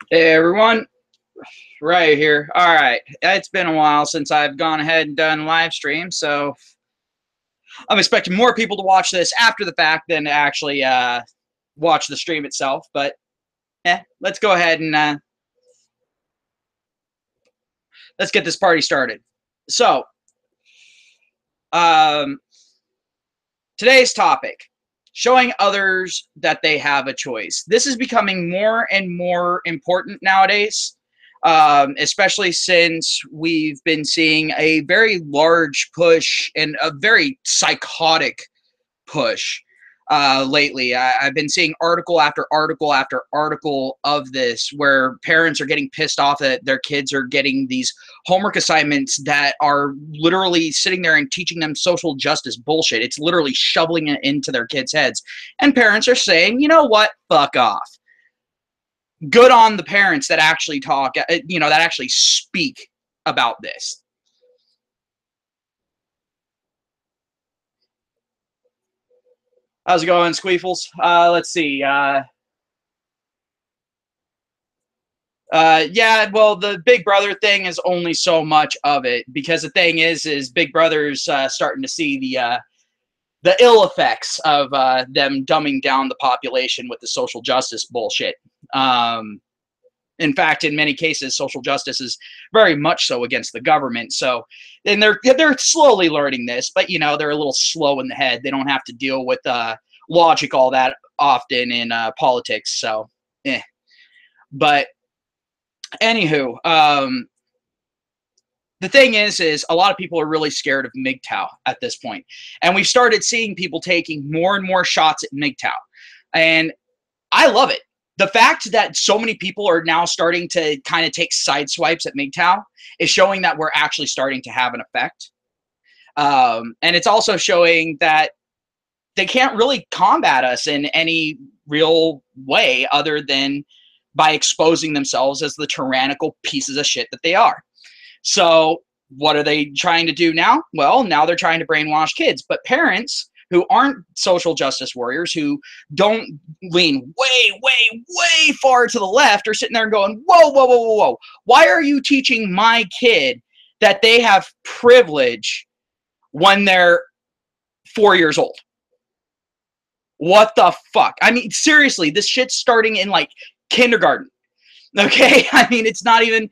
Hey everyone, right here. All right, it's been a while since I've gone ahead and done live stream, so I'm expecting more people to watch this after the fact than to actually watch the stream itself. But let's go ahead and let's get this party started. So, um, today's topic: showing others that they have a choice. This is becoming more and more important nowadays. Especially since we've been seeing a very large push and a very psychotic push lately. I've been seeing article after article after article of this where parents are getting pissed off that their kids are getting these homework assignments that are literally sitting there and teaching them social justice bullshit. It's literally shoveling it into their kids' heads. And parents are saying, you know what? Fuck off. Good on the parents that actually talk, that actually speak about this. How's it going, Squeefles? Let's see. Yeah, well, the Big Brother thing is only so much of it because the thing is Big Brother's starting to see the ill effects of them dumbing down the population with the social justice bullshit. Um, in fact, in many cases, social justice is very much so against the government. So, and they're slowly learning this, but they're a little slow in the head. They don't have to deal with logic all that often in politics. So, but anywho, the thing is a lot of people are really scared of MGTOW at this point, and we've started seeing people taking more and more shots at MGTOW, and I love it. The fact that so many people are now starting to kind of take side swipes at MGTOW is showing that we're actually starting to have an effect. And it's also showing that they can't really combat us in any real way other than by exposing themselves as the tyrannical pieces of shit that they are. So what are they trying to do now? Well, now they're trying to brainwash kids. But parents who aren't social justice warriors, who don't lean way, way, way far to the left, are sitting there and going, whoa, whoa, whoa, whoa, whoa. Why are you teaching my kid that they have privilege when they're 4 years old? What the fuck? I mean, seriously, this shit's starting in like kindergarten. Okay, I mean, it's not even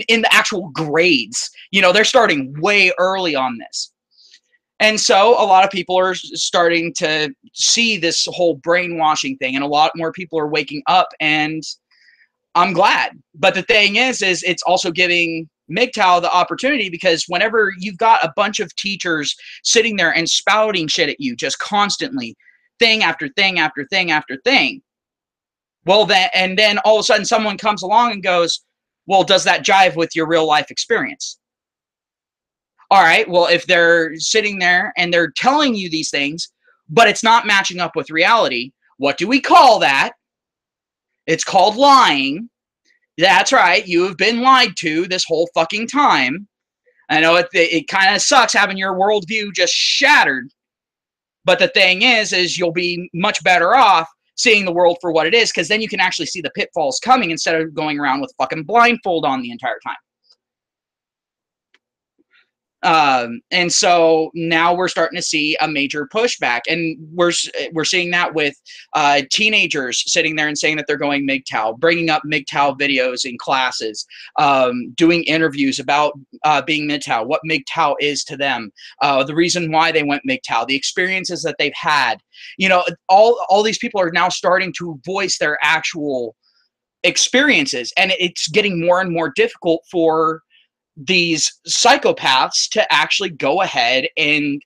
in the actual grades. They're starting way early on this. And so a lot of people are starting to see this whole brainwashing thing, and a lot more people are waking up, and I'm glad. But the thing is it's also giving MGTOW the opportunity, because whenever you've got a bunch of teachers sitting there and spouting shit at you just constantly, thing after thing after thing after thing, well, then all of a sudden someone comes along and goes, well, does that jive with your real life experience? All right, well, if they're sitting there and they're telling you these things, but it's not matching up with reality, what do we call that? It's called lying. That's right, you have been lied to this whole fucking time. I know it kind of sucks having your worldview just shattered, but the thing is you'll be much better off seeing the world for what it is, because then you can actually see the pitfalls coming instead of going around with fucking blindfold on the entire time. And so now we're starting to see a major pushback, and we're seeing that with teenagers sitting there and saying that they're going MGTOW, bringing up MGTOW videos in classes, doing interviews about being MGTOW, what MGTOW is to them, the reason why they went MGTOW, the experiences that they've had. All these people are now starting to voice their actual experiences, and it's getting more and more difficult for these psychopaths to actually go ahead and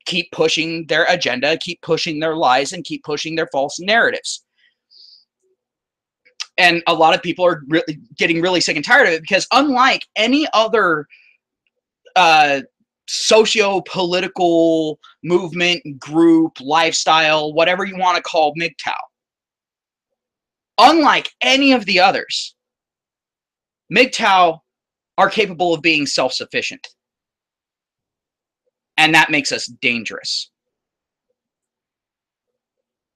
keep pushing their agenda, keep pushing their lies, and keep pushing their false narratives. And a lot of people are really getting really sick and tired of it, because unlike any other socio-political movement, group, lifestyle, whatever you want to call MGTOW, unlike any of the others, MGTOW are capable of being self-sufficient. And that makes us dangerous.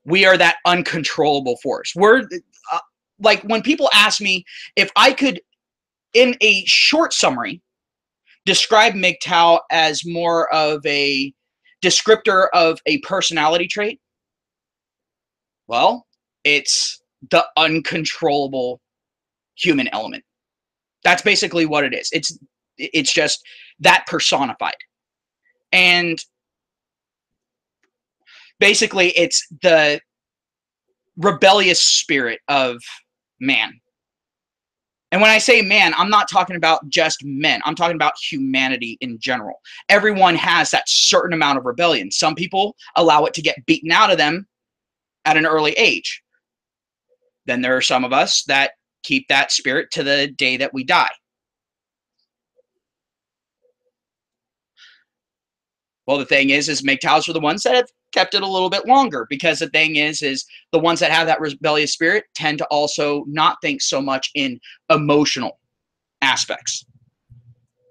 We are that uncontrollable force. like when people ask me if I could, in a short summary, describe MGTOW as more of a descriptor of a personality trait, well, it's the uncontrollable human element. That's basically what it is. It's just that personified. And basically it's the rebellious spirit of man. And when I say man, I'm not talking about just men. I'm talking about humanity in general. Everyone has that certain amount of rebellion. Some people allow it to get beaten out of them at an early age. Then there are some of us that keep that spirit to the day that we die. Well, the thing is MGTOWs are the ones that have kept it a little bit longer, because the thing is the ones that have that rebellious spirit tend to also not think so much in emotional aspects,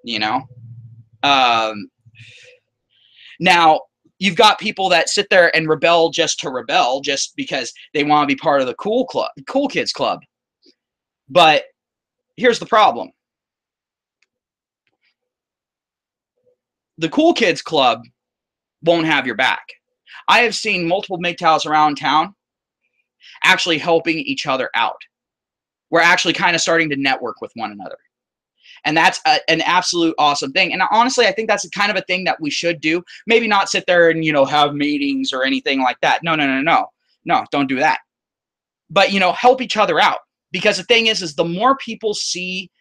you know? Now, you've got people that sit there and rebel just to rebel, just because they want to be part of the cool kids club. But here's the problem. The cool kids club won't have your back. I have seen multiple MGTOWs around town actually helping each other out. We're actually kind of starting to network with one another. And that's an absolute awesome thing. And honestly, I think that's kind of a thing that we should do. Maybe not sit there and, have meetings or anything like that. No, don't do that. But, help each other out. Because the thing is the more people see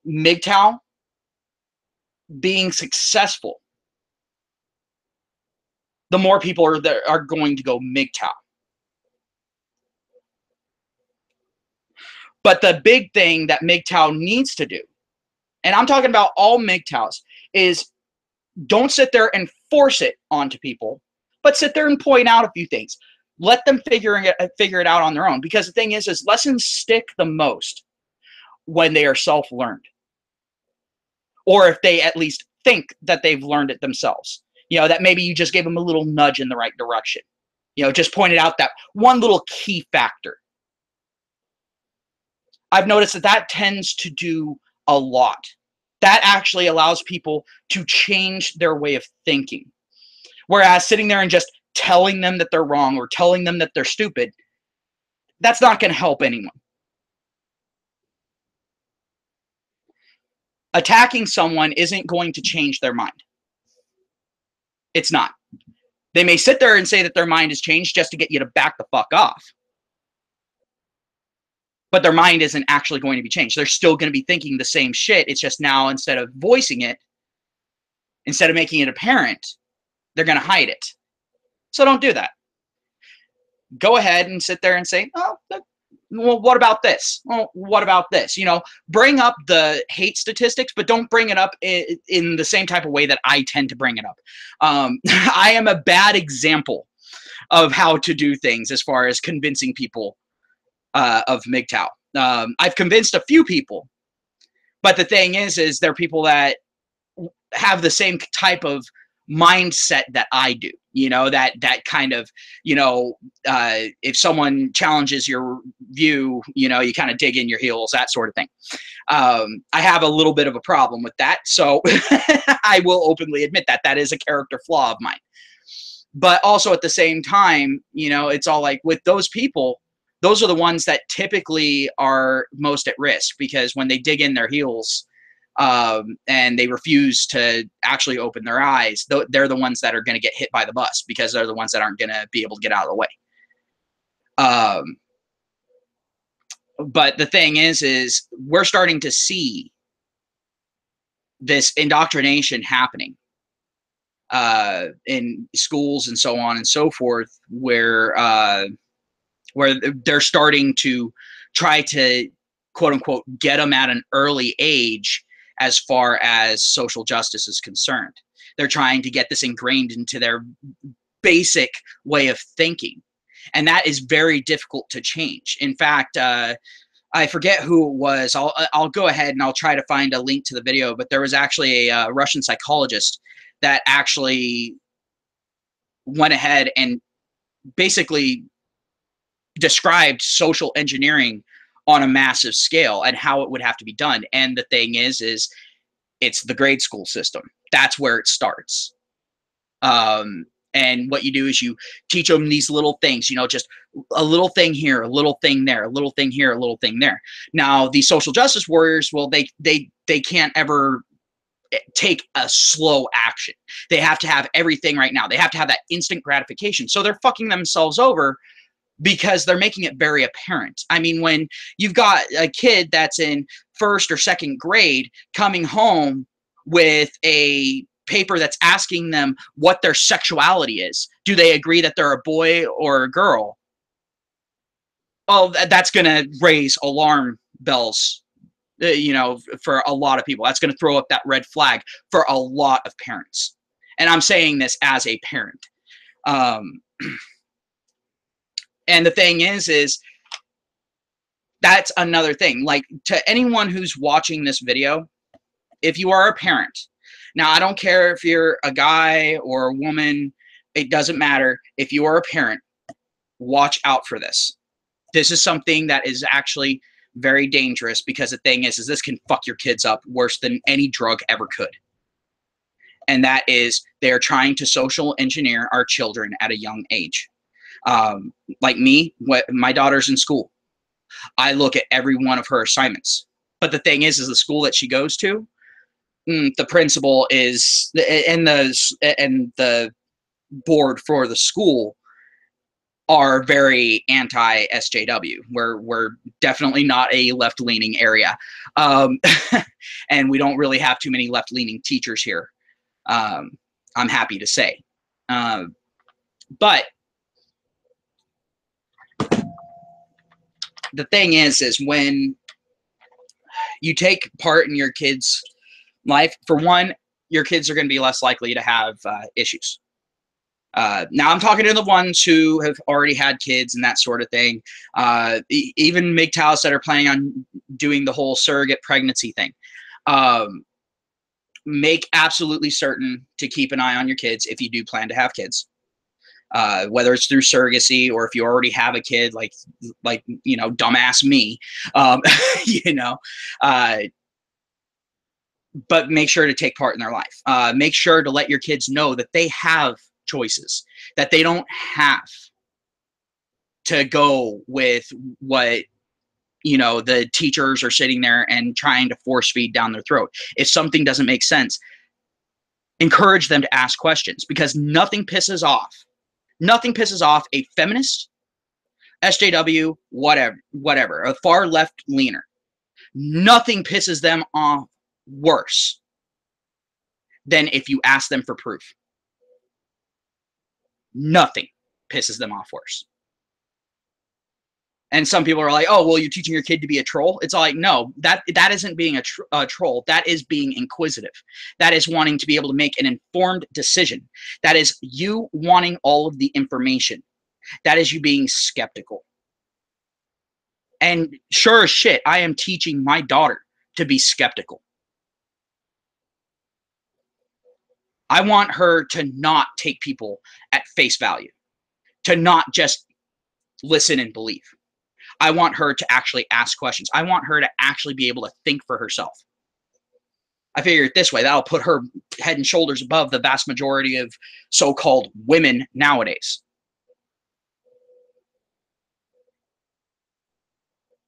MGTOW being successful, the more people are going to go MGTOW. But the big thing that MGTOW needs to do, and I'm talking about all MGTOWs, is don't sit there and force it onto people, but sit there and point out a few things. Let them figure it out on their own. Because the thing is lessons stick the most when they are self-learned. Or if they at least think that they've learned it themselves. That maybe you just gave them a little nudge in the right direction. Just pointed out that one little key factor. I've noticed that tends to do a lot. That actually allows people to change their way of thinking. Whereas sitting there and just telling them that they're wrong or telling them that they're stupid, that's not going to help anyone. Attacking someone isn't going to change their mind. It's not. They may sit there and say that their mind has changed just to get you to back the fuck off. But their mind isn't actually going to be changed. They're still going to be thinking the same shit. It's just now, instead of voicing it, instead of making it apparent, they're going to hide it. So don't do that. Go ahead and sit there and say, oh, well, what about this? Well, what about this? Bring up the hate statistics, but don't bring it up in the same type of way that I tend to bring it up. I am a bad example of how to do things as far as convincing people of MGTOW. I've convinced a few people, but the thing is they're people that have the same type of mindset that I do. That kind of, if someone challenges your view, you kind of dig in your heels, that sort of thing. I have a little bit of a problem with that. So I will openly admit that is a character flaw of mine. But also at the same time, it's all like with those people, those are the ones that typically are most at risk, because when they dig in their heels and they refuse to actually open their eyes, they're the ones that are going to get hit by the bus, because they're the ones that aren't going to be able to get out of the way. But the thing is we're starting to see this indoctrination happening in schools and so on and so forth, where they're starting to try to, quote unquote, get them at an early age as far as social justice is concerned. They're trying to get this ingrained into their basic way of thinking. And that is very difficult to change. In fact, I forget who it was. I'll go ahead and I'll try to find a link to the video, but there was actually a Russian psychologist that actually went ahead and basically described social engineering on a massive scale and how it would have to be done. And the thing is it's the grade school system. That's where it starts. And what you do is you teach them these little things, you know, just a little thing here, a little thing there, a little thing here, a little thing there. Now, the social justice warriors, well, they can't ever take a slow action. They have to have everything right now. They have to have that instant gratification. So they're fucking themselves over because they're making it very apparent. I mean, when you've got a kid that's in first or second grade coming home with a paper that's asking them what their sexuality is, do they agree that they're a boy or a girl? Oh, that's going to raise alarm bells, you know, for a lot of people. That's going to throw up that red flag for a lot of parents. And I'm saying this as a parent. And the thing is that's another thing. Like, to anyone who's watching this video, if you are a parent, now I don't care if you're a guy or a woman, it doesn't matter. If you are a parent, watch out for this. This is something that is actually very dangerous, because the thing is this can fuck your kids up worse than any drug ever could. And that is, they're trying to social engineer our children at a young age. Like me, my daughter's in school. I look at every one of her assignments. But the thing is the school that she goes to, the principal is, and the board for the school are very anti-SJW. We're definitely not a left-leaning area. And we don't really have too many left-leaning teachers here. I'm happy to say. But the thing is when you take part in your kids' life, for one, your kids are going to be less likely to have issues. Now I'm talking to the ones who have already had kids and that sort of thing. Even MGTOWs that are planning on doing the whole surrogate pregnancy thing. Make absolutely certain to keep an eye on your kids if you do plan to have kids. Whether it's through surrogacy or if you already have a kid, like you know, dumbass me, you know, but make sure to take part in their life. Make sure to let your kids know that they have choices, that they don't have to go with what, you know, the teachers are sitting there and trying to force feed down their throat. If something doesn't make sense, encourage them to ask questions, because nothing pisses off a feminist, SJW, whatever, a far left leaner. Nothing pisses them off worse than if you ask them for proof. Nothing pisses them off worse. And some people are like, oh, well, you're teaching your kid to be a troll. It's all like, no, that isn't being a troll. That is being inquisitive. That is wanting to be able to make an informed decision. That is you wanting all of the information. That is you being skeptical. And sure as shit, I am teaching my daughter to be skeptical. I want her to not take people at face value, to not just listen and believe. I want her to actually ask questions. I want her to actually be able to think for herself. I figure it this way, that'll put her head and shoulders above the vast majority of so-called women nowadays.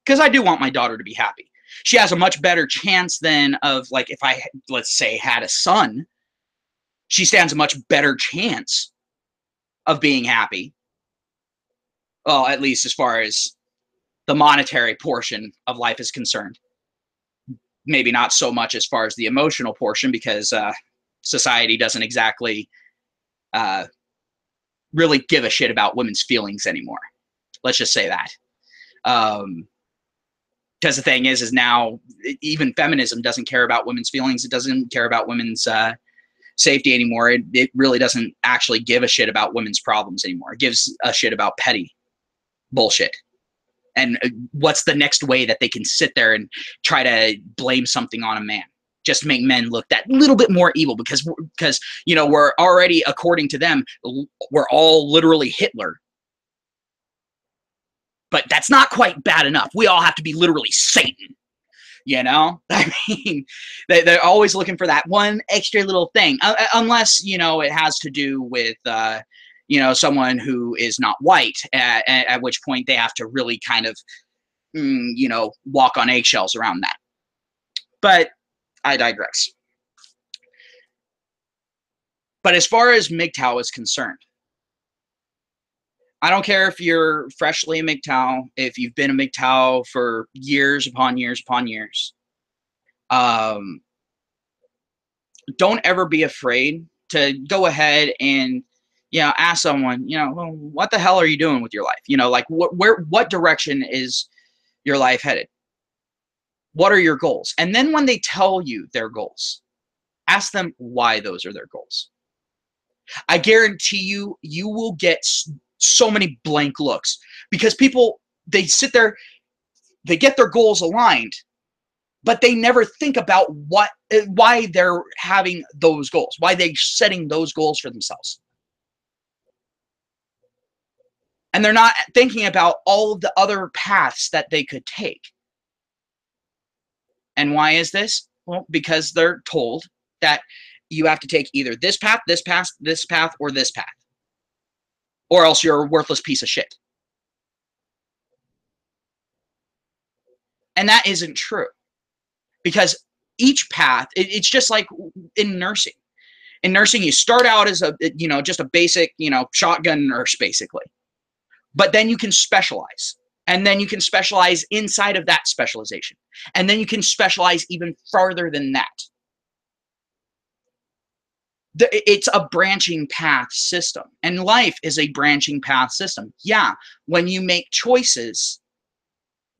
Because I do want my daughter to be happy. She has a much better chance than of, like, if I, let's say, had a son, she stands a much better chance of being happy. Well, at least as far as the monetary portion of life is concerned. Maybe not so much as far as the emotional portion, because society doesn't exactly really give a shit about women's feelings anymore. Let's just say that. Because the thing is now even feminism doesn't care about women's feelings. It doesn't care about women's safety anymore. It really doesn't actually give a shit about women's problems anymore. It gives a shit about petty bullshit. And what's the next way that they can sit there and try to blame something on a man, just to make men look that little bit more evil, because you know, we're already, according to them, we're all literally Hitler. But that's not quite bad enough. We all have to be literally Satan. You know, I mean, they're always looking for that one extra little thing, unless, you know, it has to do with, you know, someone who is not white, at which point they have to really kind of, you know, walk on eggshells around that. But I digress. But as far as MGTOW is concerned, I don't care if you're freshly a MGTOW, if you've been a MGTOW for years upon years upon years. Don't ever be afraid to go ahead and, you know, ask someone, you know, well, what the hell are you doing with your life? You know, like what direction is your life headed? What are your goals? And then when they tell you their goals, ask them why those are their goals. I guarantee you, you will get so many blank looks, because people, they sit there, they get their goals aligned, but they never think about why they're having those goals, why they're setting those goals for themselves. And they're not thinking about all of the other paths that they could take. And why is this? Well, because they're told that you have to take either this path, this path, this path, or this path, or else you're a worthless piece of shit. And that isn't true, because each path, it's just like in nursing. In nursing, you start out as a, you know, just a basic, you know, shotgun nurse, basically. But then you can specialize. And then you can specialize inside of that specialization. And then you can specialize even farther than that. It's a branching path system. And life is a branching path system. Yeah, when you make choices,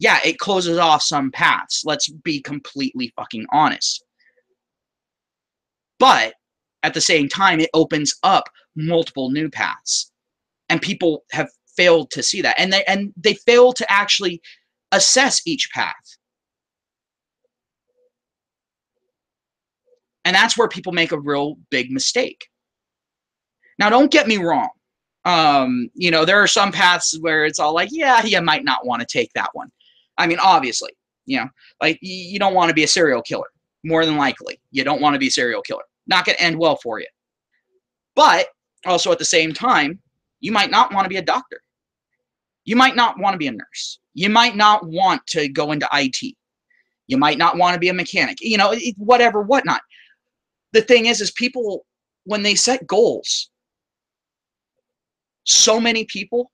yeah, it closes off some paths. Let's be completely fucking honest. But at the same time, it opens up multiple new paths. And people have failed to see that. And they fail to actually assess each path. And that's where people make a real big mistake. Now, don't get me wrong. You know, there are some paths where it's all like, yeah, you might not want to take that one. I mean, obviously, you know, like you don't want to be a serial killer. More than likely, you don't want to be a serial killer. Not going to end well for you. But also at the same time, you might not want to be a doctor. You might not want to be a nurse. You might not want to go into IT. You might not want to be a mechanic, you know, whatever, whatnot. The thing is people, when they set goals, so many people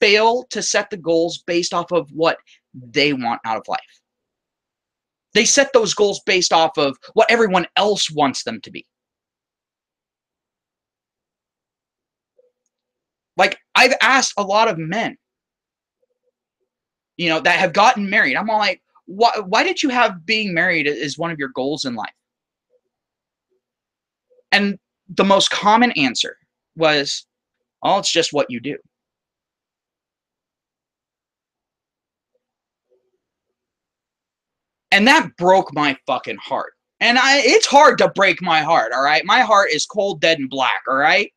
fail to set the goals based off of what they want out of life. They set those goals based off of what everyone else wants them to be. Like, I've asked a lot of men, you know, that have gotten married. I'm all like, why did you have being married as one of your goals in life? And the most common answer was, oh, it's just what you do. And that broke my fucking heart. And it's hard to break my heart, all right? My heart is cold, dead, and black, all right?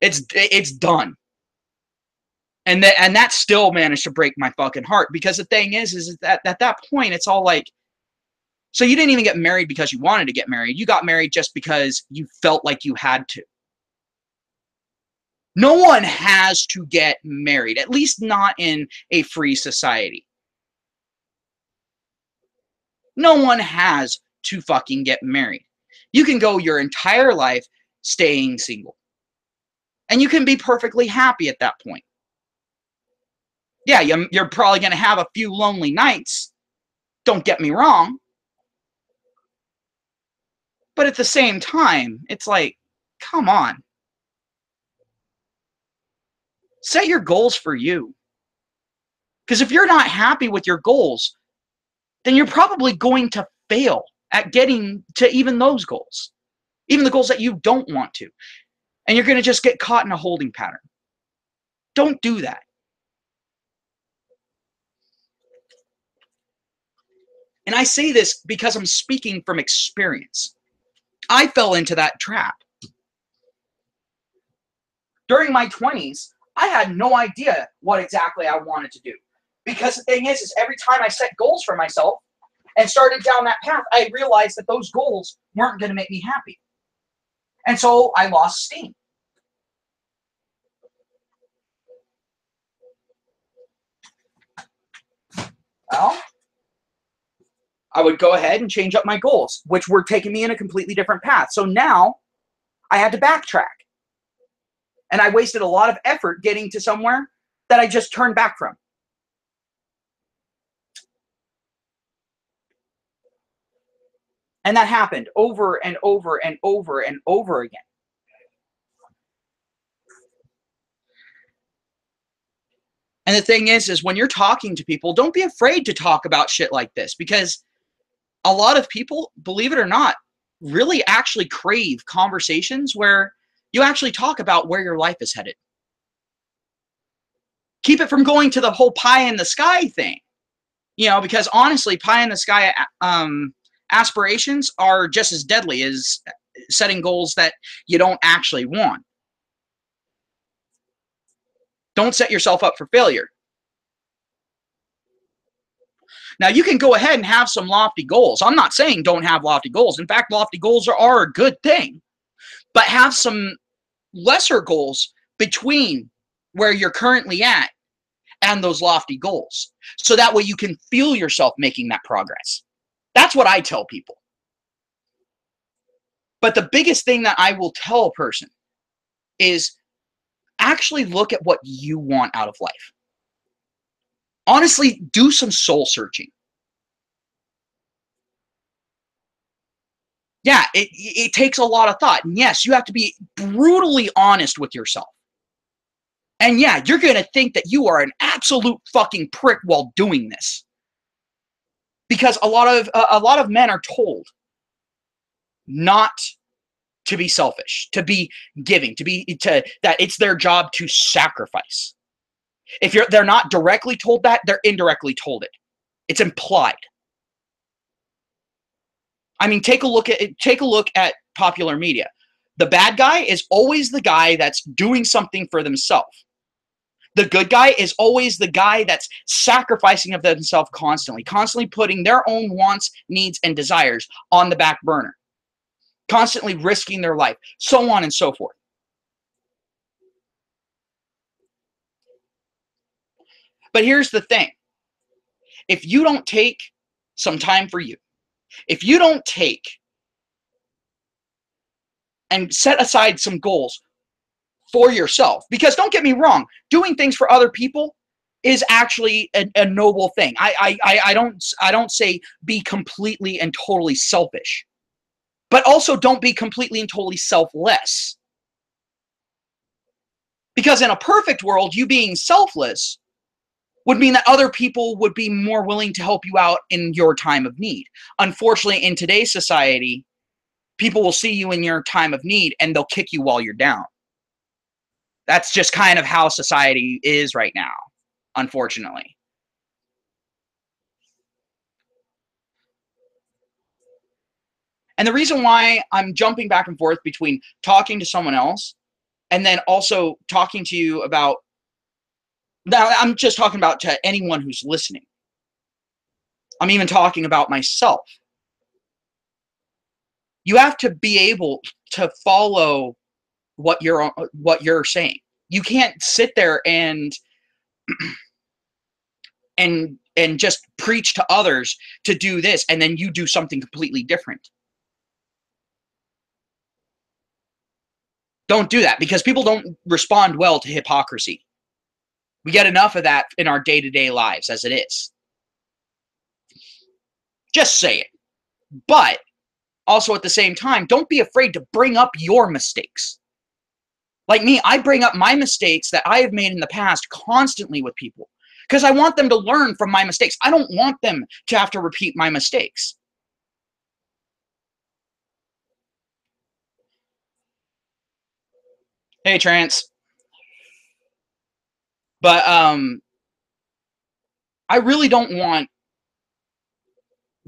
It's done. And that still managed to break my fucking heart, because the thing is that at that point, it's all like, so you didn't even get married because you wanted to get married. You got married just because you felt like you had to. No one has to get married, at least not in a free society. No one has to fucking get married. You can go your entire life staying single. And you can be perfectly happy at that point. Yeah, you're probably going to have a few lonely nights. Don't get me wrong. But at the same time, it's like, come on. Set your goals for you. Because if you're not happy with your goals, then you're probably going to fail at getting to even those goals. Even the goals that you don't want to. And you're going to just get caught in a holding pattern. Don't do that. And I say this because I'm speaking from experience. I fell into that trap. During my 20s, I had no idea what exactly I wanted to do. Because the thing is every time I set goals for myself and started down that path, I realized that those goals weren't going to make me happy. And so I lost steam. Well, I would go ahead and change up my goals, which were taking me in a completely different path. So now I had to backtrack. And I wasted a lot of effort getting to somewhere that I just turned back from. And that happened over and over and over and over again. And the thing is when you're talking to people, don't be afraid to talk about shit like this, because a lot of people, believe it or not, really actually crave conversations where you actually talk about where your life is headed. Keep it from going to the whole pie in the sky thing, you know, because honestly, pie in the sky aspirations are just as deadly as setting goals that you don't actually want. Don't set yourself up for failure. Now, you can go ahead and have some lofty goals. I'm not saying don't have lofty goals. In fact, lofty goals are a good thing. But have some lesser goals between where you're currently at and those lofty goals. So that way you can feel yourself making that progress. That's what I tell people. But the biggest thing that I will tell a person is actually look at what you want out of life. Honestly, do some soul searching. Yeah, it takes a lot of thought. And yes, you have to be brutally honest with yourself. And yeah, you're going to think that you are an absolute fucking prick while doing this. Because a lot of men are told not to be selfish, to be giving, that it's their job to sacrifice. If they're not directly told that, they're indirectly told it. It's implied. I mean, take a look at popular media. The bad guy is always the guy that's doing something for themselves. The good guy is always the guy that's sacrificing of themselves constantly putting their own wants, needs, and desires on the back burner, constantly risking their life, so on and so forth. But here's the thing. If you don't take some time for you, if you don't take and set aside some goals for yourself, because don't get me wrong, doing things for other people is actually a noble thing. I don't say be completely and totally selfish, but also don't be completely and totally selfless. Because in a perfect world, you being selfless would mean that other people would be more willing to help you out in your time of need. Unfortunately, in today's society, people will see you in your time of need and they'll kick you while you're down. That's just kind of how society is right now, unfortunately. And the reason why I'm jumping back and forth between talking to someone else and then also talking to you about, now I'm just talking about to anyone who's listening. I'm even talking about myself. You have to be able to follow what you're saying. You can't sit there and just preach to others to do this and then you do something completely different. Don't do that, because people don't respond well to hypocrisy. We get enough of that in our day-to-day lives as it is. Just say it. But also at the same time, don't be afraid to bring up your mistakes. Like me, I bring up my mistakes that I have made in the past constantly with people because I want them to learn from my mistakes. I don't want them to have to repeat my mistakes. Hey, Trance. But I really don't want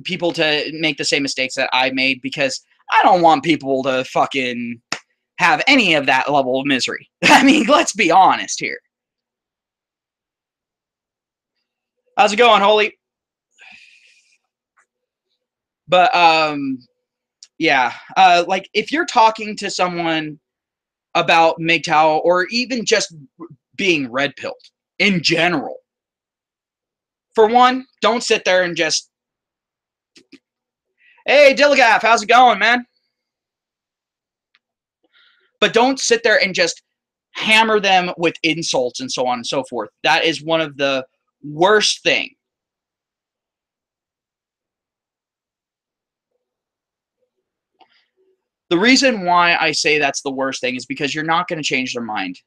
people to make the same mistakes that I made, because I don't want people to fucking have any of that level of misery. I mean, let's be honest here. How's it going, Holy? But yeah, like if you're talking to someone about MGTOW or even just being red pilled in general, for one, don't sit there and just, hey, Dilligaff, how's it going, man? But don't sit there and just hammer them with insults and so on and so forth. That is one of the worst things. The reason why I say that's the worst thing is because you're not going to change their mind.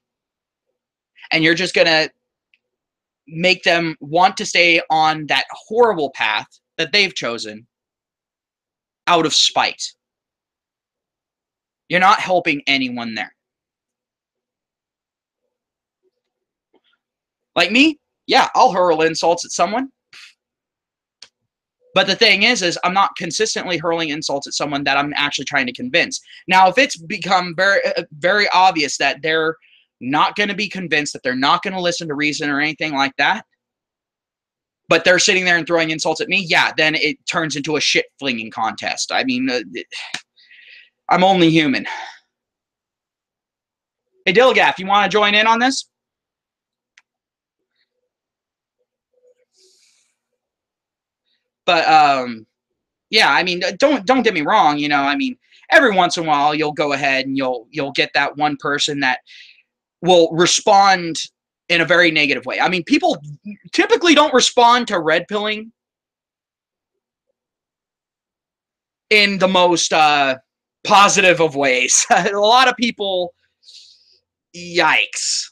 And you're just going to make them want to stay on that horrible path that they've chosen out of spite. You're not helping anyone there. Like me, yeah, I'll hurl insults at someone. But the thing is I'm not consistently hurling insults at someone that I'm actually trying to convince. Now, if it's become very, very obvious that they're not going to be convinced, that they're not going to listen to reason or anything like that, but they're sitting there and throwing insults at me, yeah, then it turns into a shit-flinging contest. I mean, I'm only human. Hey, Dilligaff, you want to join in on this? But yeah, I mean, don't get me wrong. You know, I mean, every once in a while you'll go ahead and you'll get that one person that will respond in a very negative way. I mean, people typically don't respond to red pilling in the most positive of ways. A lot of people, yikes.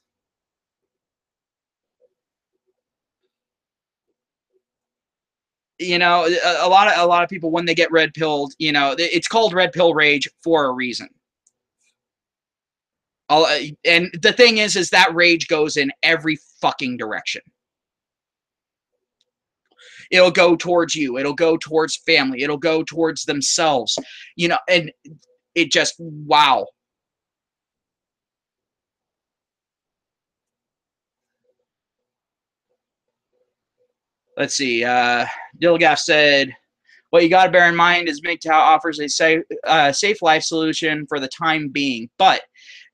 You know, a lot of people, when they get red pilled, you know, it's called red pill rage for a reason. And the thing is that rage goes in every fucking direction. It'll go towards you. It'll go towards family. It'll go towards themselves, you know, and it just, wow. Let's see. Dilgaff said, what you got to bear in mind is MGTOW offers a safe life solution for the time being. But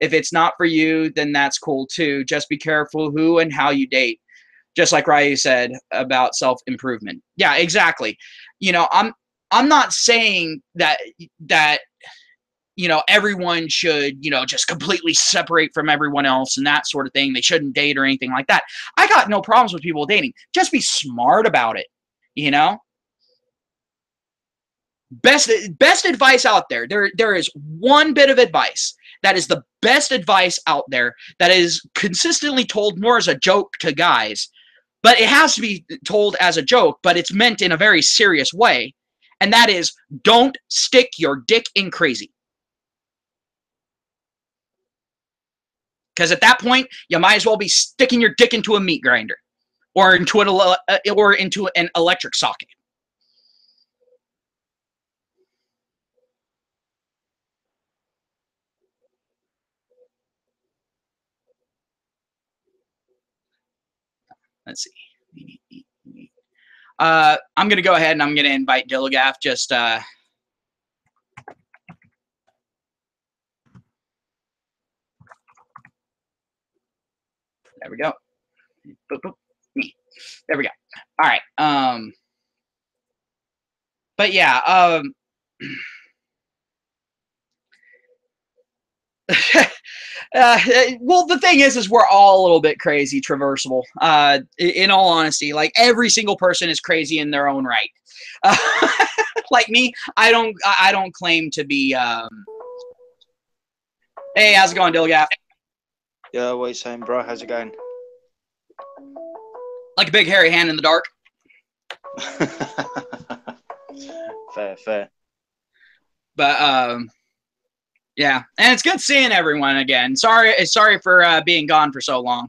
if it's not for you, then that's cool too. Just be careful who and how you date. Just like Ryu said about self-improvement. Yeah, exactly. You know, I'm not saying that you know, everyone should, you know, just completely separate from everyone else and that sort of thing. They shouldn't date or anything like that. I got no problems with people dating. Just be smart about it, you know? Best advice out there. There is one bit of advice that is the best advice out there that is consistently told more as a joke to guys, but it has to be told as a joke, but it's meant in a very serious way. And that is, don't stick your dick in crazy. Because at that point, you might as well be sticking your dick into a meat grinder or into an electric socket. Let's see. I'm going to go ahead and I'm going to invite Dilligaff. Just there we go. Boop, boop. There we go. All right. But yeah. Well, the thing is we're all a little bit crazy, traversable. In all honesty, like every single person is crazy in their own right. Like me, I don't claim to be. Hey, how's it going, Dilgaff? Yeah, what are you saying, bro? How's it going? Like a big hairy hand in the dark. Fair. But yeah, and it's good seeing everyone again. Sorry for being gone for so long.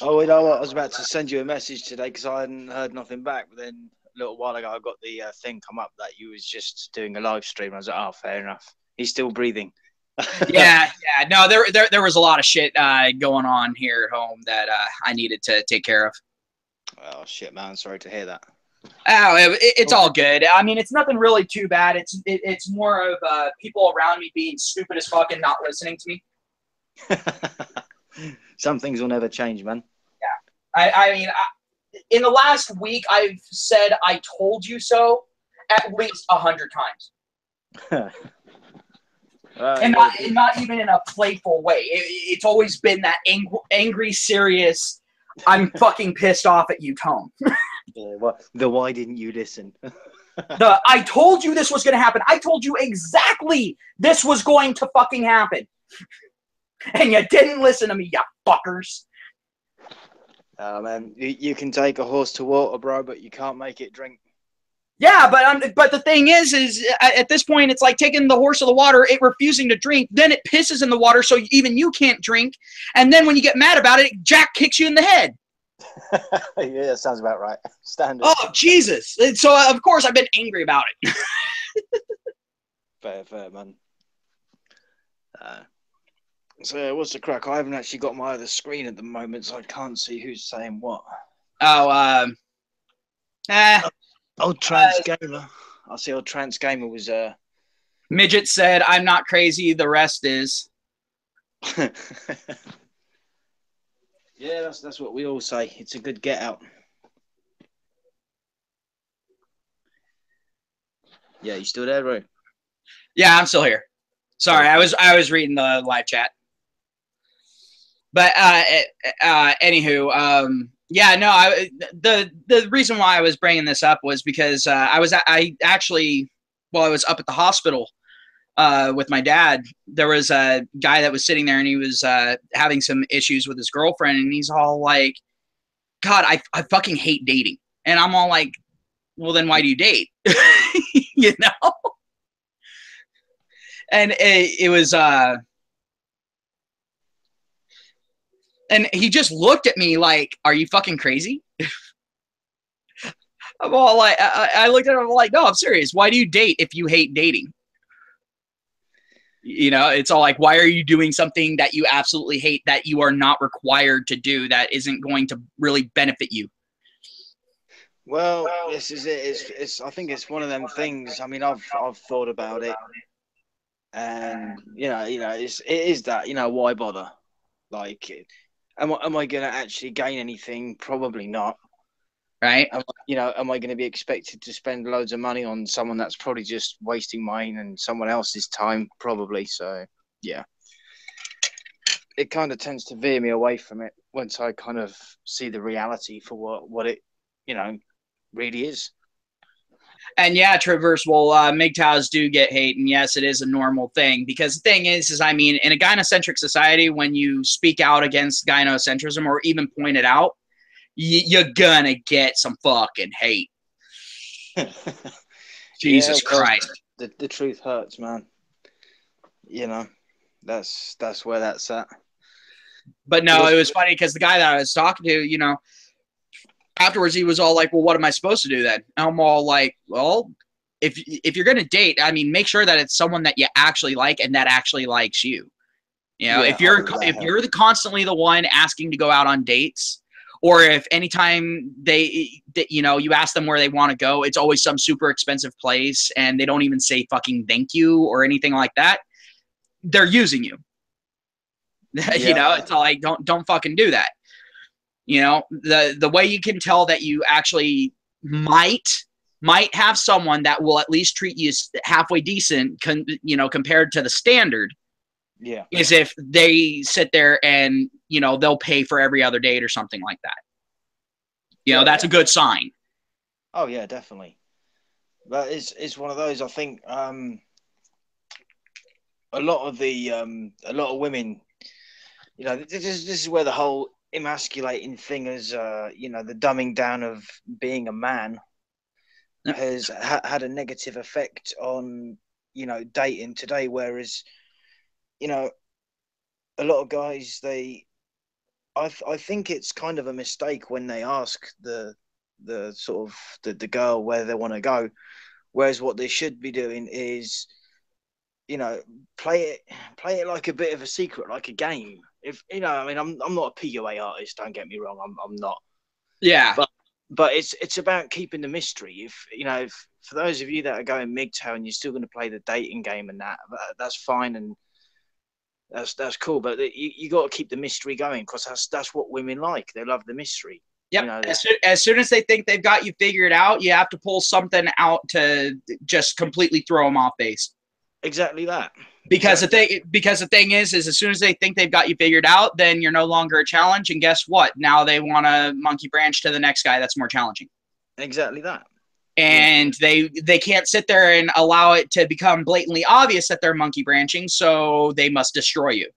Oh, you know what? I was about to send you a message today because I hadn't heard nothing back. But then a little while ago, I got the thing come up that you was just doing a live stream. I was like, oh, fair enough. He's still breathing. yeah. No, there was a lot of shit going on here at home that I needed to take care of. Well, Oh shit, man! Sorry to hear that. Oh, it's all good. I mean, it's nothing really too bad. It's more of people around me being stupid as fuck and not listening to me. Some things will never change, man. Yeah, I mean, in the last week, I've said "I told you so" at least 100 times, and not even in a playful way. It's always been that angry, serious. I'm fucking pissed off at you tone. Yeah, well, why didn't you listen? I told you this was going to happen. I told you exactly this was going to fucking happen. And you didn't listen to me, you fuckers. Oh, man, you can take a horse to water, bro, but you can't make it drink. Yeah, but the thing is at this point, it's like taking the horse to the water, it refusing to drink, then it pisses in the water so even you can't drink, and then when you get mad about it, Jack kicks you in the head. Yeah, that sounds about right. Standard. Oh, Jesus. So, of course, I've been angry about it. Fair, man. So, what's the crack? I haven't actually got my other screen at the moment, so I can't see who's saying what. Oh, Old Trans Gamer. I see old Trans Gamer was... Midget said, I'm not crazy, the rest is. Yeah, that's what we all say. It's a good get out. Yeah, you still there, bro? Yeah, I'm still here. Sorry, I was reading the live chat. But anywho, yeah, no, the reason why I was bringing this up was because I was actually while I was up at the hospital with my dad, there was a guy that was sitting there and he was having some issues with his girlfriend, and he's all like, God, I fucking hate dating. And I'm all like, well, then why do you date? You know? And it was and he just looked at me like, are you fucking crazy? I'm all like, I looked at him like, no, I'm serious. Why do you date if you hate dating? You know, it's all like, why are you doing something that you absolutely hate that you are not required to do that isn't going to really benefit you? Well, this is it. It's I think it's one of them things. I mean, I've thought about it, and it is that, why bother? Like, am I going to actually gain anything? Probably not. Right. Am I going to be expected to spend loads of money on someone that's probably just wasting mine and someone else's time? Probably. So, yeah. It kind of tends to veer me away from it once I kind of see the reality for what it, really is. And yeah, Traverse, well, MGTOWs do get hate, and yes, it is a normal thing. Because the thing is I mean, in a gynocentric society, when you speak out against gynocentrism or even point it out, you're gonna get some fucking hate. Jesus Christ. The truth hurts, man. That's where that's at. But no, it was funny because the guy that I was talking to, afterwards he was all like, well, what am I supposed to do then? And I'm all like, well, if you're gonna date, I mean, make sure that it's someone that you actually like and that actually likes you. If you're constantly the one asking to go out on dates, or if anytime you ask them where they want to go, it's always some super expensive place and they don't even say fucking thank you or anything like that, they're using you. Yeah. It's all like, don't fucking do that. The way you can tell that you actually might have someone that will at least treat you halfway decent, compared to the standard. Yeah. Is if they sit there and, they'll pay for every other date or something like that. That's a good sign. Oh yeah, definitely. But it's one of those, I think, a lot of women, this is where the whole emasculating thing is, the dumbing down of being a man has had a negative effect on, dating today. Whereas, a lot of guys, I think it's kind of a mistake when they ask the sort of the girl where they want to go. Whereas what they should be doing is, play it like a bit of a secret, like a game. If I mean, I'm not a PUA artist. Don't get me wrong. I'm not. Yeah. but it's about keeping the mystery. If you know, if for those of you that are going MGTOW and you're still going to play the dating game and that's fine, and that's cool. But you got to keep the mystery going, because that's what women like. They love the mystery. Yep. You know, as soon as they think they've got you figured out, you have to pull something out to just completely throw them off base. exactly that. Because the thing is as soon as they think they've got you figured out, then you're no longer a challenge. And guess what? Now they want to monkey branch to the next guy that's more challenging. Exactly that. And they can't sit there and allow it to become blatantly obvious that they're monkey branching, so they must destroy you.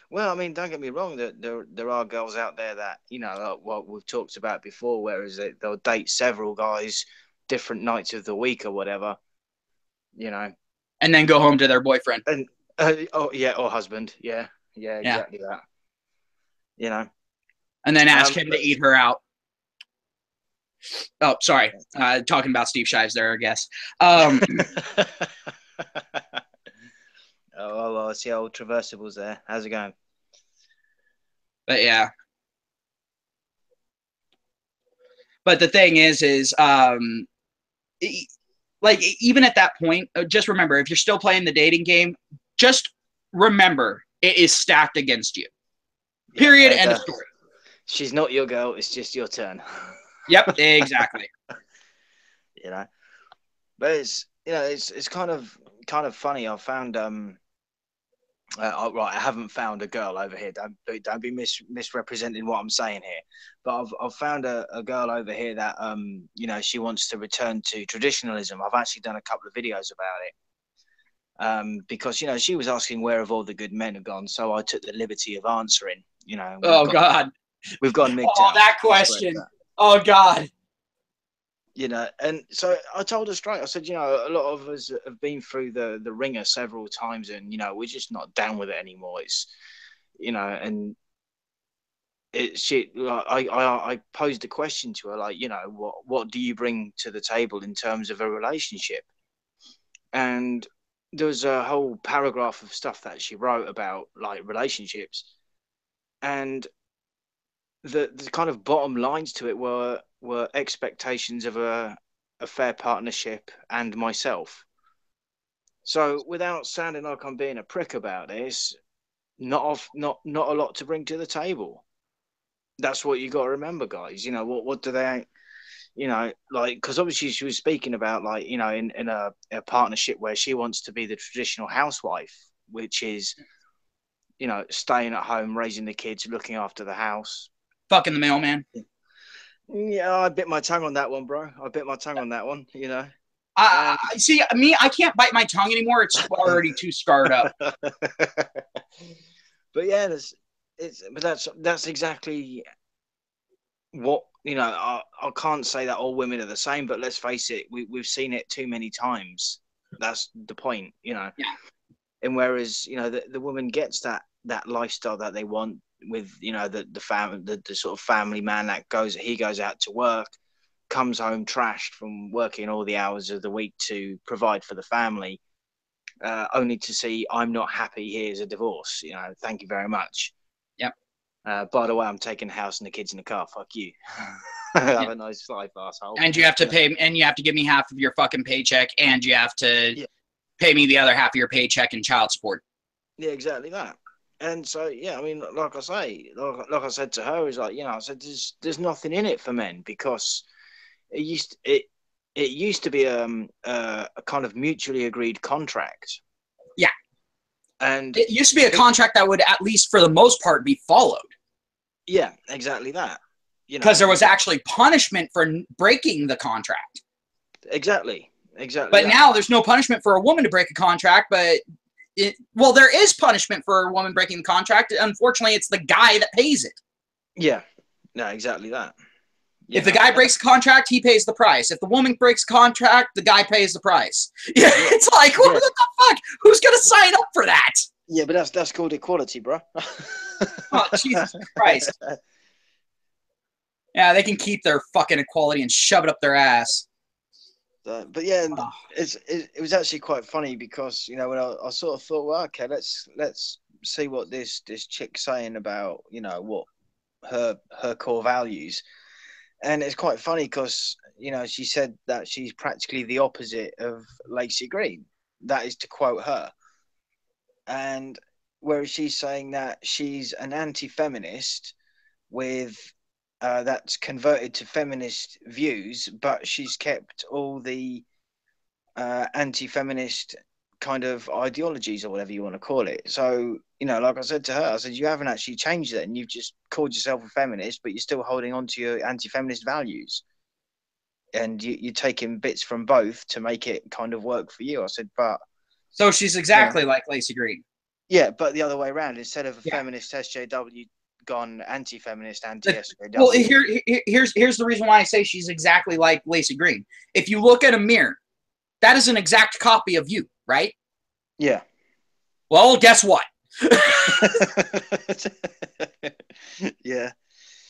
Well, I mean, don't get me wrong. There are girls out there that, you know, like what we've talked about before, whereas they'll date several guys, different nights of the week or whatever, you know, and then go home to their boyfriend. And or husband, yeah, exactly that. You know, and then ask him to eat her out. Oh, sorry, talking about Steve Shives there, I guess. Oh, well, I see old Traversibles there. How's it going? But yeah. But the thing is like, even at that point, just remember, if you're still playing the dating game, just remember it is stacked against you. Period. End of story. She's not your girl. It's just your turn. Yep, exactly. You know, but it's kind of funny. I found right, I haven't found a girl over here. Don't be misrepresenting what I'm saying here. But I've found a girl over here that you know, she wants to return to traditionalism. I've actually done a couple of videos about it. Because, you know, she was asking where have all the good men have gone, so I took the liberty of answering. You know, we've got MGTOW. Oh, that question. Oh God. You know, and so I told her straight. I said, you know, a lot of us have been through the ringer several times, and you know, we're just not down with it anymore. It's, you know, and I posed a question to her, like, you know, what do you bring to the table in terms of a relationship? And there was a whole paragraph of stuff that she wrote about, like, relationships, and the kind of bottom lines to it were expectations of a fair partnership and myself. So without sounding like I'm being a prick about this, not a lot to bring to the table. That's what you got to remember, guys. You know, what do they, you know, like, because obviously she was speaking about, like, you know, in a partnership where she wants to be the traditional housewife, which is, you know, staying at home, raising the kids, looking after the house. Fucking the mailman. Yeah, I bit my tongue on that one, bro. I bit my tongue on that one, you know. I see, I can't bite my tongue anymore. It's already too scarred up. But yeah, that's exactly what, you know. I can't say that all women are the same, but let's face it, we've seen it too many times. That's the point, you know. Yeah. And whereas, you know, the woman gets that lifestyle that they want, with, you know, the family, the sort of family man that goes out to work, comes home trashed from working all the hours of the week to provide for the family, only to see, I'm not happy, here's a divorce, you know, thank you very much. Yep. By the way, I'm taking the house and the kids in the car, fuck you. Have a nice life, asshole. And you have to pay, and you have to give me half of your fucking paycheck, and you have to pay me the other half of your paycheck in child support. Yeah, exactly that. And so, yeah, I mean, like I say, like I said to her, is like, you know, I said, there's nothing in it for men, because it used to be a kind of mutually agreed contract. Yeah. And it used to be a contract that would, at least for the most part, be followed. Yeah, exactly that. You know, because there was actually punishment for breaking the contract. Exactly. But now there's no punishment for a woman to break a contract, but there is punishment for a woman breaking the contract. Unfortunately, it's the guy that pays it. Yeah. No, exactly that. If the guy breaks the contract, he pays the price. If the woman breaks the contract, the guy pays the price. Yeah, it's like, what the fuck? Who's going to sign up for that? Yeah, but that's called equality, bro. Oh, Jesus Christ. Yeah, they can keep their fucking equality and shove it up their ass. But yeah, it was actually quite funny, because, you know, when I sort of thought, well, okay, let's see what this chick's saying about, you know, what her core values. And it's quite funny because, you know, she said that she's practically the opposite of Lacey Green. That is to quote her. And whereas she's saying that she's an anti-feminist with that's converted to feminist views, but she's kept all the anti-feminist kind of ideologies or whatever you want to call it. So, you know, like I said to her, I said, you haven't actually changed it, and you've just called yourself a feminist, but you're still holding on to your anti-feminist values. And you're taking bits from both to make it kind of work for you. I said, but So she's exactly like Lacey Green. yeah, but the other way around, instead of a Yeah. feminist SJW gone anti-feminist, anti-SJW. Well, here's the reason why I say she's exactly like Lacey Green. If you look at a mirror, that is an exact copy of you, right? Yeah. Well, guess what? Yeah.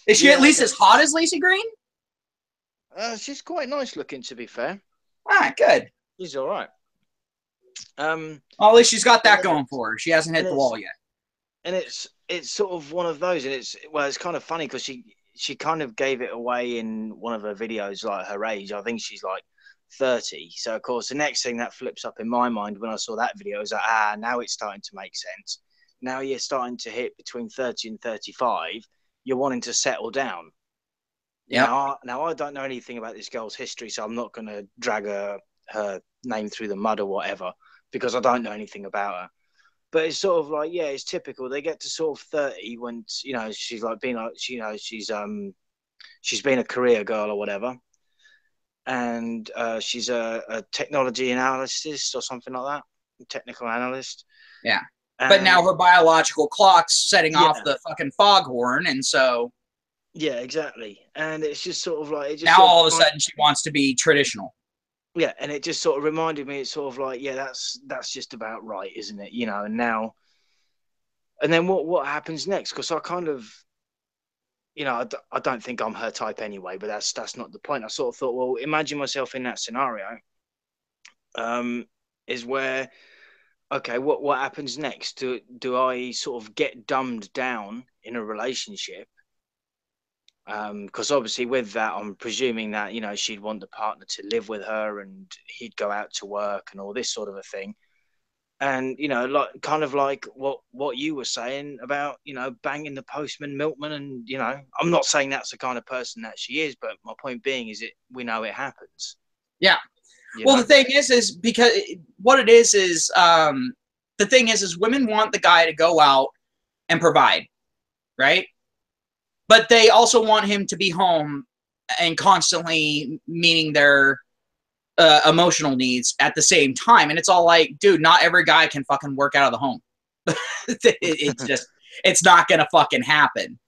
Is she at least as hot as Lacey Green? She's quite nice looking, to be fair. Ah, good. She's all right. Well, at least she's got that going for her. She hasn't hit the wall yet. And it's sort of one of those, and it's kind of funny because she kind of gave it away in one of her videos, like her age. I think she's like 30. So of course, the next thing that flips up in my mind when I saw that video is like, now it's starting to make sense. Now you're starting to hit between 30 and 35. You're wanting to settle down. Yeah. Now I don't know anything about this girl's history, so I'm not going to drag her name through the mud or whatever because I don't know anything about her. But it's sort of like, yeah, it's typical. They get to sort of 30 when, you know, she's like being like, you know, she's been a career girl or whatever, and she's a technology analyst or something like that, technical analyst. Yeah. But now her biological clock's setting off the fucking foghorn, and so. Yeah, exactly. And it's just sort of like, now all of a sudden she wants to be traditional. Yeah, and it just sort of reminded me, it's sort of like, yeah, that's just about right, isn't it? You know, and now, and then what happens next? Because I kind of, you know, I don't think I'm her type anyway, but that's not the point. I sort of thought, well, imagine myself in that scenario. Is where, okay, what happens next? Do I sort of get dumbed down in a relationship? Because obviously with that, I'm presuming that, you know, she'd want the partner to live with her and he'd go out to work and all this sort of a thing. And, you know, like kind of like what you were saying about, you know, banging the postman, milkman. And, you know, I'm not saying that's the kind of person that she is, but my point being is we know it happens. Yeah. Well, the thing is because what it is the thing is women want the guy to go out and provide, right? But they also want him to be home and constantly meeting their emotional needs at the same time. And it's all like, dude, not every guy can fucking work out of the home. It's not going to fucking happen.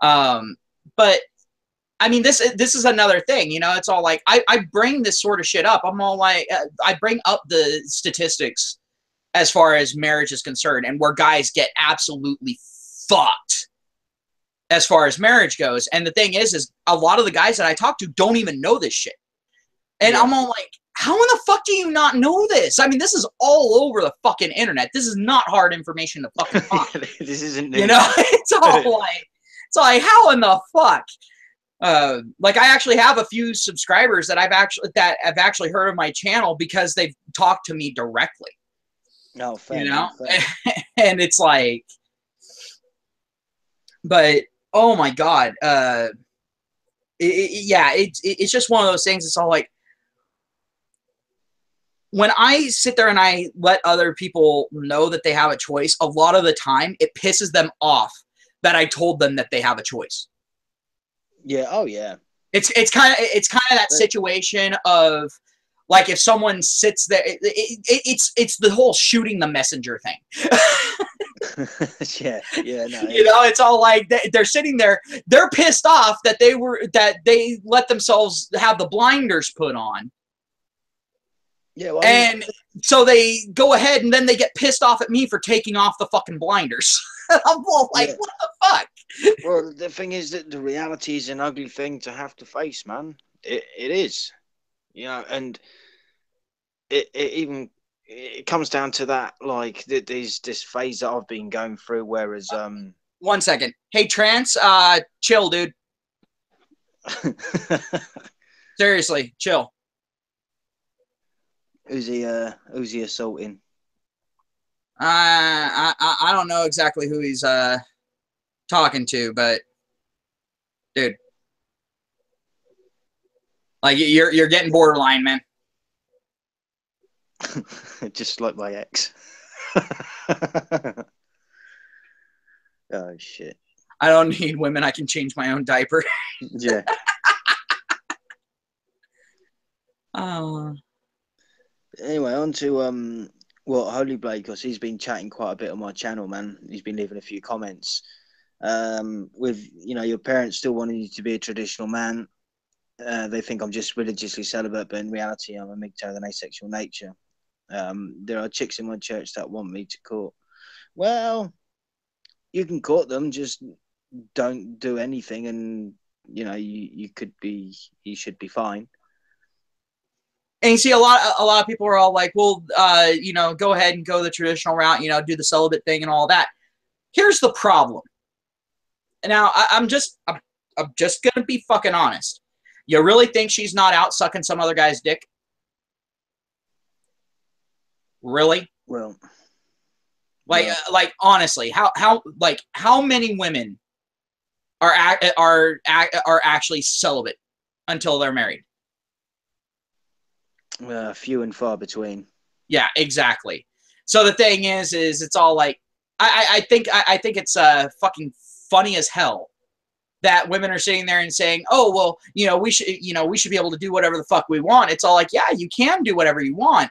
But I mean, this is another thing, you know, it's all like, I bring this sort of shit up. I'm all like, I bring up the statistics as far as marriage is concerned and where guys get absolutely fucked as far as marriage goes. And the thing is a lot of the guys that I talk to don't even know this shit. And I'm all like, how in the fuck do you not know this? I mean, this is all over the fucking internet. This is not hard information to fucking find. This isn't new. You know, it's all like, how in the fuck? Like I actually have a few subscribers that have actually heard of my channel because they've talked to me directly. No, fair, you know, fair. And it's like, but oh my god, it's just one of those things. It's all like when I sit there and I let other people know that they have a choice, a lot of the time it pisses them off that I told them that they have a choice. Yeah. Oh yeah. It's kind of that situation of like if someone sits there, it's the whole shooting the messenger thing. Yeah. No, you know, it's all like they're sitting there, they're pissed off that they let themselves have the blinders put on. Yeah, well, and so they go ahead and then they get pissed off at me for taking off the fucking blinders. I'm all like, what the fuck? Well, the thing is that the reality is an ugly thing to have to face, man. It is, you know, and it comes down to that, like there's this phase that I've been going through, whereas 1 second, hey Trance, chill, dude. Seriously, chill. Who's he assaulting? I don't know exactly who he's talking to, but dude, like you're getting borderline, man. Just like my ex. Oh shit. I don't need women. I can change my own diaper. Yeah. Oh. Anyway, on to Holy Blade, because he's been chatting quite a bit on my channel, man. He's been leaving a few comments. With your parents still wanting you to be a traditional man. They think I'm just religiously celibate, but in reality, I'm a MGTOW with an asexual nature. There are chicks in my church that want me to court. Well, you can court them, just don't do anything, and you should be fine. And you see a lot of people are all like, well, go ahead and go the traditional route, do the celibate thing and all that. Here's the problem. Now, I'm just gonna be fucking honest. You really think she's not out sucking some other guy's dick? Really? Well, like honestly, how many women are actually celibate until they're married? Few and far between. Yeah, exactly. So the thing is it's all like, I think it's fucking funny as hell that women are sitting there and saying, oh, well, we should be able to do whatever the fuck we want. It's all like, yeah, you can do whatever you want.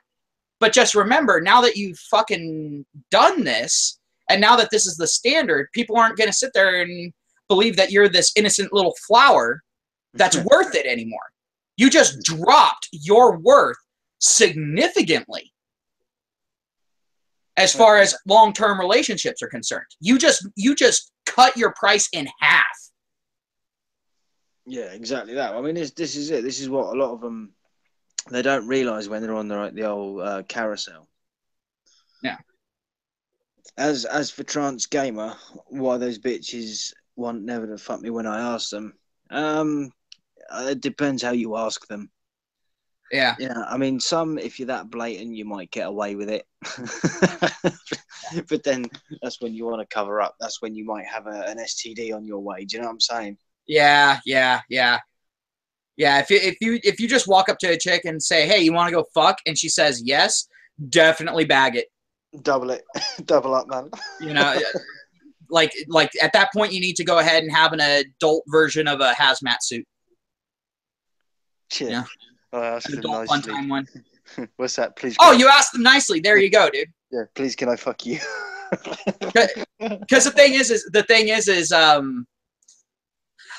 But just remember, now that you've fucking done this, and now that this is the standard, people aren't going to sit there and believe that you're this innocent little flower that's worth it anymore. You just dropped your worth significantly as far as long-term relationships are concerned. You just cut your price in half. Yeah, exactly that. I mean, this is it. This is what a lot of them, they don't realize when they're on the old carousel. Yeah. As for trans gamer, why those bitches want never to fuck me when I ask them? It depends how you ask them. Yeah. Yeah, I mean, some, if you're that blatant, you might get away with it. But then that's when you want to cover up. That's when you might have an STD on your way. Do you know what I'm saying? Yeah. If you just walk up to a chick and say, hey, you want to go fuck? And she says yes, definitely bag it. Double it. Double up, man. Like at that point, you need to go ahead and have an adult version of a hazmat suit. Yeah. Yeah. I asked An them adult nicely. fun time one. What's that? Please. Oh, you asked them nicely. There you go, dude. Yeah. Please, can I fuck you? Because the thing is, I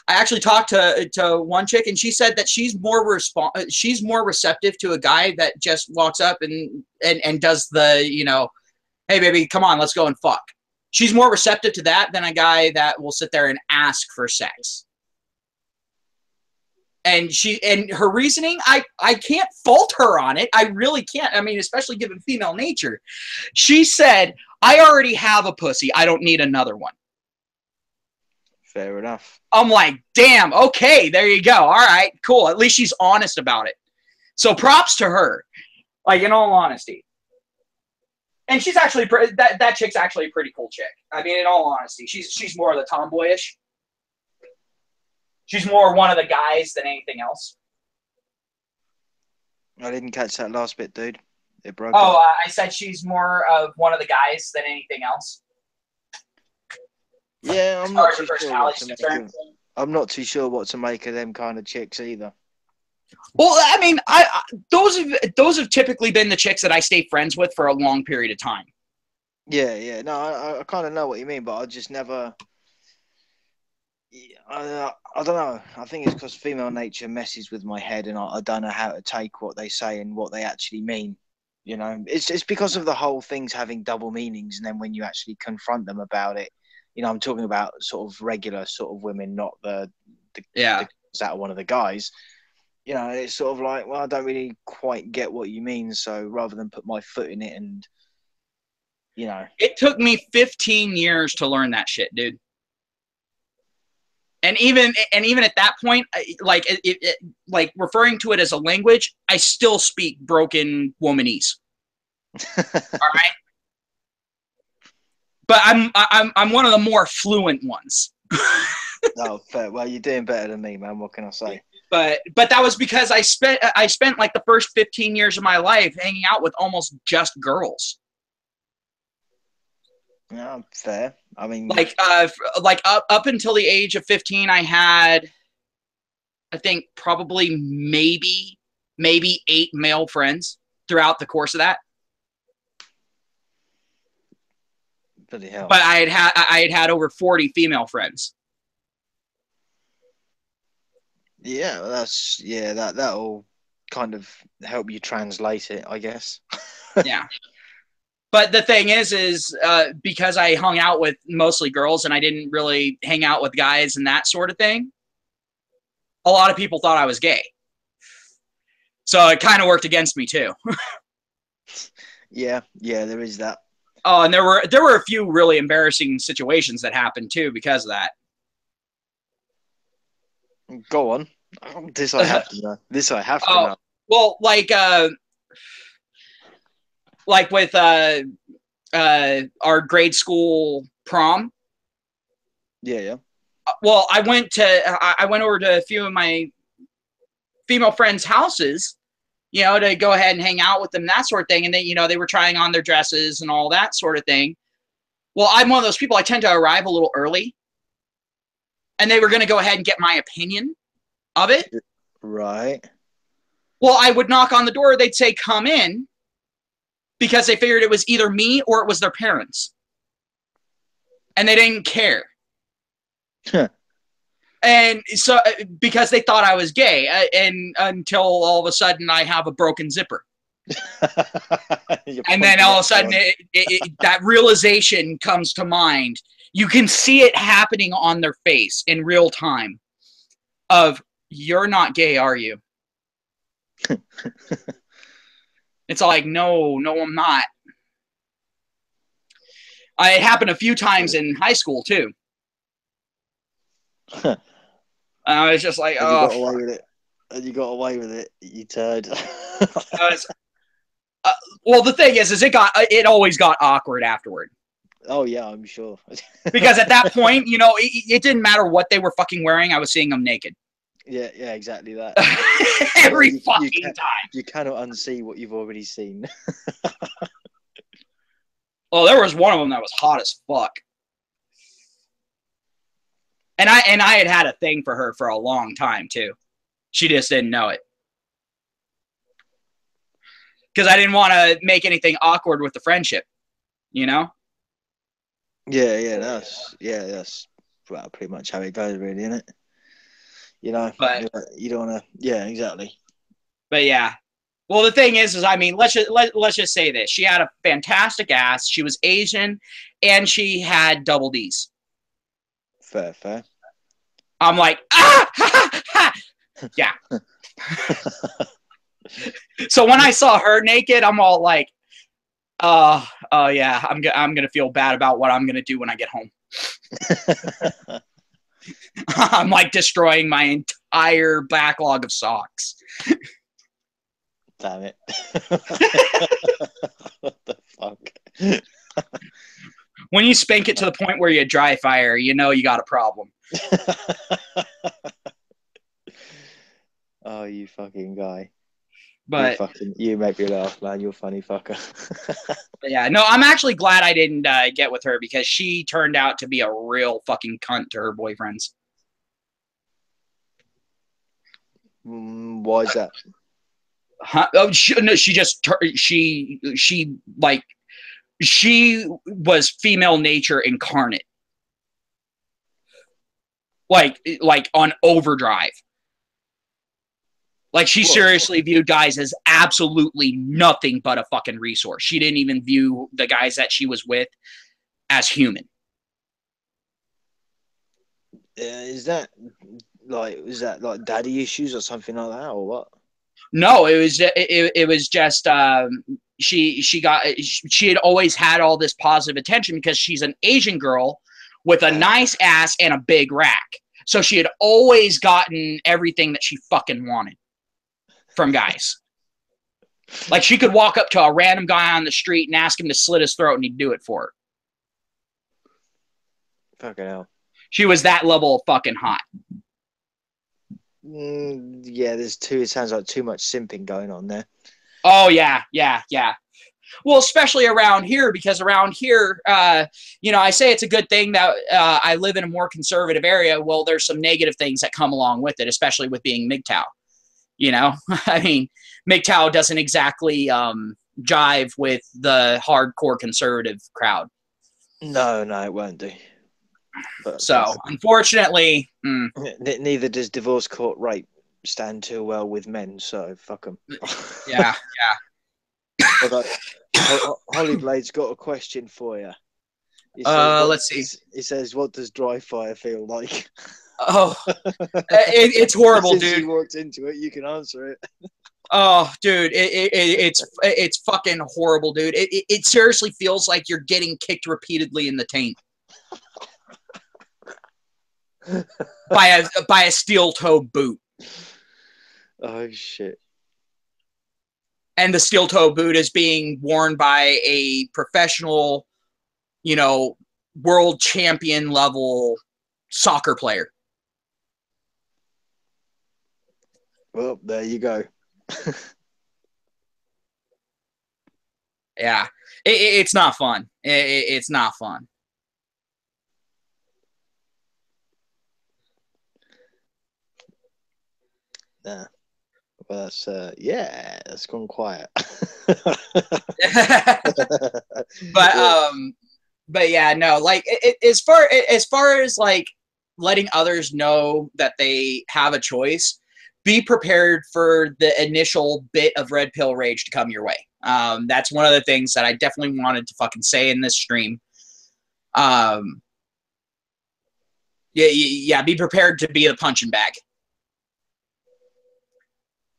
actually talked to one chick, and she said that she's more receptive to a guy that just walks up and does the, hey baby, come on, let's go and fuck. She's more receptive to that than a guy that will sit there and ask for sex. And her reasoning, I can't fault her on it. I really can't. I mean, especially given female nature. She said, I already have a pussy. I don't need another one. Fair enough. I'm like, damn, okay, there you go. All right, cool. At least she's honest about it. So props to her, like, in all honesty. And she's actually, that chick's actually a pretty cool chick. I mean, in all honesty, she's more of the tomboyish. She's more one of the guys than anything else. I didn't catch that last bit, dude. It broke. Oh, I said she's more of one of the guys than anything else. Yeah, I'm not too sure what to make of them kind of chicks either. Well, I mean, those have typically been the chicks that I stay friends with for a long period of time. Yeah. No, I kind of know what you mean, but I just never. I don't know. I think it's because female nature messes with my head, and I don't know how to take what they say and what they actually mean. It's because of the whole things having double meanings, and then when you actually confront them about it, I'm talking about sort of regular sort of women, not the that are one of the guys. It's sort of like, well, I don't really quite get what you mean. So rather than put my foot in it, and it took me 15 years to learn that shit, dude. And even at that point, like like referring to it as a language, I still speak broken womanese. All right, but I'm one of the more fluent ones. Oh, fair. Well, you're doing better than me, man. What can I say? But that was because I spent like the first 15 years of my life hanging out with almost just girls. Yeah, fair. I mean, Like up until the age of 15, I had, I think, probably maybe 8 male friends throughout the course of that. bloody hell. But I had had over 40 female friends. Yeah, that'll kind of help you translate it, I guess. Yeah. But the thing is because I hung out with mostly girls and I didn't really hang out with guys and that sort of thing, a lot of people thought I was gay. So it kind of worked against me too. Yeah, there is that. Oh, and there were a few really embarrassing situations that happened too because of that. Go on. This I have to know. This I have to know. Well, like with our grade school prom. Yeah. Well, I went over to a few of my female friends' houses, to go ahead and hang out with them, that sort of thing. And then, they were trying on their dresses and all that sort of thing. Well, I'm one of those people, I tend to arrive a little early. And they were going to go ahead and get my opinion of it. Right. Well, I would knock on the door. They'd say, come in. Because they figured it was either me or it was their parents. And they didn't care. Huh. And so, because they thought I was gay, and until all of a sudden I have a broken zipper. And then all of a sudden that realization comes to mind. You can see it happening on their face in real time of, you're not gay, are you? It's like, no, I'm not. It happened a few times in high school too. I was just like, oh. You got away with it. And you got away with it, you turd. Well, the thing is it always got awkward afterward. Oh yeah, I'm sure. Because at that point, it didn't matter what they were fucking wearing. I was seeing them naked. Yeah, exactly that. Every fucking time. You cannot unsee what you've already seen. Well, there was one of them that was hot as fuck. And I had a thing for her for a long time too. She just didn't know it. Because I didn't want to make anything awkward with the friendship, Yeah, that's well, pretty much how it goes, really, isn't it? But you don't want to. Yeah, exactly. But yeah. Well, the thing is I mean, let's just say this: she had a fantastic ass. She was Asian, and she had double D's. Fair. I'm like, ha, ha, ha. Yeah. So when I saw her naked, I'm all like, oh yeah, I'm gonna feel bad about what I'm gonna do when I get home. I'm like destroying my entire backlog of socks. Damn it. What the fuck? When you spank it to the point where you dry fire, you got a problem. Oh, you fucking guy. But you make me laugh, man. You're a funny fucker. Yeah, no, I'm actually glad I didn't get with her because she turned out to be a real fucking cunt to her boyfriends. Why is that? Huh? Oh, she was female nature incarnate, like on overdrive. Like she seriously viewed guys as absolutely nothing but a fucking resource. She didn't even view the guys that she was with as human. Is that like daddy issues or something like that, or what? No, it was just she had always had all this positive attention because she's an Asian girl with a nice ass and a big rack. So she had always gotten everything that she fucking wanted from guys. Like, she could walk up to a random guy on the street and ask him to slit his throat, and he'd do it for her. Fucking hell. She was that level of fucking hot. Yeah, it sounds like too much simping going on there. Oh, yeah. Well, especially around here, because around here, you know, I say it's a good thing that I live in a more conservative area. Well, there's some negative things that come along with it, especially with being MGTOW. You know, I mean, MGTOW doesn't exactly jive with the hardcore conservative crowd. No, it won't do. But so, unfortunately, neither does divorce court rape stand too well with men. So fuck them. Yeah. Hollyblade's got a question for you. Let's see. He says, "What does dry fire feel like?" Oh, it's horrible, Since dude. you walked into it, you can answer it. Oh, dude, it's fucking horrible, dude. It seriously feels like you're getting kicked repeatedly in the taint by a steel-toed boot. Oh shit. And the steel-toe boot is being worn by a professional, you know, world champion level soccer player. Well, there you go. Yeah, it's not fun. It's not fun. Nah. Well, that's gone quiet. But yeah, no, like as far as like letting others know that they have a choice, be prepared for the initial bit of red pill rage to come your way. That's one of the things that I definitely wanted to fucking say in this stream. Yeah, be prepared to be the punching bag.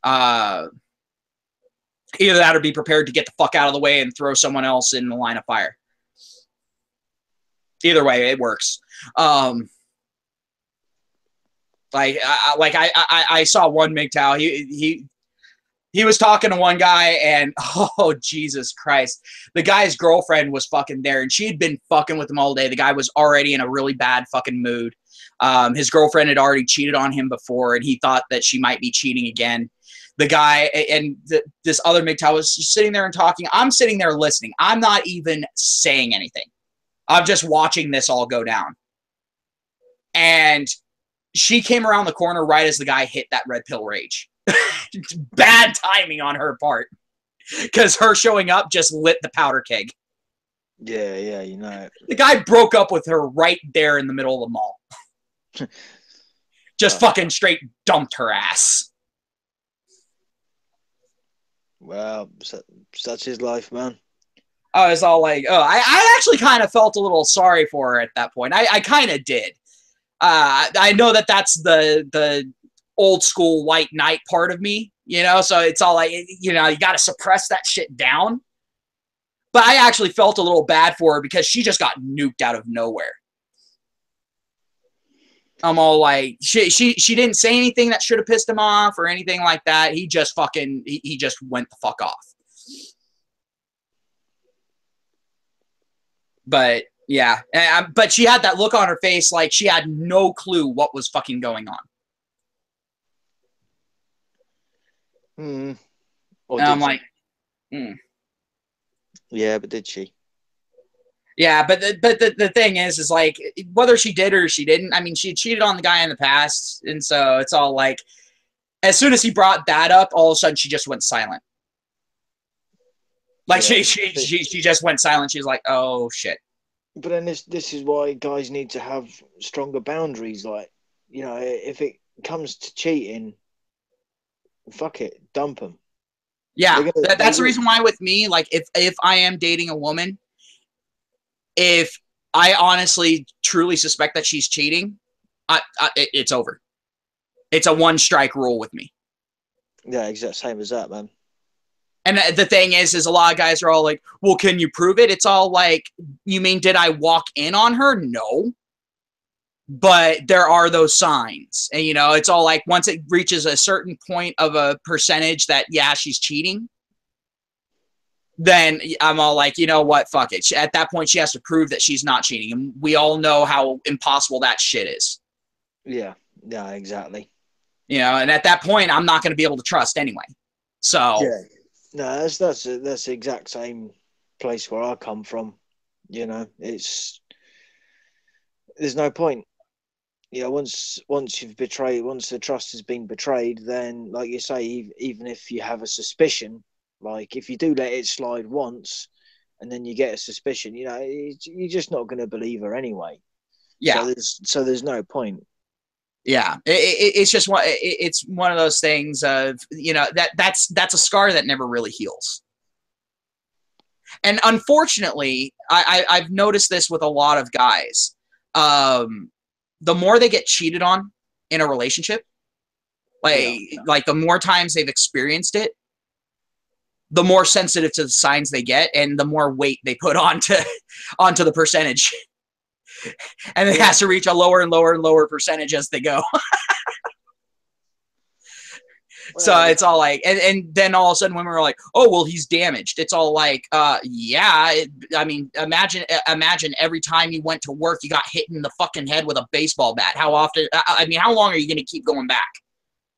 Either that or be prepared to get the fuck out of the way and throw someone else in the line of fire. Either way, it works. I saw one MGTOW. He was talking to one guy, and oh Jesus Christ, the guy's girlfriend was fucking there, and she had been fucking with him all day. The guy was already in a really bad fucking mood. His girlfriend had already cheated on him before, and he thought that she might be cheating again. The guy and this other MGTOW was just sitting there and talking. I'm sitting there listening. I'm not even saying anything. I'm just watching this all go down. And she came around the corner right as the guy hit that red pill rage. Bad timing on her part. Because her showing up just lit the powder keg. Yeah, you know. The guy broke up with her right there in the middle of the mall. Just fucking straight dumped her ass. Well, such is life, man. I was all like, oh, I actually kind of felt a little sorry for her at that point. I kind of did. I know that that's the old school white knight part of me, you know, so it's all like, you know, you got to suppress that shit down. But I actually felt a little bad for her because she just got nuked out of nowhere. I'm all like, she didn't say anything that should have pissed him off or anything like that. He just fucking, he just went the fuck off. But yeah, but she had that look on her face like she had no clue what was fucking going on. And I'm like, yeah, but did she? Yeah, but the thing is like, whether she did or she didn't, I mean, she cheated on the guy in the past, and so it's all like, as soon as he brought that up, all of a sudden she just went silent. Like she just went silent. She was like, oh shit. But then this is why guys need to have stronger boundaries. Like, you know, if it comes to cheating, fuck it, dump them. Yeah, that's the reason why with me, like, if I am dating a woman, if I honestly truly suspect that she's cheating, it's over. It's a one-strike rule with me. Yeah, exact same as that, man. And the thing is a lot of guys are all like, well, can you prove it? It's all like, you mean, did I walk in on her? No. but there are those signs. And, you know, it's all like once it reaches a certain point of a percentage that, yeah, she's cheating, then I'm all like, you know what, fuck it. At that point, she has to prove that she's not cheating. And we all know how impossible that shit is. Yeah, yeah, exactly. You know, and at that point, I'm not going to be able to trust anyway. So, yeah, no, that's the exact same place where I come from. You know, there's no point. You know, once you've betrayed, once the trust has been betrayed, then, like you say, even if you have a suspicion, like if you do let it slide once, and then you get a suspicion, you know, you're just not going to believe her anyway. yeah. So there's no point. Yeah, it's just one. It's one of those things of, you know, that's a scar that never really heals. And unfortunately, I've noticed this with a lot of guys. The more they get cheated on in a relationship, like the more times they've experienced it, the more sensitive to the signs they get, and the more weight they put onto the percentage. And it has to reach a lower and lower and lower percentage as they go. So it's all like, and then all of a sudden women are like, oh, well, he's damaged. It's all like, yeah. I mean, imagine every time you went to work, you got hit in the fucking head with a baseball bat. How often? I mean, how long are you going to keep going back?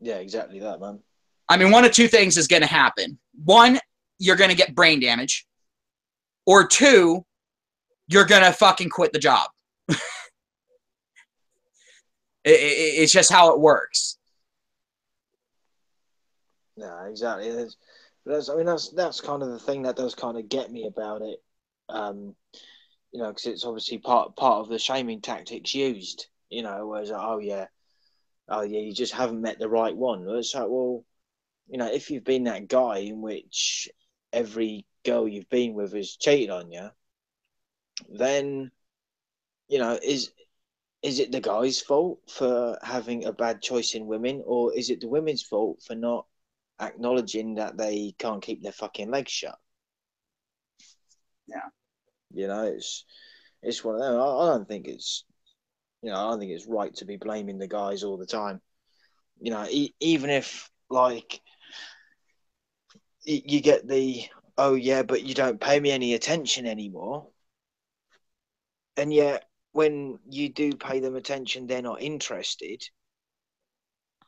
Yeah, exactly that, man. I mean, one of two things is going to happen. One, you're going to get brain damage. Or two, you're going to fucking quit the job. It's just how it works. Yeah, exactly. That's kind of the thing that does kind of get me about it. You know, because it's obviously part of the shaming tactics used. You know, whereas oh yeah, you just haven't met the right one. It's like, well, you know, if you've been that guy in which every girl you've been with has cheated on you, then, you know, is it the guy's fault for having a bad choice in women, or is it the women's fault for not acknowledging that they can't keep their fucking legs shut? Yeah. You know, it's one of them. I don't think it's, you know, I don't think it's right to be blaming the guys all the time. You know, even if, like, you get the, oh yeah, but you don't pay me any attention anymore, and yet when you do pay them attention, they're not interested.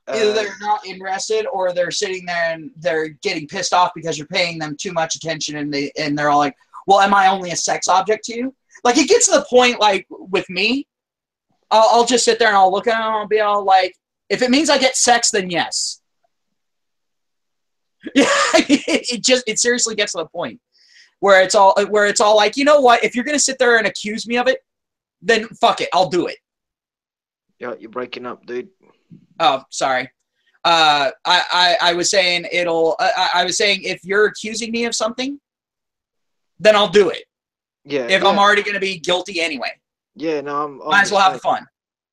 Either they're not interested, or they're sitting there and they're getting pissed off because you're paying them too much attention, and they're all like, well, am I only a sex object to you? Like, it gets to the point, like, with me, I'll just sit there and I'll look at them and I'll be all like, if it means I get sex, then yes. Yeah, it seriously gets to the point where it's all like, you know what? If you're gonna sit there and accuse me of it, then fuck it, I'll do it. Yeah, you're breaking up, dude. Oh, sorry. I was saying I was saying if you're accusing me of something, then I'll do it. Yeah. If I'm already going to be guilty anyway. Yeah, no, I'm might as well have the fun.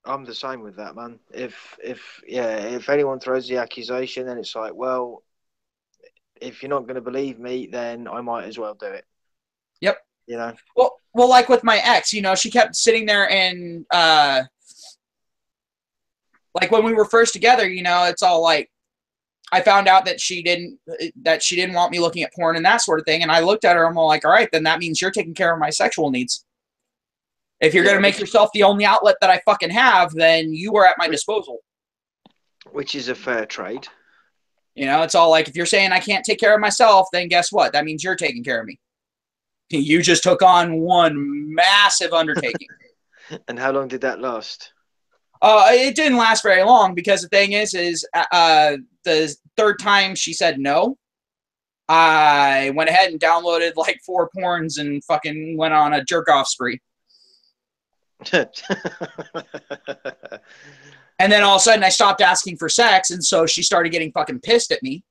I'm the same with that, man. If anyone throws the accusation, then it's like, well, if you're not going to believe me, then I might as well do it. Yep. You know. Well, like with my ex, you know, she kept sitting there and like when we were first together, you know, it's all like, I found out that she didn't want me looking at porn and that sort of thing. And I looked at her and I'm all like, all right, then that means you're taking care of my sexual needs. If you're going to make yourself the only outlet that I fucking have, then you are at my disposal. Which is a fair trade. You know, it's all like, if you're saying I can't take care of myself, then guess what? That means you're taking care of me. You just took on one massive undertaking. And how long did that last? It didn't last very long, because the thing is the third time she said no, I went ahead and downloaded like 4 porns and fucking went on a jerk off spree. And then all of a sudden I stopped asking for sex, and so she started getting fucking pissed at me.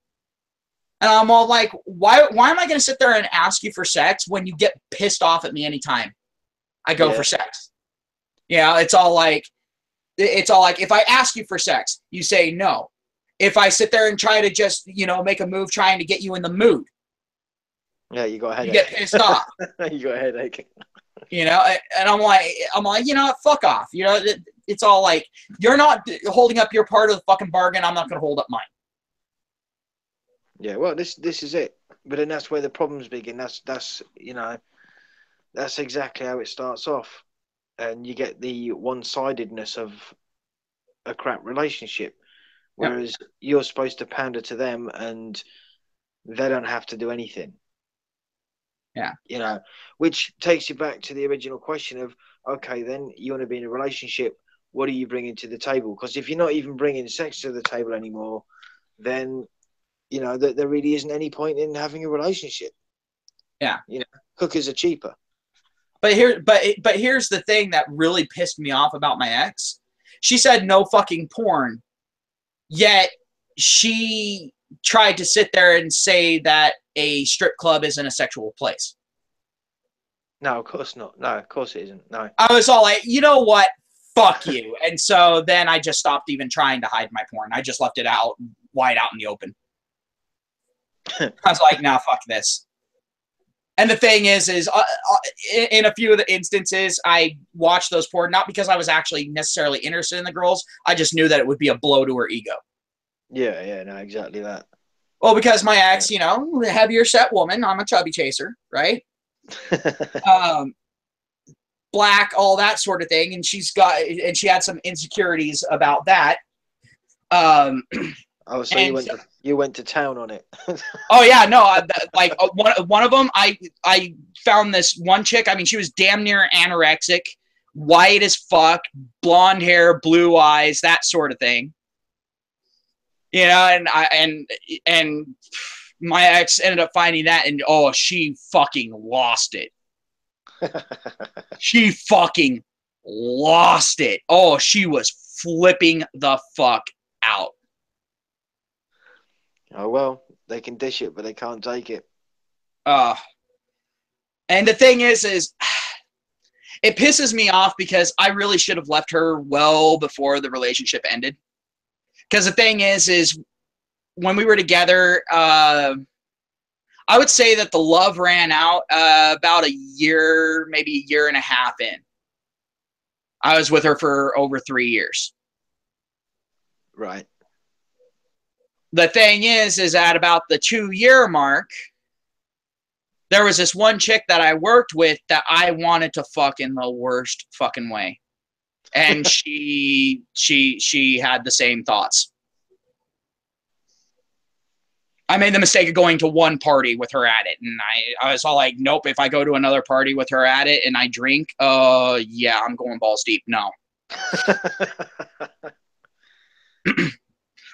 And I'm all like, why am I going to sit there and ask you for sex when you get pissed off at me anytime I go for sex? Yeah, it's all like, if I ask you for sex, you say no. If I sit there and try to just, you know, make a move trying to get you in the mood, yeah, you got a headache. You get pissed off. You got a headache. You know, and I'm like, you know what, fuck off. You know, it's all like, you're not holding up your part of the fucking bargain. I'm not going to hold up mine. Yeah, well, this is it. But then that's where the problems begin. That's you know, that's exactly how it starts off, and you get the one-sidedness of a crap relationship. Yeah. Whereas you're supposed to pander to them, and they don't have to do anything. Yeah. You know, which takes you back to the original question of, okay, then you want to be in a relationship. What are you bringing to the table? Because if you're not even bringing sex to the table anymore, then you know that there really isn't any point in having a relationship. Yeah. You know, hookers are cheaper. But here's the thing that really pissed me off about my ex. She said no fucking porn, yet she tried to sit there and say that a strip club isn't a sexual place. No, of course not. No, of course it isn't. No. I was all like, you know what? Fuck you. And so then I just stopped even trying to hide my porn. I just left it out, wide out in the open. I was like, nah, fuck this. And the thing is in a few of the instances, I watched those porn, not because I was actually necessarily interested in the girls. I just knew that it would be a blow to her ego. Yeah, no, exactly that. Well, because my ex, you know, heavier set woman, I'm a chubby chaser, right? Black, all that sort of thing. And she had some insecurities about that. Oh, so you went to town on it. Oh yeah, no, like one of them, I found this one chick. I mean, she was damn near anorexic, white as fuck, blonde hair, blue eyes, that sort of thing. You know, and my ex ended up finding that, and oh, she fucking lost it. She fucking lost it. Oh, she was flipping the fuck out. Oh, well, they can dish it, but they can't take it. And the thing is it pisses me off because I really should have left her well before the relationship ended. Because the thing is when we were together, I would say that the love ran out about a year, maybe a year and a half in. I was with her for over 3 years. Right. The thing is at about the 2-year mark, there was this one chick that I worked with that I wanted to fuck in the worst fucking way. And she had the same thoughts. I made the mistake of going to one party with her at it, and I was all like, nope, if I go to another party with her at it and I drink, yeah, I'm going balls deep. No.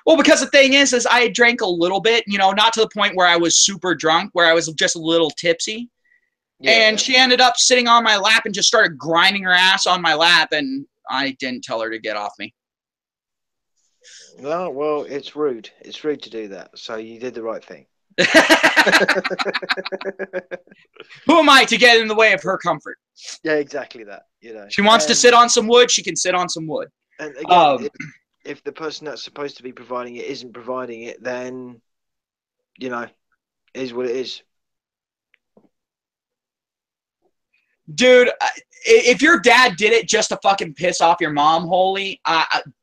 Well, because the thing is I drank a little bit, you know, not to the point where I was super drunk, where I was just a little tipsy. Yeah. And she ended up sitting on my lap and just started grinding her ass on my lap, and I didn't tell her to get off me. No, well, it's rude. It's rude to do that. So you did the right thing. Who am I to get in the way of her comfort? Yeah, exactly that. You know, she wants to sit on some wood, she can sit on some wood. And again, if the person that's supposed to be providing it isn't providing it, then, you know, it is what it is. Dude, if your dad did it just to fucking piss off your mom, holy,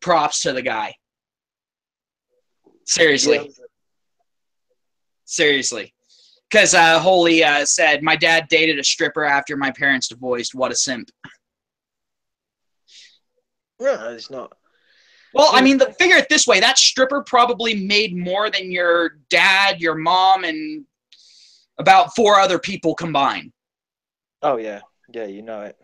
props to the guy. Seriously. Yeah. Seriously. Because Holy said, my dad dated a stripper after my parents divorced. What a simp. No, it's not. Well, I mean, figure it this way. That stripper probably made more than your dad, your mom, and about 4 other people combined. Oh, yeah. Yeah, you know it.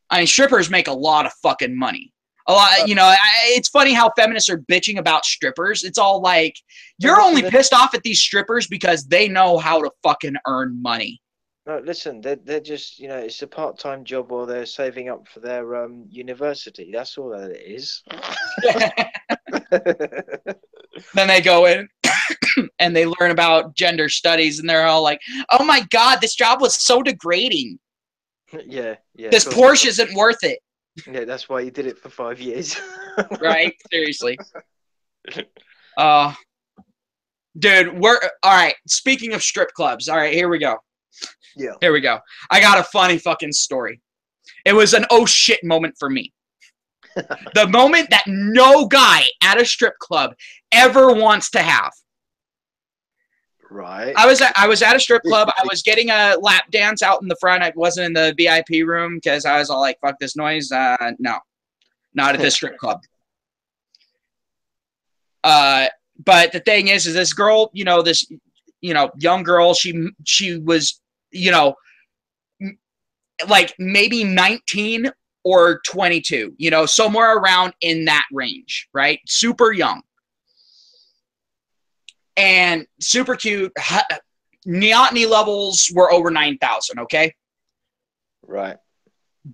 I mean, strippers make a lot of fucking money. A lot, you know, it's funny how feminists are bitching about strippers. It's all like, you're only pissed off at these strippers because they know how to fucking earn money. No, listen, they're just, you know, it's a part-time job or they're saving up for their university. That's all that it is. Then they go in and they learn about gender studies and they're all like, oh my God, this job was so degrading. Yeah. This Porsche isn't worth it. Yeah, that's why you did it for 5 years. Right? Seriously. Dude, all right. Speaking of strip clubs, all right, here we go. Yeah. Here we go. I got a funny fucking story. It was an oh shit moment for me. The moment that no guy at a strip club ever wants to have. Right. I was at a strip club. I was getting a lap dance out in the front. I wasn't in the VIP room because I was all like, fuck this noise. No, not at this strip club. But the thing is this girl, this, young girl, she was, like maybe 19 or 22, somewhere around in that range, right? Super young. And super cute. Neoteny levels were over 9,000, okay? Right.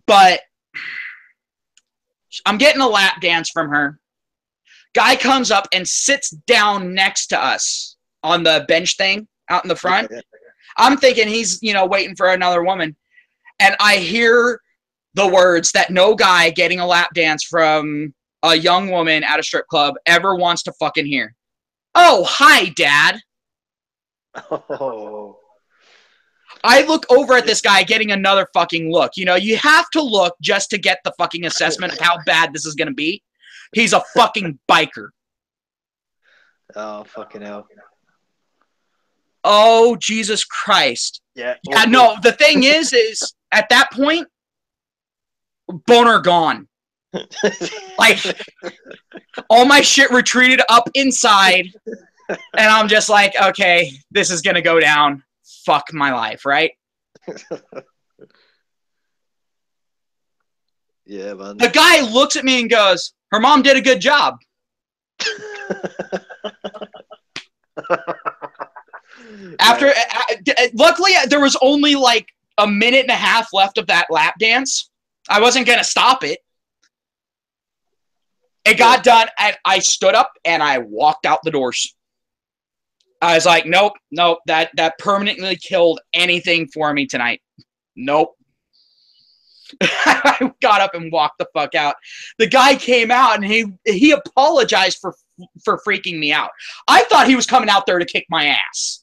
But I'm getting a lap dance from her. Guy comes up and sits down next to us on the bench thing out in the front. Okay. I'm thinking he's, waiting for another woman. And I hear the words that no guy getting a lap dance from a young woman at a strip club ever wants to fucking hear. Oh, hi, Dad. Oh. I look over at this guy getting another fucking look. You have to look just to get the fucking assessment of how bad this is going to be. He's a fucking biker. Oh, fucking hell. Oh, Jesus Christ. Yeah. Yeah, no, the thing is at that point, boner gone. Like, all my shit retreated up inside, and I'm just like, okay, this is going to go down. Fuck my life, right? Yeah, man. The guy looks at me and goes, her mom did a good job. Luckily, there was only like a minute and a half left of that lap dance. I wasn't going to stop it. It got done, and I stood up, and I walked out the doors. I was like, nope, that permanently killed anything for me tonight. Nope. I got up and walked the fuck out. The guy came out, and he apologized for freaking me out. I thought he was coming out there to kick my ass.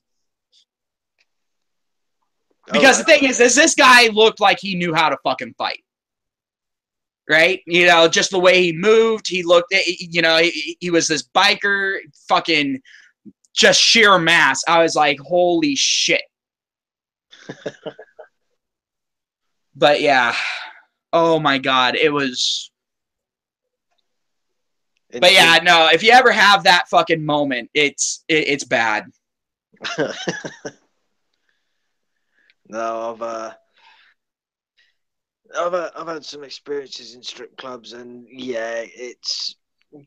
Because the thing is, this guy looked like he knew how to fucking fight. Right? Just the way he moved, he looked, he was this biker, fucking just sheer mass. I was like, holy shit. But yeah. Oh my God. It was. But yeah, no, if you ever have that fucking moment, it's bad. No, I've had some experiences in strip clubs, and yeah, it's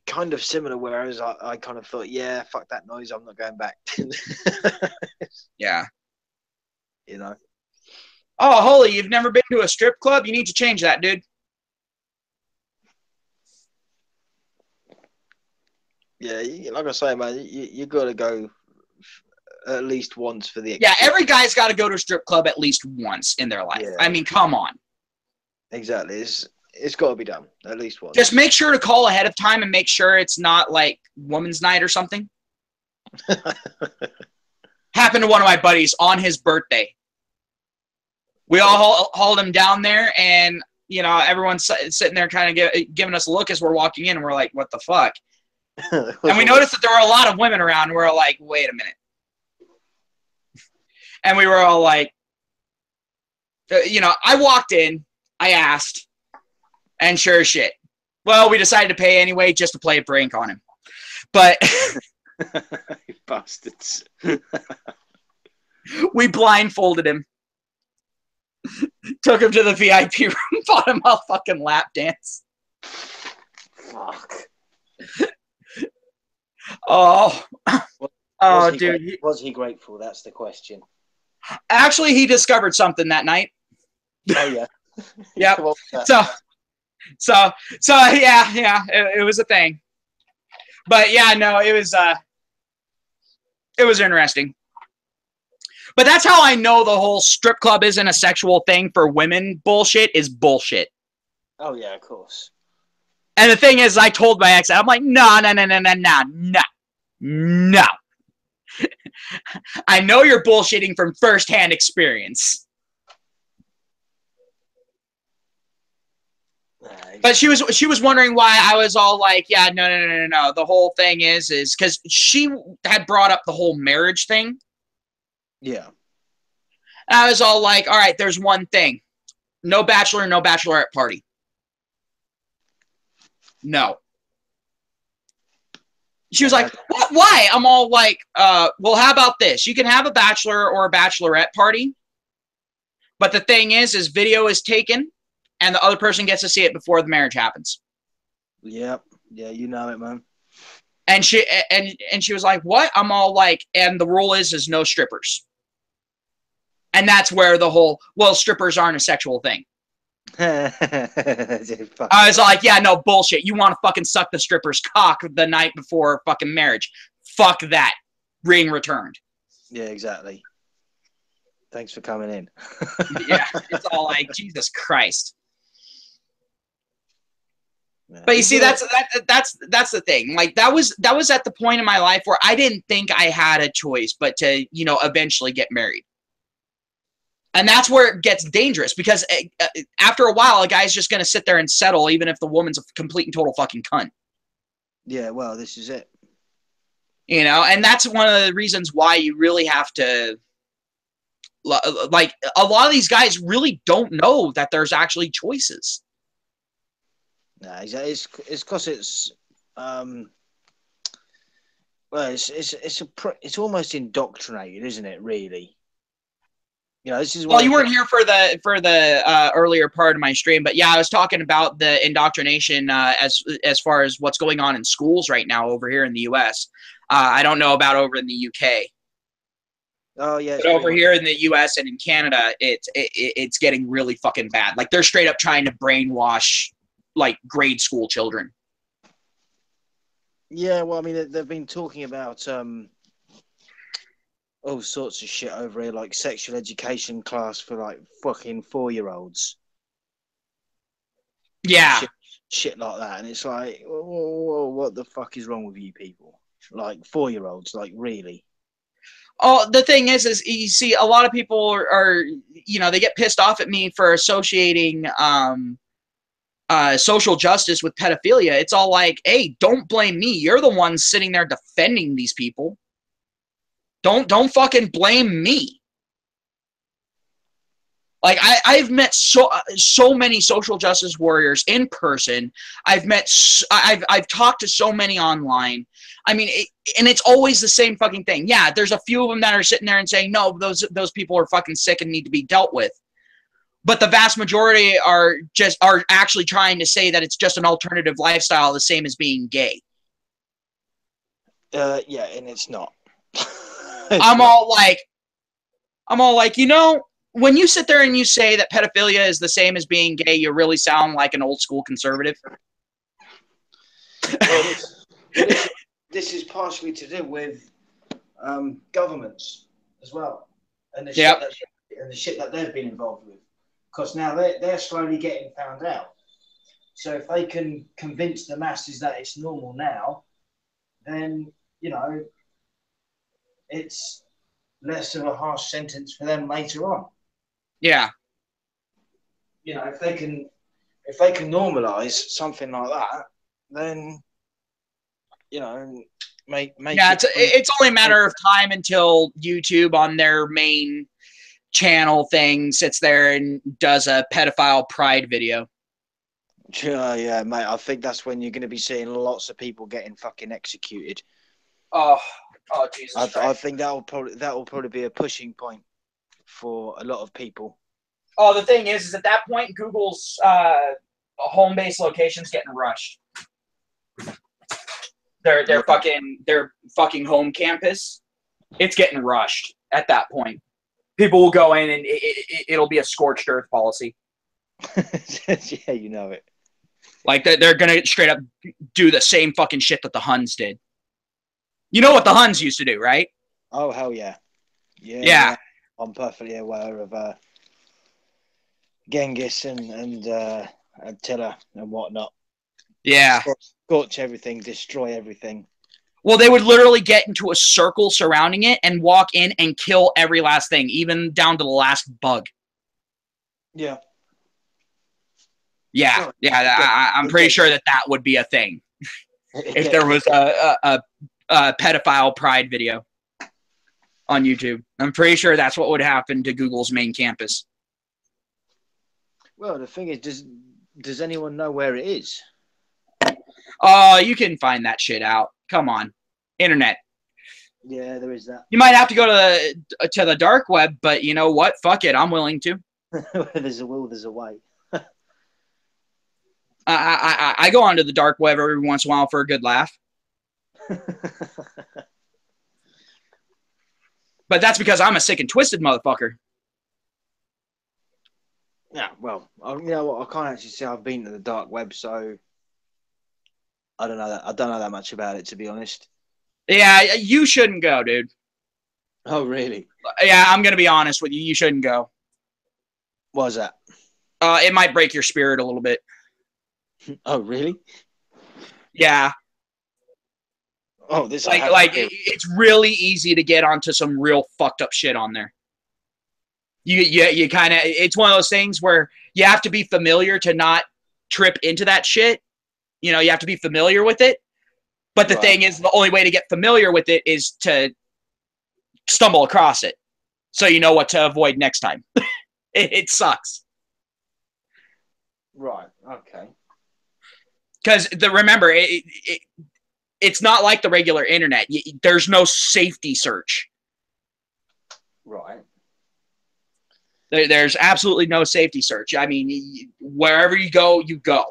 kind of similar. Whereas I kind of thought, yeah, fuck that noise, I'm not going back. Yeah. Oh, holy, you've never been to a strip club? You need to change that, dude. Yeah, like I say, man, you got to go at least once for the experience. Yeah, every guy's got to go to a strip club at least once in their life. Yeah. I mean, come on. Exactly. It's got to be done at least once. Just make sure to call ahead of time and make sure it's not like woman's night or something. Happened to one of my buddies on his birthday. We all hauled him down there, and everyone's sitting there kind of giving us a look as we're walking in, and we're like, what the fuck? And we noticed that there were a lot of women around, and we're like, wait a minute. And we were all like, I walked in, I asked, and sure as shit. Well, we decided to pay anyway just to play a prank on him. But you bastards. We blindfolded him. Took him to the VIP room, bought him a fucking lap dance. Fuck. Oh. Dude. Was he grateful? That's the question. Actually, he discovered something that night. Oh, yeah. Yep. So yeah, it was a thing. But yeah, no, it was interesting. But that's how I know the whole strip club isn't a sexual thing for women bullshit is bullshit. Oh yeah, of course. And the thing is, I told my ex, I'm like, no. I know you're bullshitting from firsthand experience. But she was wondering why I was all like, yeah, no. The whole thing is because she had brought up the whole marriage thing. Yeah. And I was all like, all right, there's one thing. No bachelor, no bachelorette party. No. She was like, what? Why? I'm all like, well, how about this? You can have a bachelor or a bachelorette party. But the thing is video is taken and the other person gets to see it before the marriage happens. Yep. Yeah, you know it, man. And she was like, what? I'm all like, and the rule is no strippers. And that's where the whole, well, strippers aren't a sexual thing. I was like, yeah, no bullshit. You want to fucking suck the stripper's cock the night before fucking marriage. Fuck that. Ring returned. Yeah, exactly. Thanks for coming in. Yeah, it's all like, Jesus Christ. Yeah. But you see, that's the thing. Like that was at the point in my life where I didn't think I had a choice but to, you know, eventually get married. And that's where it gets dangerous because after a while, a guy's just going to sit there and settle even if the woman's a complete and total fucking cunt. Yeah, well, this is it. You know, and that's one of the reasons why you really have to, like, a lot of these guys really don't know that there's actually choices. No, it's because it's well, it's almost indoctrinated, isn't it? Really. You know, this is well, you weren't here for the earlier part of my stream, but yeah, I was talking about the indoctrination as far as what's going on in schools right now over here in the U.S. I don't know about over in the UK. Oh yeah, but over here in the U.S. and in Canada, it's getting really fucking bad. Like they're straight up trying to brainwash like grade school children. Yeah, well, I mean, they've been talking about all sorts of shit over here, like sexual education class for like fucking 4-year-olds. Yeah. Shit like that. And it's like, whoa, what the fuck is wrong with you people? Like 4-year-olds, like really? Oh, the thing is you see a lot of people are you know, they get pissed off at me for associating social justice with pedophilia. It's all like, hey, don't blame me. You're the one sitting there defending these people. Don't fucking blame me. Like I've met so many social justice warriors in person. I've talked to so many online. I mean, and it's always the same fucking thing. Yeah, there's a few of them that are sitting there and saying, no, those people are fucking sick and need to be dealt with. But the vast majority are actually trying to say that it's just an alternative lifestyle, the same as being gay. Yeah, and it's not. I'm all like, you know, when you sit there and you say that pedophilia is the same as being gay, you really sound like an old school conservative. Well, this is partially to do with governments as well, and the shit that they've been involved with, because now they're slowly getting found out. So if they can convince the masses that it's normal now, then, you know, it's less of a harsh sentence for them later on. Yeah. You know, if they can normalize something like that, then, you know, make yeah, it's only a matter of time until YouTube on their main channel thing sits there and does a pedophile pride video. Yeah, mate. I think that's when you're going to be seeing lots of people getting fucking executed. Oh, Jesus! I think that will probably be a pushing point for a lot of people. Oh, the thing is at that point, Google's home-based location's getting rushed. Their fucking home campus, it's getting rushed at that point. People will go in and it'll be a scorched earth policy. Yeah, you know it. Like they're gonna straight up do the same fucking shit that the Huns did. You know what the Huns used to do, right? Oh hell yeah, yeah. I'm perfectly aware of Genghis and Attila and whatnot. Yeah, scorch everything, destroy everything. Well, they would literally get into a circle surrounding it and walk in and kill every last thing, even down to the last bug. Yeah. Yeah, Well, yeah. I'm pretty sure that would be a thing if there was a pedophile pride video on YouTube. I'm pretty sure that's what would happen to Google's main campus. Well, the thing is, does anyone know where it is? You can find that shit out. Come on, internet. Yeah, there is that. You might have to go to the dark web, but you know what? Fuck it, I'm willing to. Where there's a will, there's a way. I go onto the dark web every once in a while for a good laugh. But that's because I'm a sick and twisted motherfucker. Yeah, well, you know what? I can't actually say I've been to the dark web, so I don't know that. I don't know that much about it, to be honest. Yeah, you shouldn't go, dude. Oh, really? Yeah, I'm gonna be honest with you. You shouldn't go. What was that? It might break your spirit a little bit. Oh, really? Yeah. Oh, this like it's really easy to get onto some real fucked up shit on there. You kind of, it's one of those things where you have to be familiar to not trip into that shit. You know, you have to be familiar with it. But the thing is, the only way to get familiar with it is to stumble across it, so you know what to avoid next time. It sucks. Right. Okay. Because remember, it's not like the regular internet. There's no safety search. Right. There's absolutely no safety search. I mean, wherever you go, you go.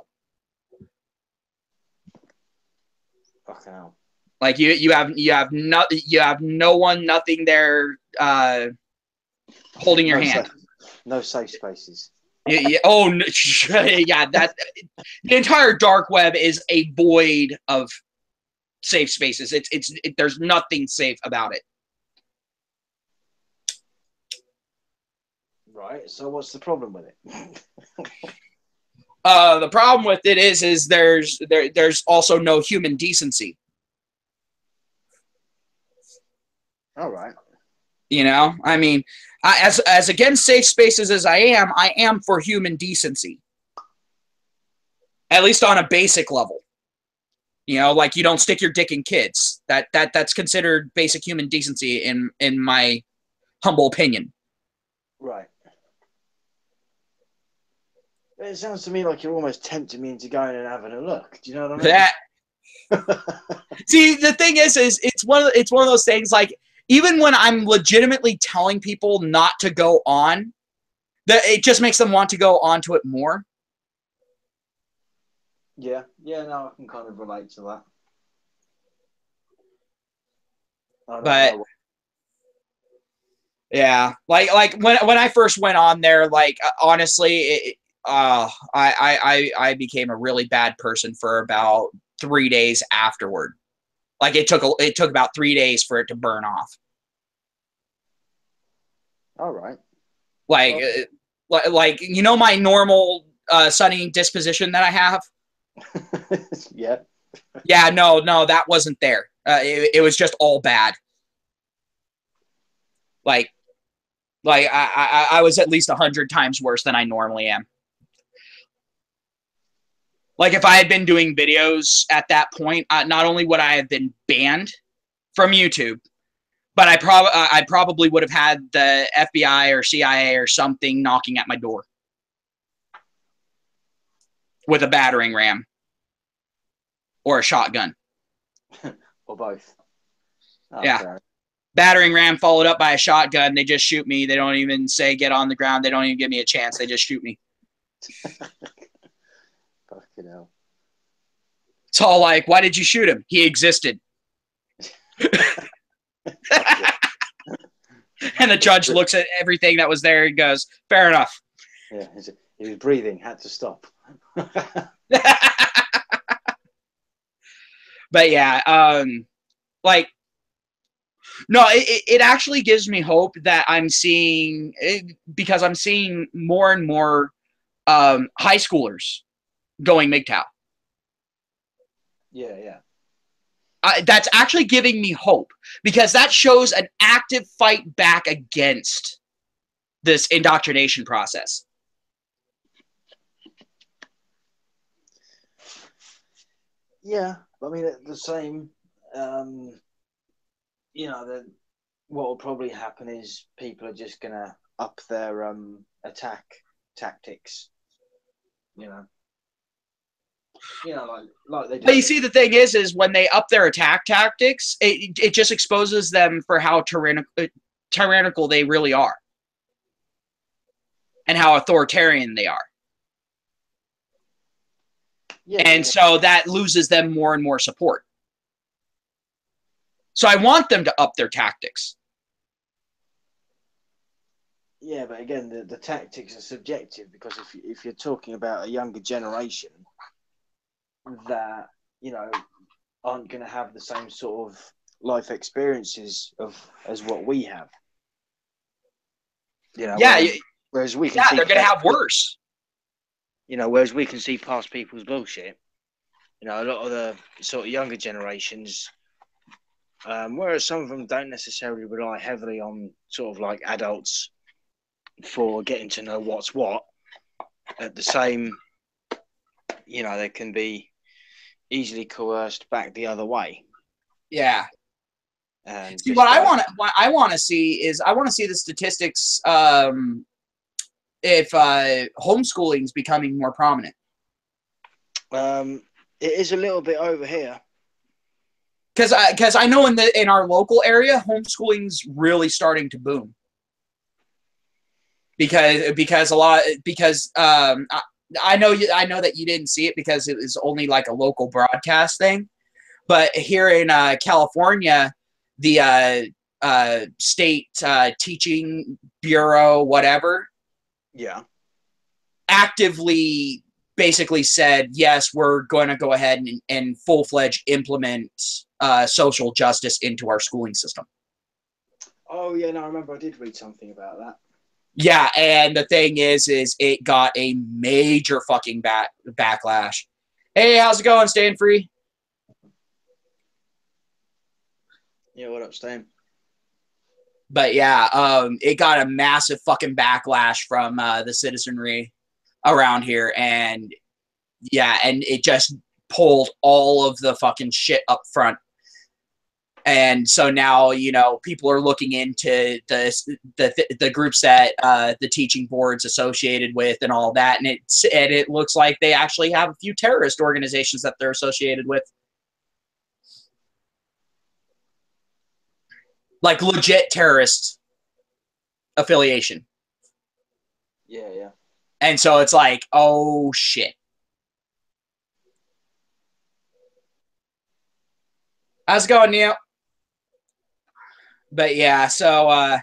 Fucking hell. Like you have no one, nothing there holding your hand. No safe spaces. Yeah. Oh, yeah. That the entire dark web is a void of safe spaces. There's nothing safe about it. Right. So what's the problem with it? The problem with it is there's also no human decency. All right. You know, I mean, as against safe spaces as I am for human decency. At least on a basic level. You know, like you don't stick your dick in kids. That's considered basic human decency in my humble opinion. Right. It sounds to me like you're almost tempting me into going and having a look. Do you know what I mean? See, the thing is it's one of those things, like, even when I'm legitimately telling people not to go on, that it just makes them want to go onto it more. Yeah, no, I can kind of relate to that. But yeah, like when I first went on there, like honestly, I became a really bad person for about 3 days afterward. Like it took about 3 days for it to burn off. All right. Like you know, my normal sunny disposition that I have. Yeah. Yeah, no, that wasn't there. It was just all bad. Like I was at least 100 times worse than I normally am. Like if I had been doing videos at that point, not only would I have been banned from YouTube, but I probably would have had the FBI or CIA or something knocking at my door with a battering ram or a shotgun. Or both. Oh, yeah. Fair. Battering ram followed up by a shotgun. They just shoot me. They don't even say get on the ground. They don't even give me a chance. They just shoot me. Fucking hell. It's all like, why did you shoot him? He existed. And the judge looks at everything that was there and goes, fair enough. Yeah, he was breathing, had to stop. But yeah, like, no, it actually gives me hope that I'm seeing, because I'm seeing more and more high schoolers going MGTOW. Yeah. That's actually giving me hope, because that shows an active fight back against this indoctrination process. Yeah, I mean, at the same, what will probably happen is people are just gonna up their attack tactics. You know, like they But you do. see, the thing is when they up their attack tactics, it just exposes them for how tyrannical they really are and how authoritarian they are. Yeah, And so that loses them more and more support. So I want them to up their tactics. yeah, but again, the tactics are subjective because if you're talking about a younger generation that aren't going to have the same sort of life experiences as what we have, Yeah, whereas we can yeah, see they're going to have worse. whereas we can see past people's bullshit. A lot of the sort of younger generations, whereas some of them don't necessarily rely heavily on sort of like adults for getting to know what's what. At the same, they can be easily coerced back the other way. Yeah. And See, what I want to see is I want to see the statistics if homeschooling is becoming more prominent. It is a little bit over here. Because I know in our local area, homeschooling's really starting to boom. Because I know that you didn't see it because it was only like a local broadcast thing, but here in California, the state teaching bureau, whatever, Yeah, actively basically said, yes, we're going to go ahead and full-fledged implement social justice into our schooling system. Oh yeah, no, I remember I did read something about that. Yeah, and the thing is it got a major fucking backlash. Hey, how's it going? Staying free? Yeah, what up, Stan? But yeah, it got a massive fucking backlash from the citizenry around here, and yeah, and it just pulled all of the fucking shit up front. And so now, people are looking into the groups that the teaching board's associated with and all that, and it looks like they actually have a few terrorist organizations that they're associated with, like legit terrorist affiliation. Yeah, yeah. And so it's like, oh shit. How's it going, Neil? But yeah, so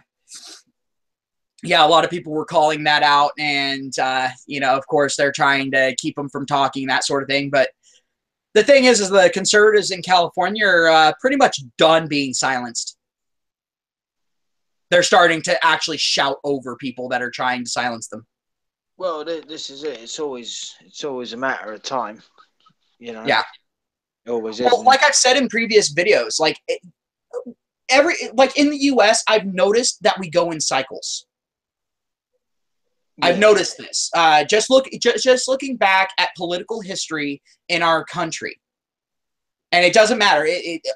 yeah, a lot of people were calling that out, and of course they're trying to keep them from talking, that sort of thing. But the thing is the conservatives in California are pretty much done being silenced. They're starting to actually shout over people that are trying to silence them. Well, this is it. It's always a matter of time, Yeah, it always well, is. like I've said in previous videos, like in the U.S., I've noticed that we go in cycles. I've noticed this. Just looking back at political history in our country, and it doesn't matter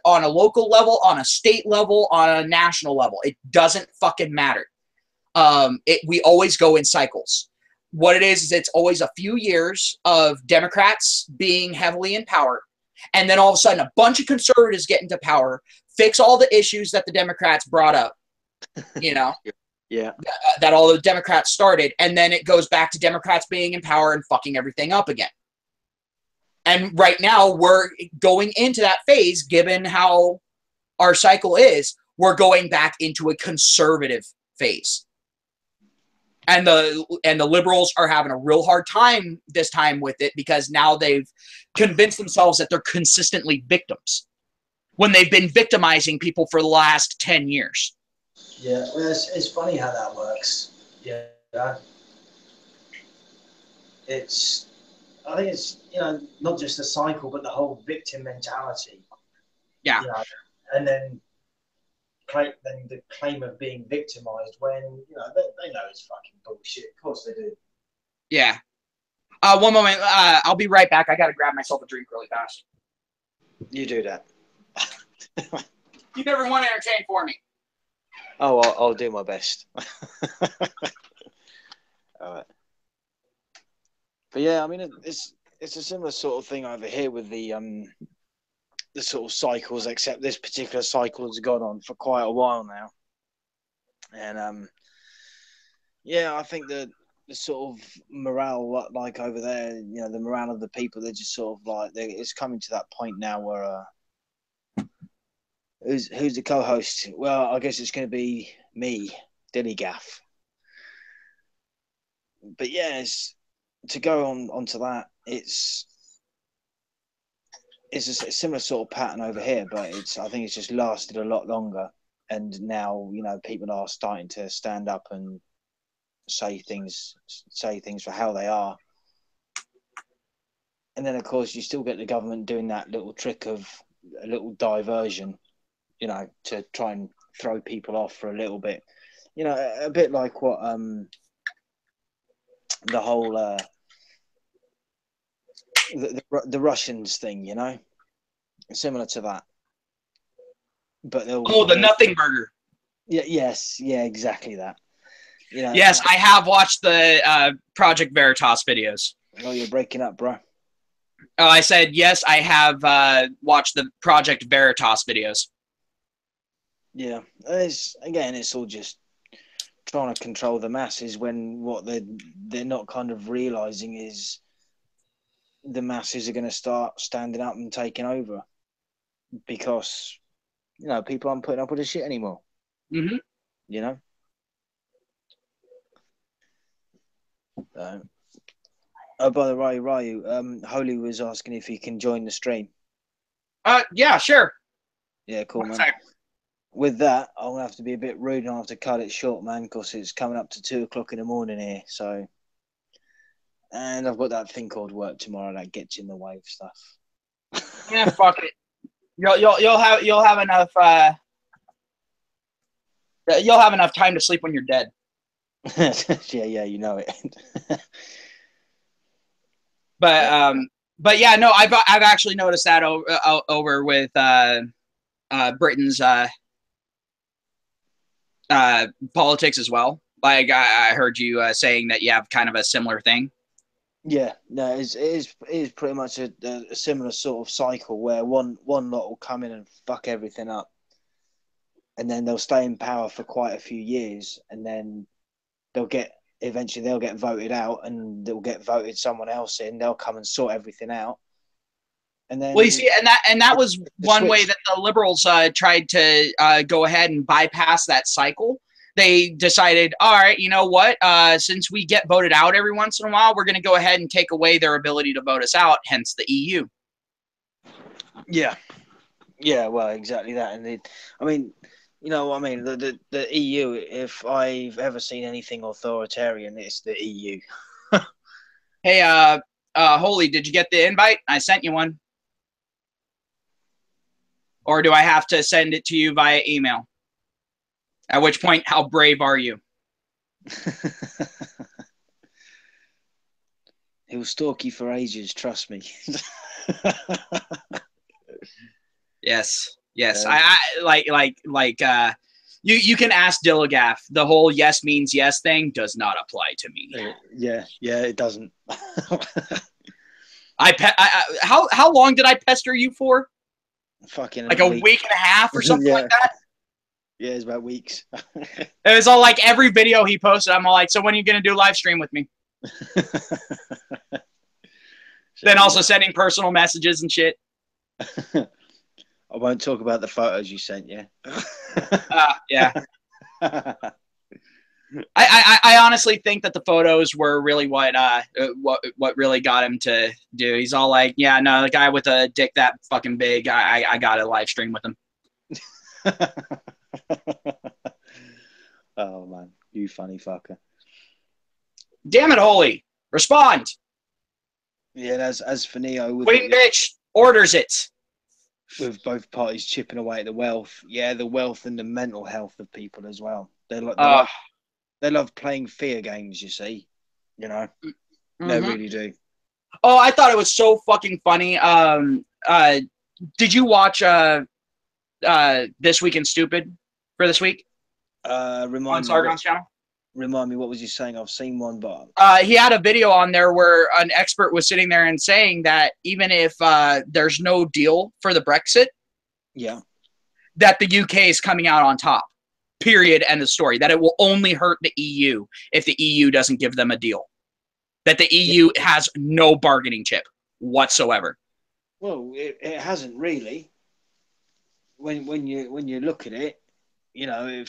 on a local level, on a state level, on a national level. It doesn't fucking matter. We always go in cycles. What it is it's always a few years of Democrats being heavily in power, and then all of a sudden a bunch of conservatives get into power, fix all the issues that the Democrats brought up. Yeah. That all the Democrats started, and then it goes back to Democrats being in power and fucking everything up again. And right now we're going into that phase, given how our cycle is, we're going back into a conservative phase. And the liberals are having a real hard time this time with it because now they've convinced themselves that they're consistently victims when they've been victimizing people for the last 10 years. Yeah, well, it's funny how that works. Yeah, I think it's not just the cycle, but the whole victim mentality. Yeah, and then the claim of being victimized when they know it's fucking bullshit. Of course they do. yeah. One moment. I'll be right back. I got to grab myself a drink really fast. You do that. You never want to entertain for me. Oh, I'll do my best. All right. But yeah, I mean, it's a similar sort of thing over here with the sort of cycles, except this particular cycle has gone on for quite a while now. And yeah, I think the sort of morale, like over there, the morale of the people, they're just sort of like, it's coming to that point now where who's the co-host? Well, I guess it's going to be me, Dilly Gaff. But yeah, to go onto that, it's a similar sort of pattern over here, but I think it's just lasted a lot longer, and now people are starting to stand up and say things for how they are. And then of course you still get the government doing that little trick of a little diversion, to try and throw people off for a little bit, a bit like what the whole the Russians thing, similar to that. But the nothing burger. Yeah, yes, yeah, exactly that. Yes, I have watched the Project Veritas videos. Oh, you're breaking up, bro. Oh, I said yes, I have watched the Project Veritas videos. Yeah, it's all just trying to control the masses, when what they're not kind of realizing is the masses are going to start standing up and taking over, because people aren't putting up with this shit anymore. Mm-hmm. Oh, by the way, Ryu, Holy was asking if he can join the stream. Yeah, sure. Yeah, cool, man. With that, I'm going to have to be a bit rude and I'll have to cut it short, man, because it's coming up to 2 o'clock in the morning here. So, and I've got that thing called work tomorrow that gets in the way of stuff. Yeah, fuck it. You'll have enough. You'll have enough time to sleep when you're dead. yeah, you know it. But yeah, no, I've actually noticed that over with Britain's politics as well. Like I heard you saying that you have kind of a similar thing. Yeah, no, it is pretty much a similar sort of cycle where one lot will come in and fuck everything up, and then they'll stay in power for quite a few years, and then eventually they'll get voted out, and they'll get voted someone else in. They'll come and sort everything out. And then, well, you see, and that was one way that the Liberals tried to go ahead and bypass that cycle. They decided, all right, you know what? Since we get voted out every once in a while, we're going to go ahead and take away their ability to vote us out, hence the EU. Yeah. Yeah, well, exactly that. And the EU, if I've ever seen anything authoritarian, it's the EU. Hey, Holy, did you get the invite? I sent you one. Or do I have to send it to you via email? At which point, how brave are you? He'll stalk you for ages, trust me. Yes. I you can ask Dilligaff. The whole yes means yes thing does not apply to me. Yeah, it doesn't. How long did I pester you for? Fucking like a week and a half or something like that. Yeah, it's about weeks. It was all like every video he posted, I'm all like, so when are you going to do live stream with me? Then also sending personal messages and shit. I won't talk about the photos you sent, yeah? Yeah. I honestly think that the photos were really what really got him to do. He's all like, yeah, no, the guy with a dick that fucking big, I got a live stream with him. Oh man, you funny fucker. Damn it, Holy. Respond. Yeah, as for Neo, Queen bitch orders it. With both parties chipping away at the wealth, the wealth and the mental health of people as well. They love playing fear games, you see. They really do. Oh, I thought it was so fucking funny. Did you watch This Week in Stupid for this week on Sargon's channel? Remind me, what was you saying? I've seen one, but he had a video on there where an expert was sitting there and saying that even if there's no deal for the Brexit, yeah, that the UK is coming out on top. Period. End of story. That it will only hurt the EU if the EU doesn't give them a deal. That the EU has no bargaining chip whatsoever. Well, it hasn't really. When you look at it, you know,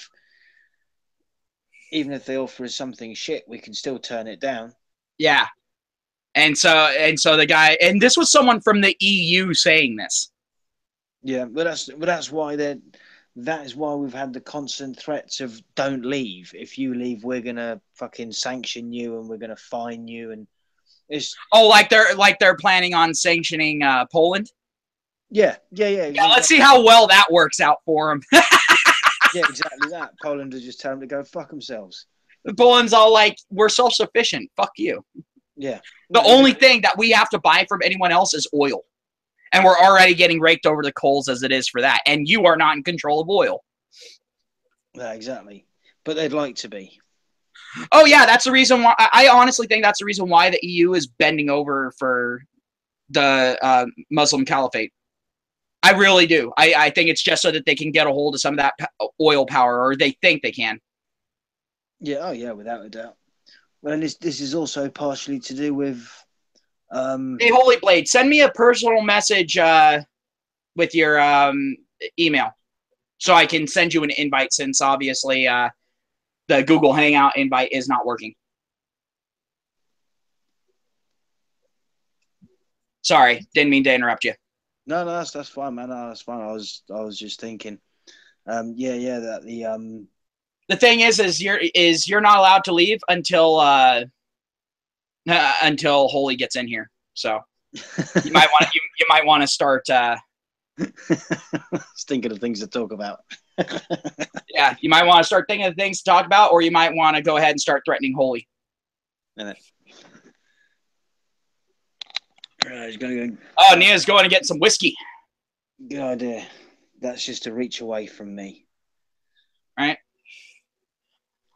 even if they offer us something shit, we can still turn it down. Yeah. And so the guy, and this was someone from the EU saying this. Yeah, but that's why that is why we've had the constant threats of don't leave. If you leave, we're gonna fucking sanction you and we're gonna fine you. And it's like they're planning on sanctioning Poland. Yeah. Let's see how well that works out for them. Yeah, exactly that. Poland will just tell them to go fuck themselves. Poland's all like, we're self-sufficient. Fuck you. Yeah. The only thing that we have to buy from anyone else is oil. And we're already getting raked over the coals as it is for that. And you are not in control of oil. Yeah, exactly. But they'd like to be. Oh, yeah, that's the reason why. I honestly think that's the reason why the EU is bending over for the Muslim caliphate. I really do. I think it's just so that they can get a hold of some of that oil power, or they think they can. Yeah, oh yeah, without a doubt. Well, and this is also partially to do with... Hey, Holy Blade, send me a personal message with your email so I can send you an invite, since obviously the Google Hangout invite is not working. Sorry, didn't mean to interrupt you. No, that's fine, man. No, that's fine. I was just thinking, that the thing is you're not allowed to leave until Holy gets in here. So you might want to start thinking of things to talk about. Yeah, you might want to start thinking of things to talk about, or you might want to go ahead and start threatening Holy. He's gonna go. Oh, Nia's going to get some whiskey. Good idea. That's just a reach away from me. Right?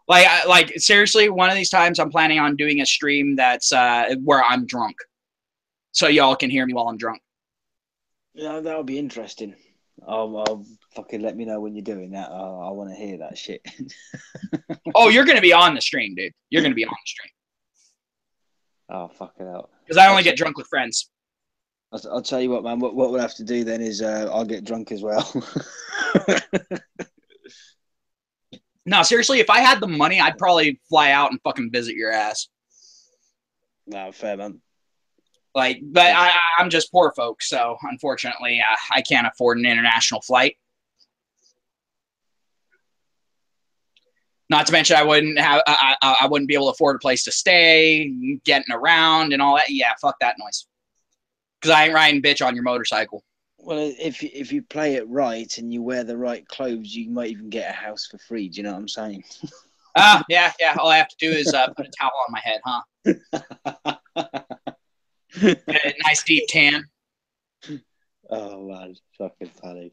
Like seriously, one of these times I'm planning on doing a stream that's where I'm drunk, so y'all can hear me while I'm drunk. Yeah, that would be interesting. I'll fucking let me know when you're doing that. I want to hear that shit. Oh, you're going to be on the stream, dude. You're going to be on the stream. Oh, fuck it out. Because I only get drunk with friends. I'll tell you what, man. What we'll have to do then is I'll get drunk as well. No, seriously, if I had the money, I'd probably fly out and fucking visit your ass. No, fair, man. But I'm just poor folks, so unfortunately, I can't afford an international flight. Not to mention, I wouldn't be able to afford a place to stay, getting around, and all that. Yeah, fuck that noise. Because I ain't riding bitch on your motorcycle. Well, if you play it right and you wear the right clothes, you might even get a house for free. Do you know what I'm saying? Yeah. All I have to do is put a towel on my head, huh? A nice deep tan. Oh man, fucking funny.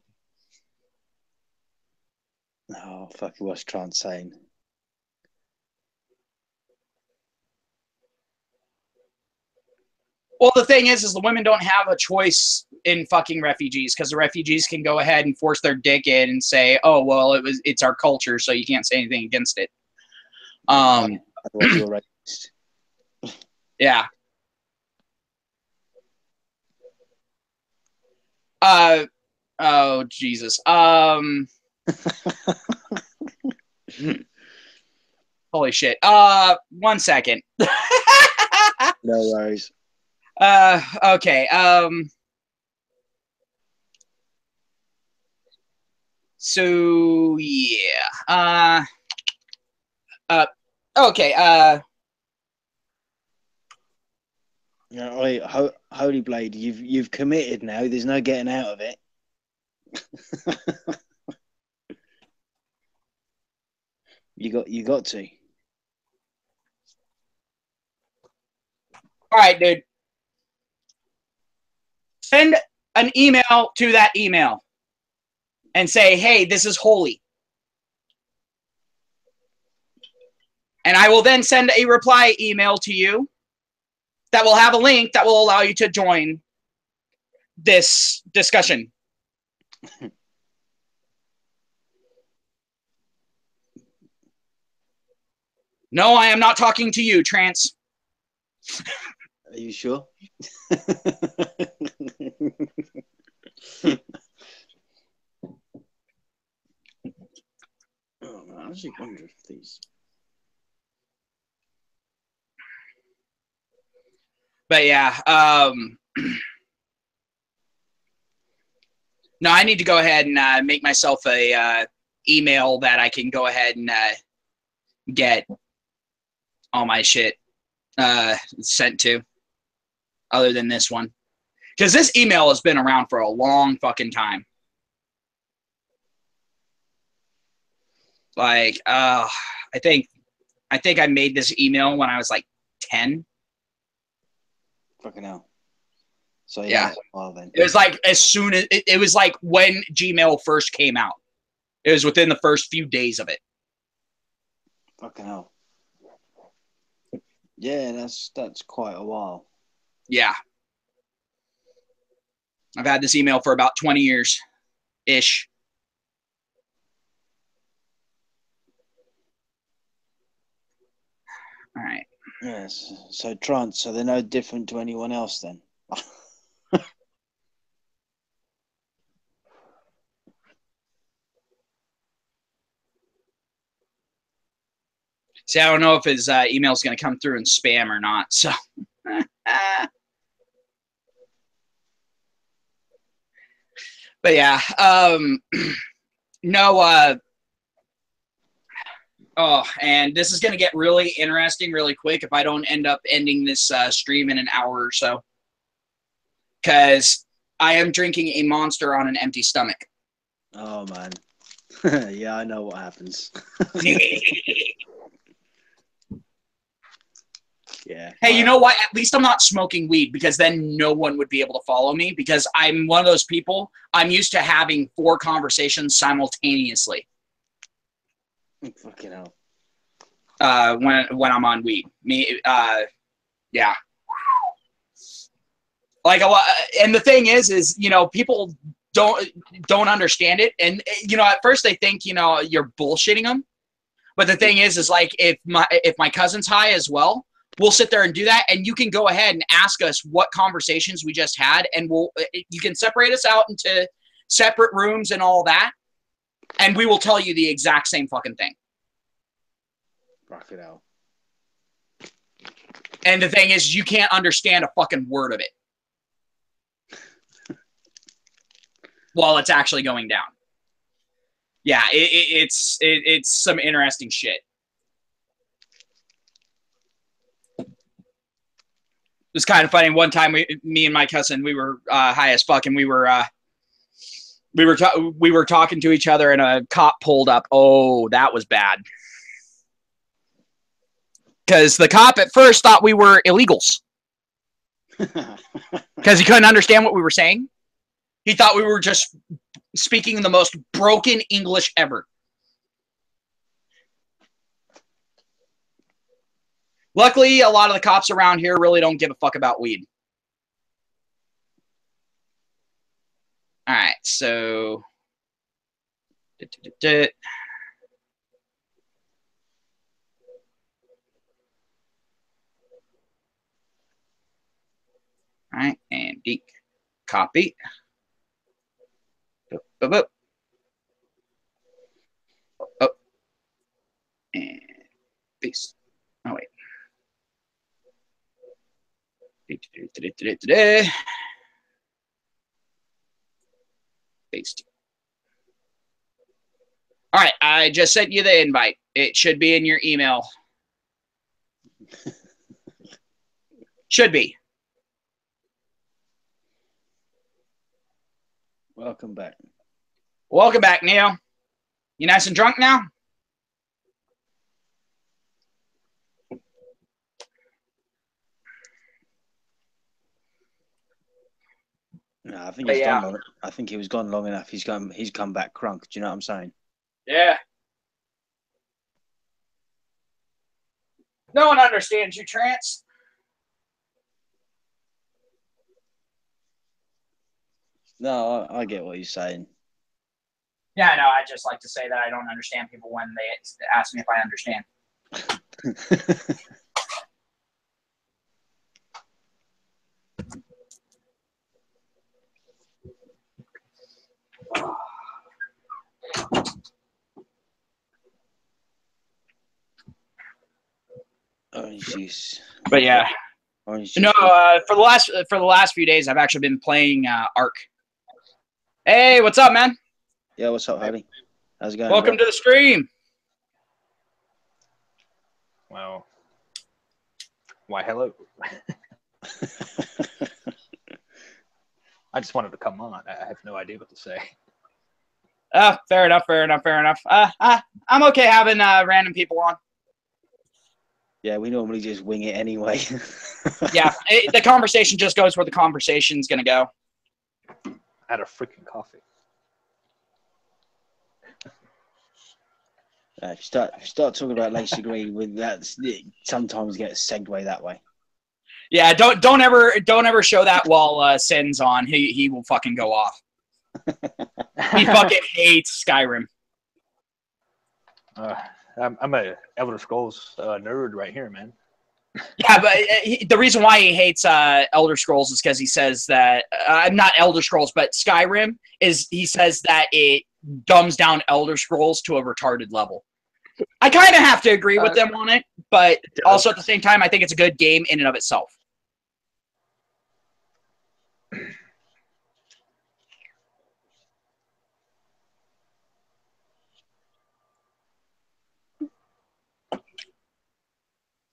Oh, fucking what's Trant saying? Well, the thing is the women don't have a choice in fucking refugees, because the refugees can go ahead and force their dick in and say, "Oh, well, it's our culture, so you can't say anything against it." You're racist. Yeah. Oh Jesus. Holy shit. 1 second. No worries. Okay. So yeah. Okay. Yeah, Holy Blade, you've committed now. There's no getting out of it. You got to. All right, dude. an email to that email and say, hey, this is holy. And I will then send a reply email to you that will have a link that will allow you to join this discussion. No, I am not talking to you, trans. Are you sure? Oh, I actually wonder if these. But yeah, no, I need to go ahead and make myself a email that I can go ahead and get all my shit sent to, other than this one, because this email has been around for a long fucking time. Like, I think I made this email when I was like 10. Fucking hell. So yeah. Well, then. It was like as soon as it was like when Gmail first came out. It was within the first few days of it. Fucking hell. Yeah, that's quite a while. Yeah. I've had this email for about 20 years ish. All right. Yes. So trans, so they're no different to anyone else then. See, I don't know if his email is going to come through in spam or not. So, but yeah, no. Oh, and this is going to get really interesting really quick if I don't end up ending this stream in an hour or so, because I am drinking a Monster on an empty stomach. Oh man. Yeah, I know what happens. Yeah. Hey, you know what? At least I'm not smoking weed, because then no one would be able to follow me, because I'm one of those people. I'm used to having 4 conversations simultaneously. Fucking hell. When I'm on weed. Yeah. Like a lot, and the thing is, you know, people don't understand it, and you know, at first they think, you know, you're bullshitting them, but the thing is like if my cousin's high as well, we'll sit there and do that, and you can go ahead and ask us what conversations we just had, and you can separate us out into separate rooms and all that, and we will tell you the exact same fucking thing. Rock it out. And the thing is, you can't understand a fucking word of it while it's actually going down. Yeah, it's some interesting shit. It was kind of funny. One time, me and my cousin, we were high as fuck, and we were talking to each other, and a cop pulled up. Oh, that was bad. Because the cop at first thought we were illegals. Because he couldn't understand what we were saying. He thought we were just speaking the most broken English ever. Luckily, a lot of the cops around here really don't give a fuck about weed. All right, so... All right, and deep copy. Oh, and paste. Oh, wait. Paste. All right, I just sent you the invite. It should be in your email. Should be. Welcome back. Welcome back, Neil. You nice and drunk now? No, I think But he's yeah. gone long. I think he was gone long enough. He's come back crunk. Do you know what I'm saying? Yeah. No one understands you, Trance. No, I get what you're saying. Yeah, I know. I just like to say that I don't understand people when they ask me if I understand. Orange juice. But yeah. Orange juice. No, for the last few days, I've actually been playing Ark. Hey, what's up, man? Yeah, what's up, Hardy? How's it going? Welcome to the stream. Well, why, hello. I just wanted to come on. I have no idea what to say. Fair enough. I'm okay having random people on. Yeah, we normally just wing it anyway. Yeah, the conversation just goes where the conversation's going to go. I had a freaking coffee. If you start talking about Lacey Green, with that, sometimes get a segue that way. Yeah, don't ever show that while Sin's on. He will fucking go off. He fucking hates Skyrim. I'm a Elder Scrolls nerd right here, man. Yeah, but the reason why he hates Elder Scrolls is because he says that not Elder Scrolls, but Skyrim he says that it dumbs down Elder Scrolls to a retarded level. I kind of have to agree with them on it, but also at the same time, I think it's a good game in and of itself.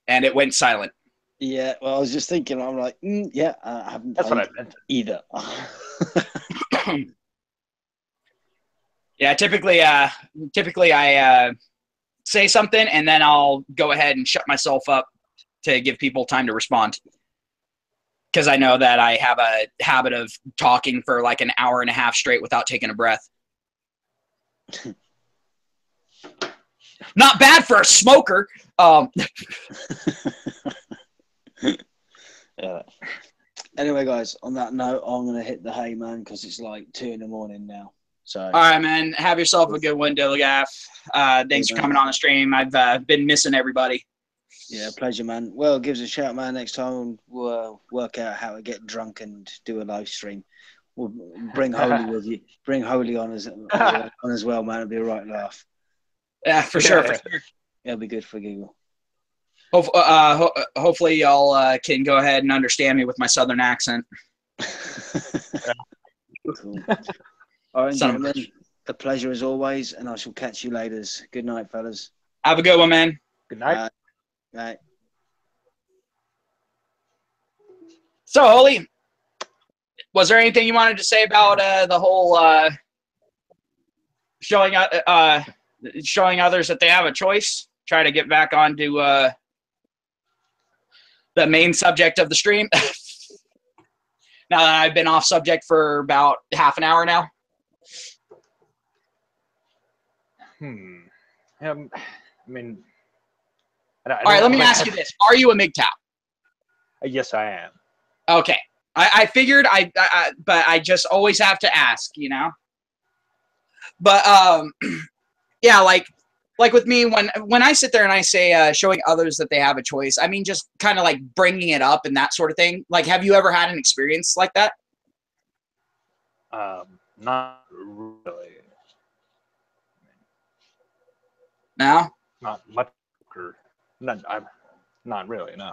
And it went silent. Yeah, well, I was just thinking. I'm like, yeah, I haven't. That's what I meant. Either. Yeah, typically I say something and then I'll go ahead and shut myself up to give people time to respond. Because I know that I have a habit of talking for like an hour and a half straight without taking a breath. Not bad for a smoker. Yeah. Anyway, guys, on that note, I'm going to hit the hay, man, because it's like 2 a.m. now. So. All right, man. Have yourself a good one, Dilligaff. Thanks for coming on the stream. I've been missing everybody. Yeah, pleasure, man. Well, give us a shout, man. Next time we'll work out how to get drunk and do a live stream. We'll bring Holy with you. Bring Holy on as well, man. It'll be a right laugh. Yeah, for sure. It'll be good for Google. Hopefully y'all can go ahead and understand me with my southern accent. Cool. All right, gentlemen, a pleasure as always, and I shall catch you later. Good night, fellas. Have a good one, man. Good night. Night. So, Holy, was there anything you wanted to say about the whole showing others that they have a choice? Try to get back onto the main subject of the stream. Now that I've been off subject for about half an hour now. I mean, all right, let me ask you this: are you a MGTOW? Yes, I am. Okay, I figured but I just always have to ask, you know. But yeah, like with me, when I sit there and I say showing others that they have a choice, I mean just kind of like bringing it up and that sort of thing. Like, have you ever had an experience like that? Not really. No. Not much. Not really. No.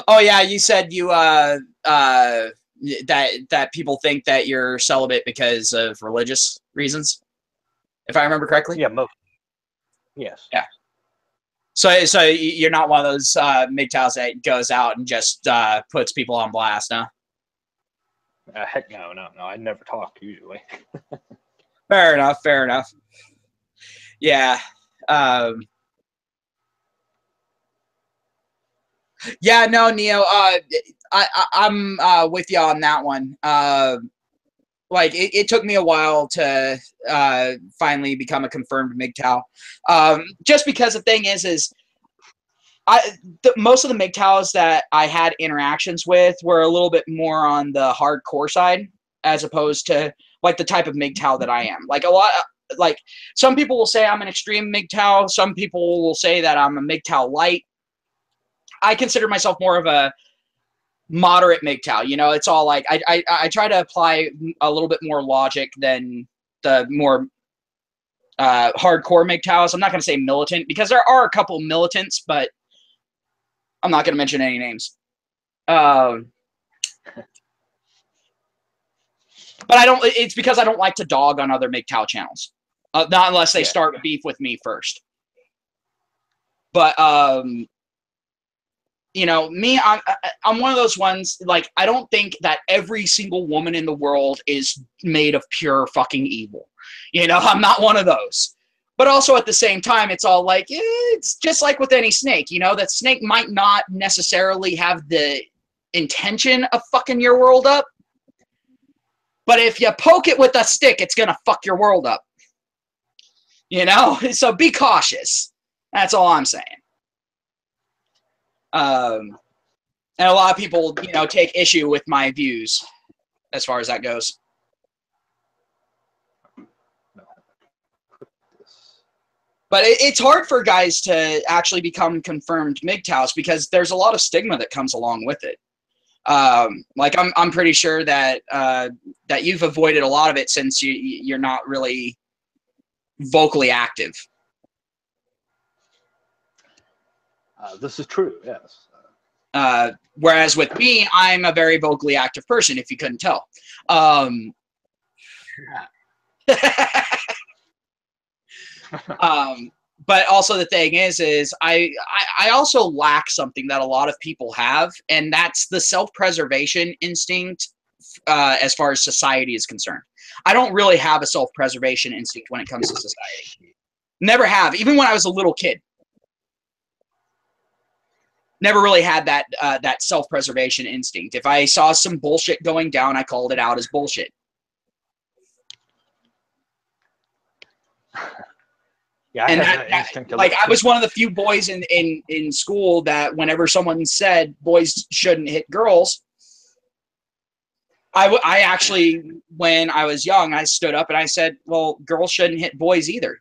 Oh yeah, you said you that people think that you're celibate because of religious reasons, if I remember correctly. Yeah, most. Yes. Yeah. So you're not one of those MGTOWs that goes out and just puts people on blast, huh? Heck no. I never talk usually. Fair enough. Yeah. Yeah, no, Neo. I'm with you on that one. Like it took me a while to finally become a confirmed MGTOW. Just because the thing is most of the MGTOWs that I had interactions with were a little bit more on the hardcore side, as opposed to like the type of MGTOW that I am. Like like some people will say I'm an extreme MGTOW. Some people will say that I'm a MGTOW light. I consider myself more of a moderate MGTOW. You know, it's all like I try to apply a little bit more logic than the more hardcore MGTOWs. I'm not going to say militant because there are a couple militants, but I'm not going to mention any names. But I don't. It's because I don't like to dog on other MGTOW channels, not unless they start beef with me first. But you know, me, I'm one of those ones. Like, I don't think that every single woman in the world is made of pure fucking evil. You know, I'm not one of those. But also at the same time, it's all like, it's just like with any snake, you know, that snake might not necessarily have the intention of fucking your world up. But if you poke it with a stick, it's going to fuck your world up. You know? So be cautious. That's all I'm saying. And a lot of people, you know, take issue with my views as far as that goes. But it's hard for guys to actually become confirmed MGTOWs because there's a lot of stigma that comes along with it. Like I'm pretty sure that that you've avoided a lot of it since you're not really vocally active. This is true, yes. Whereas with me, I'm a very vocally active person, if you couldn't tell. But also the thing is I also lack something that a lot of people have, and that's the self-preservation instinct as far as society is concerned. I don't really have a self-preservation instinct when it comes to society. Never have, even when I was a little kid. Never really had that that self-preservation instinct. If I saw some bullshit going down, I called it out as bullshit. Yeah, and I was one of the few boys in school that whenever someone said boys shouldn't hit girls, I actually, when I was young, I stood up and I said, well, girls shouldn't hit boys either.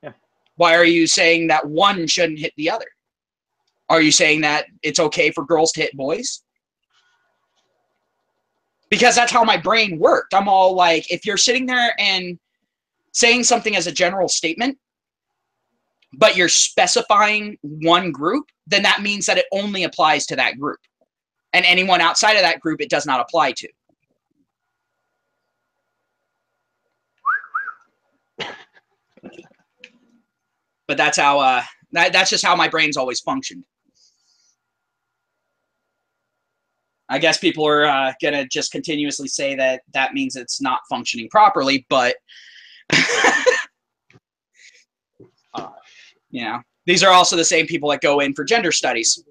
Yeah. Why are you saying that one shouldn't hit the other? Are you saying that it's okay for girls to hit boys? Because that's how my brain worked. I'm all like, if you're sitting there and saying something as a general statement, but you're specifying one group, then that means that it only applies to that group. And anyone outside of that group, it does not apply to. But that's how, that's just how my brain's always functioned. I guess people are going to just continuously say that that means it's not functioning properly, but you know, these are also the same people that go in for gender studies.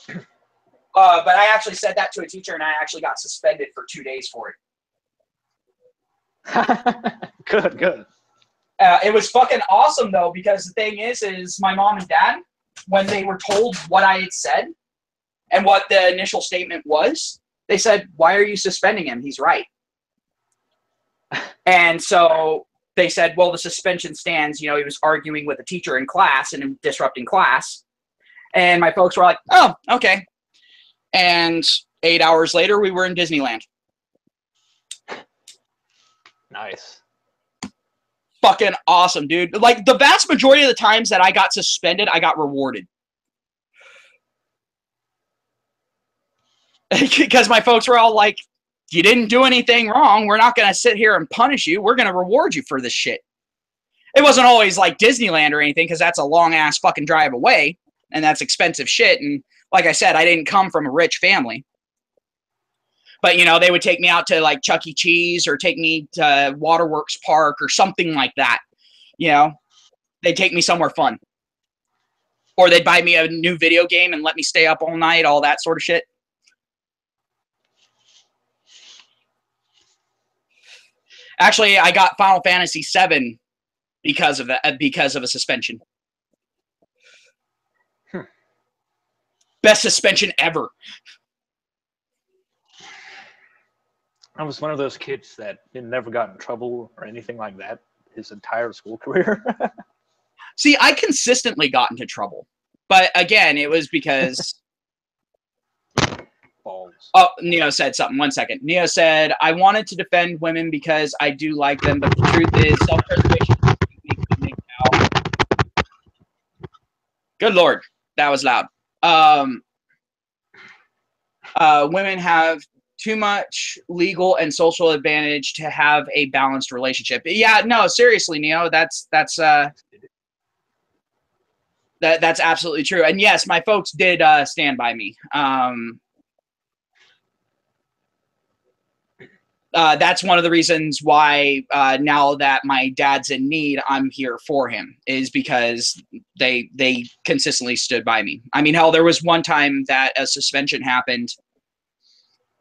But I actually said that to a teacher, and I actually got suspended for 2 days for it. Good. It was fucking awesome, though, because the thing is my mom and dad, when they were told what I had said and what the initial statement was, they said, why are you suspending him? He's right. And so they said, well, the suspension stands. You know, he was arguing with a teacher in class and disrupting class. And my folks were like, oh, okay. And 8 hours later, we were in Disneyland. Nice. Fucking awesome, dude. Like, the vast majority of the times that I got suspended, I got rewarded. Because my folks were all like, you didn't do anything wrong. We're not going to sit here and punish you. We're going to reward you for this shit. It wasn't always like Disneyland or anything, because that's a long-ass fucking drive away, and that's expensive shit. And like I said, I didn't come from a rich family. But, you know, they would take me out to, like, Chuck E. Cheese or take me to Waterworks Park or something like that. You know, they'd take me somewhere fun. Or they'd buy me a new video game and let me stay up all night, all that sort of shit. Actually, I got Final Fantasy VII because of that, because of a suspension. Best suspension ever. I was one of those kids that never got in trouble or anything like that his entire school career. See, I consistently got into trouble. But again, it was because... Balls. Oh, Neo said something. 1 second. Neo said, I wanted to defend women because I do like them, but the truth is self-preservation makes me make out. Good Lord. That was loud. Women have too much legal and social advantage to have a balanced relationship. Yeah, no, seriously, Neo, that's absolutely true. And yes, my folks did stand by me. That's one of the reasons why now that my dad's in need, I'm here for him, is because they consistently stood by me. I mean, hell, there was one time that a suspension happened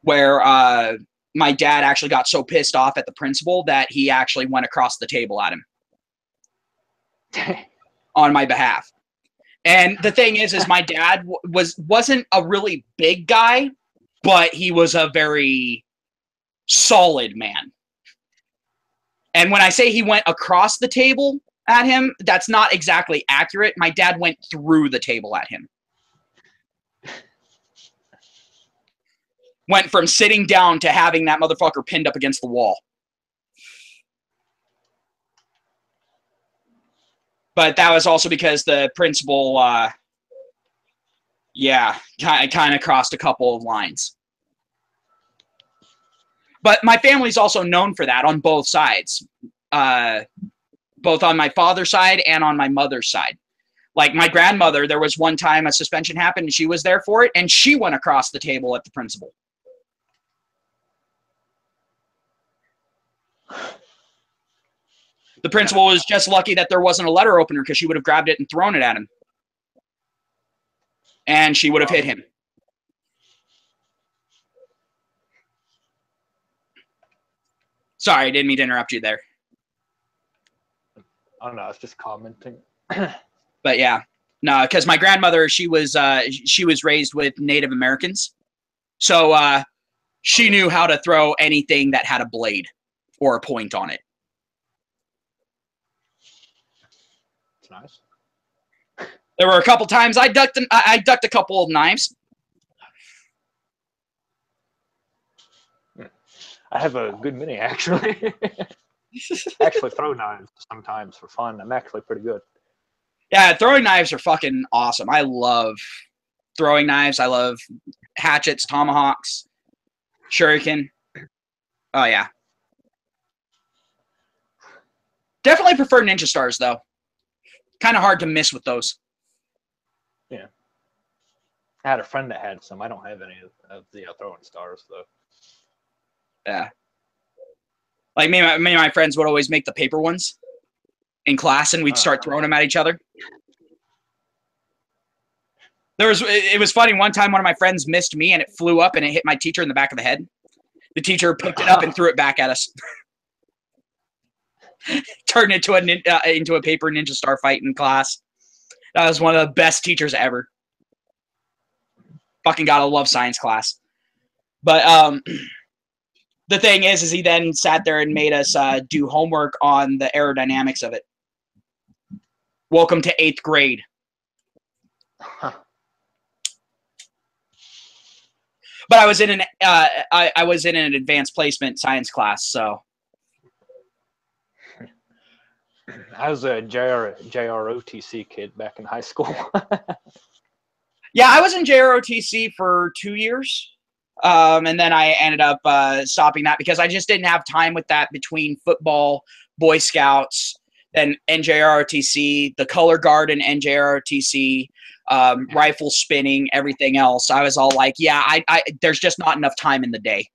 where my dad actually got so pissed off at the principal that he actually went across the table at him on my behalf. And the thing is my dad wasn't a really big guy, but he was a very solid man. And when I say he went across the table at him, that's not exactly accurate. My dad went through the table at him. Went from sitting down to having that motherfucker pinned up against the wall. But that was also because the principal, yeah, kind of crossed a couple of lines. But my family's also known for that on both sides, both on my father's side and on my mother's side. Like my grandmother, there was one time a suspension happened and she was there for it, and she went across the table at the principal. The principal was just lucky that there wasn't a letter opener, because she would have grabbed it and thrown it at him. And she would have hit him. Sorry, I didn't mean to interrupt you there. I don't know, I was just commenting. But yeah, no, because my grandmother, she was raised with Native Americans. So she knew how to throw anything that had a blade or a point on it. Nice. There were a couple times I ducked a couple of knives. I have a good many, actually. I actually throw knives sometimes for fun. I'm actually pretty good. Yeah, throwing knives are fucking awesome. I love throwing knives. I love hatchets, tomahawks, shuriken. Oh, yeah. Definitely prefer ninja stars, though. Kind of hard to miss with those. Yeah. I had a friend that had some. I don't have any of the throwing stars, though. Yeah. Like me and my friends would always make the paper ones in class, and we'd start throwing them at each other. It was funny. One time, one of my friends missed me, and it flew up, and it hit my teacher in the back of the head. The teacher picked it up and threw it back at us. Turned into a paper ninja star fight in class. That was one of the best teachers ever. Fucking gotta love science class. But the thing is he then sat there and made us do homework on the aerodynamics of it. Welcome to 8th grade. But I was in an advanced placement science class, so. I was a JROTC kid back in high school. Yeah, I was in JROTC for 2 years. And then I ended up stopping that because I just didn't have time with that between football, Boy Scouts, then NJROTC, the color guard in NJROTC, rifle spinning, everything else. I was all like, yeah, I there's just not enough time in the day.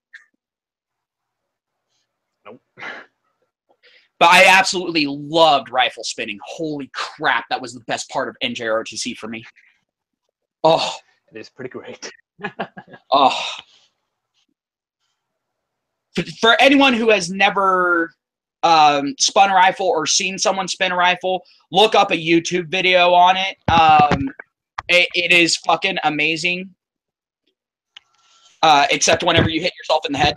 Nope. But I absolutely loved rifle spinning. Holy crap, that was the best part of NJROTC for me. Oh, It is pretty great. oh. For anyone who has never spun a rifle or seen someone spin a rifle, look up a YouTube video on it. It is fucking amazing. Except whenever you hit yourself in the head.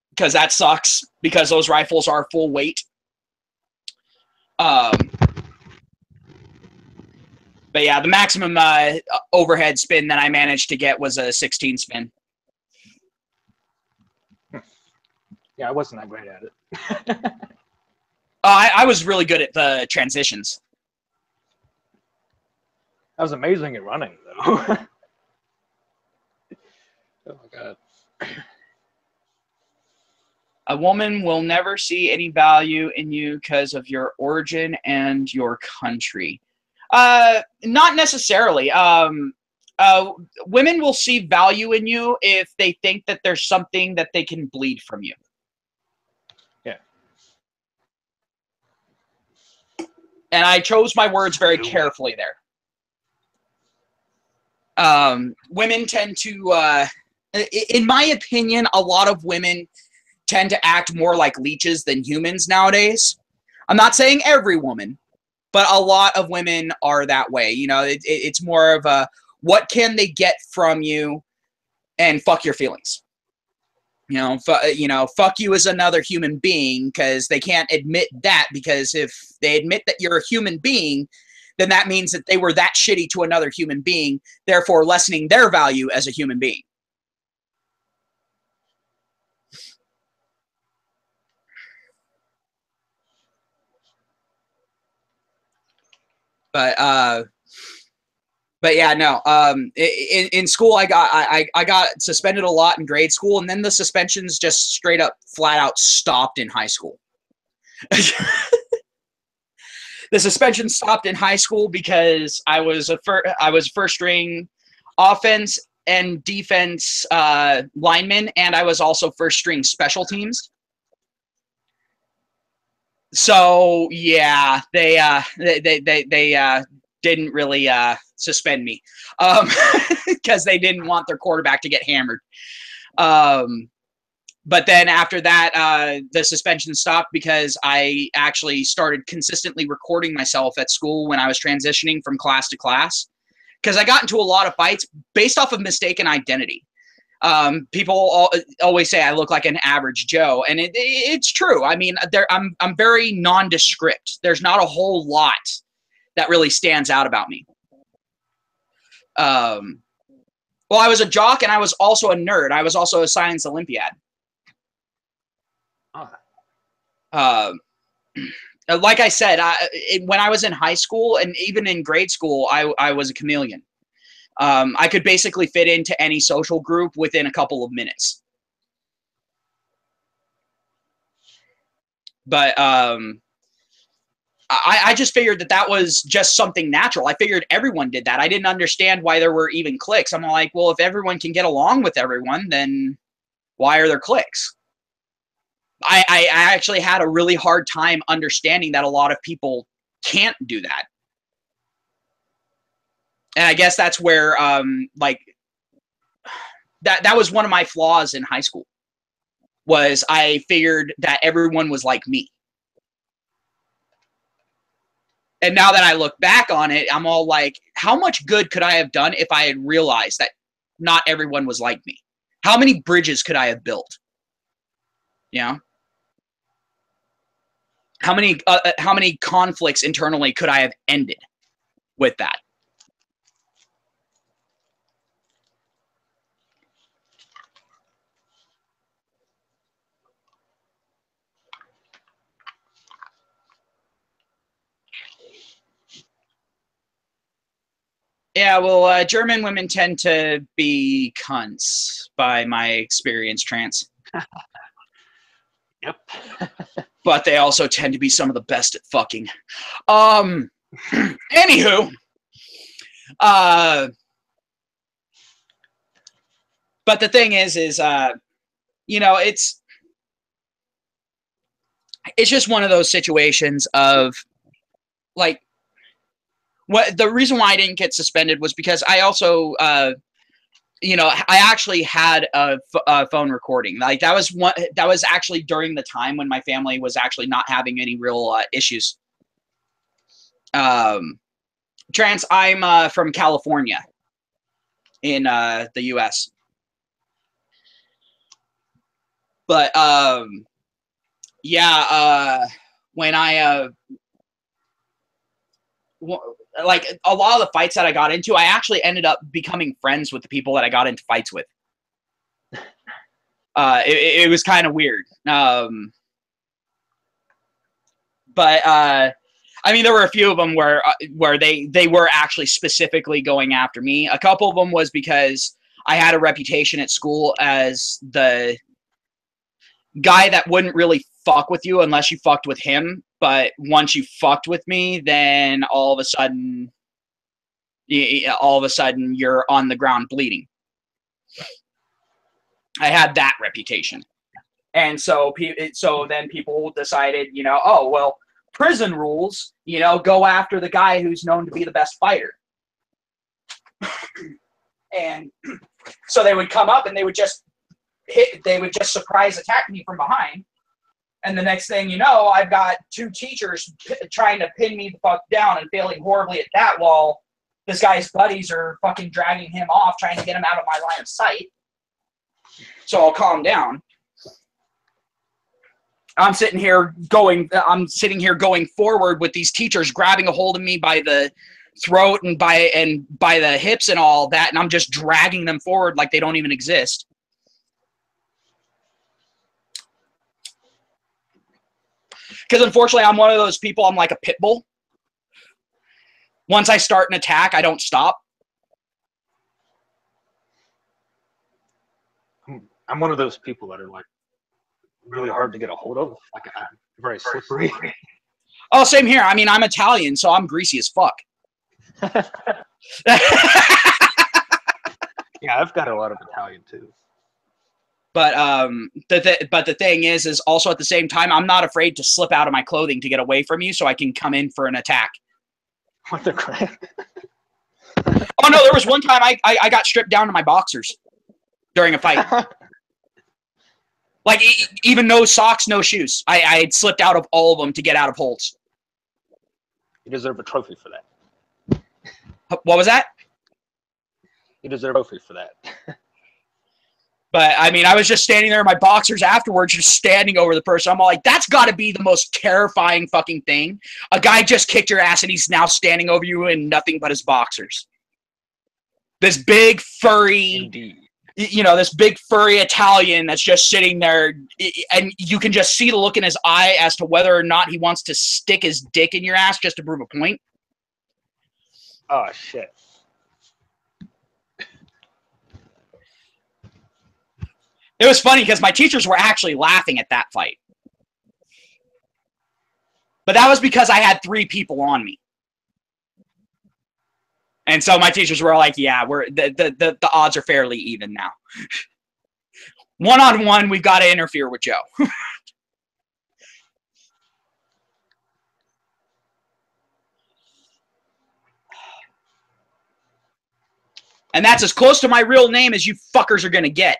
Because that sucks. Because those rifles are full weight. But yeah, the maximum overhead spin that I managed to get was a 16 spin. Yeah, I wasn't that great at it. I was really good at the transitions. I was amazing at running, though. Oh my god. A woman will never see any value in you because of your origin and your country. Not necessarily. Women will see value in you if they think that there's something that they can bleed from you. Yeah. And I chose my words very carefully there. Women tend to, in my opinion, a lot of women tend to act more like leeches than humans nowadays. I'm not saying every woman, but a lot of women are that way. You know, it's more of a, what can they get from you, and fuck your feelings. Fuck you as another human being, because they can't admit that, because if they admit that you're a human being, then that means that they were that shitty to another human being, therefore lessening their value as a human being. But yeah, no. In school, I got suspended a lot in grade school, and then the suspensions just straight up, flat out stopped in high school. The suspension stopped in high school because I was first string offense and defense lineman, and I was also first string special teams. So yeah, they didn't really suspend me because they didn't want their quarterback to get hammered. But then after that, the suspension stopped because I actually started consistently recording myself at school when I was transitioning from class to class, because I got into a lot of fights based off of mistaken identity. People always say I look like an average Joe, and it's true. I mean, I'm very nondescript. There's not a whole lot that really stands out about me. Well, I was a jock, and I was also a nerd. I was also a science Olympiad. Like I said, when I was in high school and even in grade school, I was a chameleon. I could basically fit into any social group within a couple of minutes. But I just figured that was just something natural. I figured everyone did that. I didn't understand why there were even cliques. I'm like, well, if everyone can get along with everyone, then why are there cliques? I actually had a really hard time understanding that a lot of people can't do that. And I guess that's where, that was one of my flaws in high school, was I figured that everyone was like me. And now that I look back on it, I'm all like, how much good could I have done if I had realized that not everyone was like me? How many bridges could I have built? You know? How many conflicts internally could I have ended with that? Yeah, well, German women tend to be cunts, by my experience, Trance. Yep. But they also tend to be some of the best at fucking. Anywho, but the thing is, you know, it's it's just one of those situations of like, what the reason why I didn't get suspended was because I also, you know, I actually had a phone recording. Like that was actually during the time when my family was actually not having any real issues. I'm from California in the U.S. But yeah, when I like a lot of the fights that I got into, I actually ended up becoming friends with the people that I got into fights with. It was kind of weird. But I mean, there were a few of them where they were actually specifically going after me. A couple of them was because I had a reputation at school as the guy that wouldn't really fuck with you unless you fucked with him. But once you fucked with me, then all of a sudden you're on the ground bleeding. I had that reputation. And so then people decided, you know, oh, well, prison rules, you know, go after the guy who's known to be the best fighter. And so they would come up and they would just surprise attack me from behind. And the next thing you know, I've got two teachers trying to pin me the fuck down and failing horribly at that while this guy's buddies are fucking dragging him off, trying to get him out of my line of sight. So I'll calm down. I'm sitting here going forward with these teachers grabbing a hold of me by the throat and by the hips and all that, and I'm just dragging them forward like they don't even exist. Because unfortunately, I'm one of those people, I'm like a pit bull. Once I start an attack, I don't stop. I'm one of those people that are like really hard to get a hold of, like very slippery. Oh, same here. I mean, I'm Italian, so I'm greasy as fuck. Yeah, I've got a lot of Italian too. But the thing is also at the same time, I'm not afraid to slip out of my clothing to get away from you, so I can come in for an attack. What the crap? Oh no, there was one time I got stripped down to my boxers during a fight. Like even no socks, no shoes. I had slipped out of all of them to get out of holds. You deserve a trophy for that. What was that? You deserve a trophy for that. But, I mean, I was just standing there in my boxers afterwards, just standing over the person. I'm all like, that's got to be the most terrifying fucking thing. A guy just kicked your ass, and he's now standing over you in nothing but his boxers. This big, furry, Indeed. You know, this big, furry Italian that's just sitting there, and you can just see the look in his eye as to whether or not he wants to stick his dick in your ass just to prove a point. Oh, shit. It was funny because my teachers were actually laughing at that fight. But that was because I had 3 people on me. And so my teachers were like, yeah, the odds are fairly even now. One-on-one, we've got to interfere with Joe. And that's as close to my real name as you fuckers are going to get.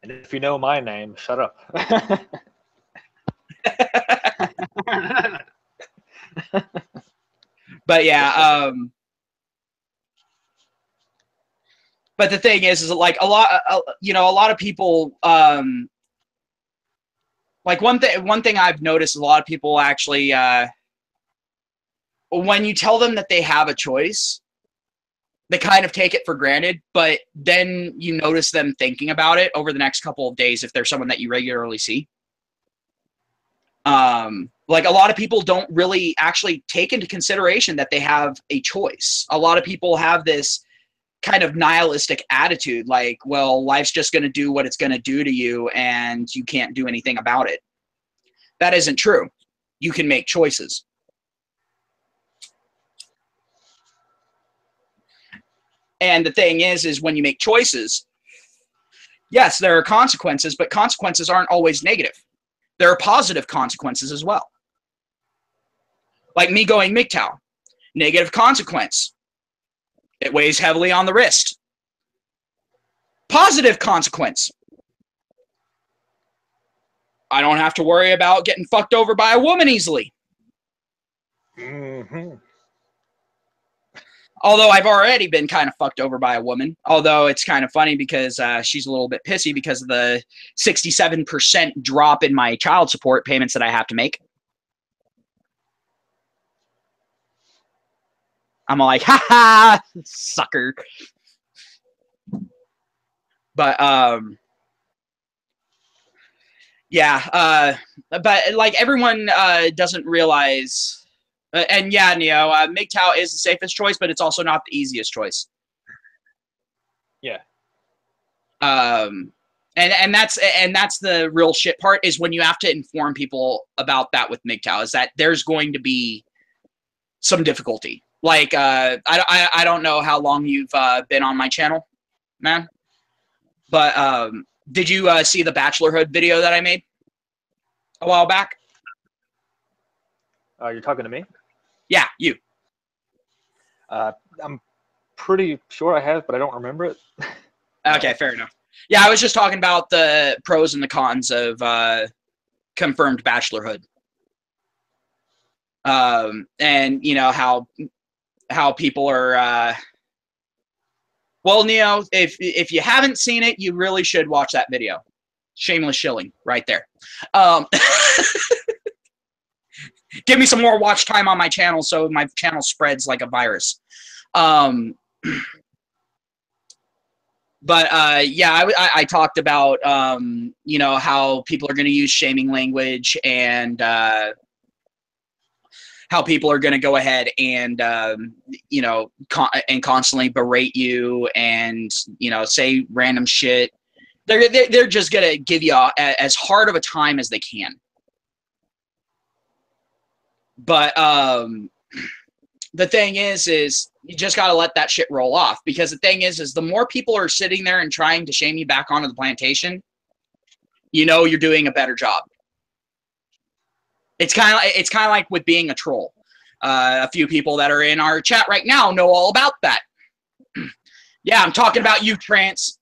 And if you know my name, shut up. But yeah, but the thing is like a lot of people, like one thing I've noticed, a lot of people actually, when you tell them that they have a choice, they kind of take it for granted, but then you notice them thinking about it over the next couple of days if they're someone that you regularly see. Like a lot of people don't really actually take into consideration that they have a choice. A lot of people have this kind of nihilistic attitude, like, well, life's just going to do what it's going to do to you and you can't do anything about it. That isn't true. You can make choices. And the thing is when you make choices, Yes, there are consequences, but consequences aren't always negative. There are positive consequences as well. Like me going MGTOW. Negative consequence. It weighs heavily on the wrist. Positive consequence. I don't have to worry about getting fucked over by a woman easily. Mm-hmm. Although I've already been kind of fucked over by a woman. Although it's kind of funny because she's a little bit pissy because of the 67% drop in my child support payments that I have to make. I'm like, ha ha, sucker. But yeah, but like everyone doesn't realize. And yeah, Neo, MGTOW is the safest choice, but it's also not the easiest choice. Yeah. And that's the real shit part is when you have to inform people about that with MGTOW is that there's going to be some difficulty. Like I don't know how long you've been on my channel, man, but did you see the bachelorhood video that I made a while back? You're talking to me? Yeah, you. I'm pretty sure I have, but I don't remember it. Okay, fair enough. Yeah, I was just talking about the pros and the cons of confirmed bachelorhood. And you know how people are well, Neo, if you haven't seen it, you really should watch that video. Shameless shilling right there. Give me some more watch time on my channel so my channel spreads like a virus. But yeah, I talked about you know how people are going to use shaming language and how people are going to go ahead and you know constantly berate you and you know say random shit. They're just going to give you as hard of a time as they can. But the thing is you just got to let that shit roll off, because the thing is the more people are sitting there and trying to shame you back onto the plantation, you know you're doing a better job. It's kind of like with being a troll. A few people that are in our chat right now know all about that. Yeah, I'm talking about you, Trance.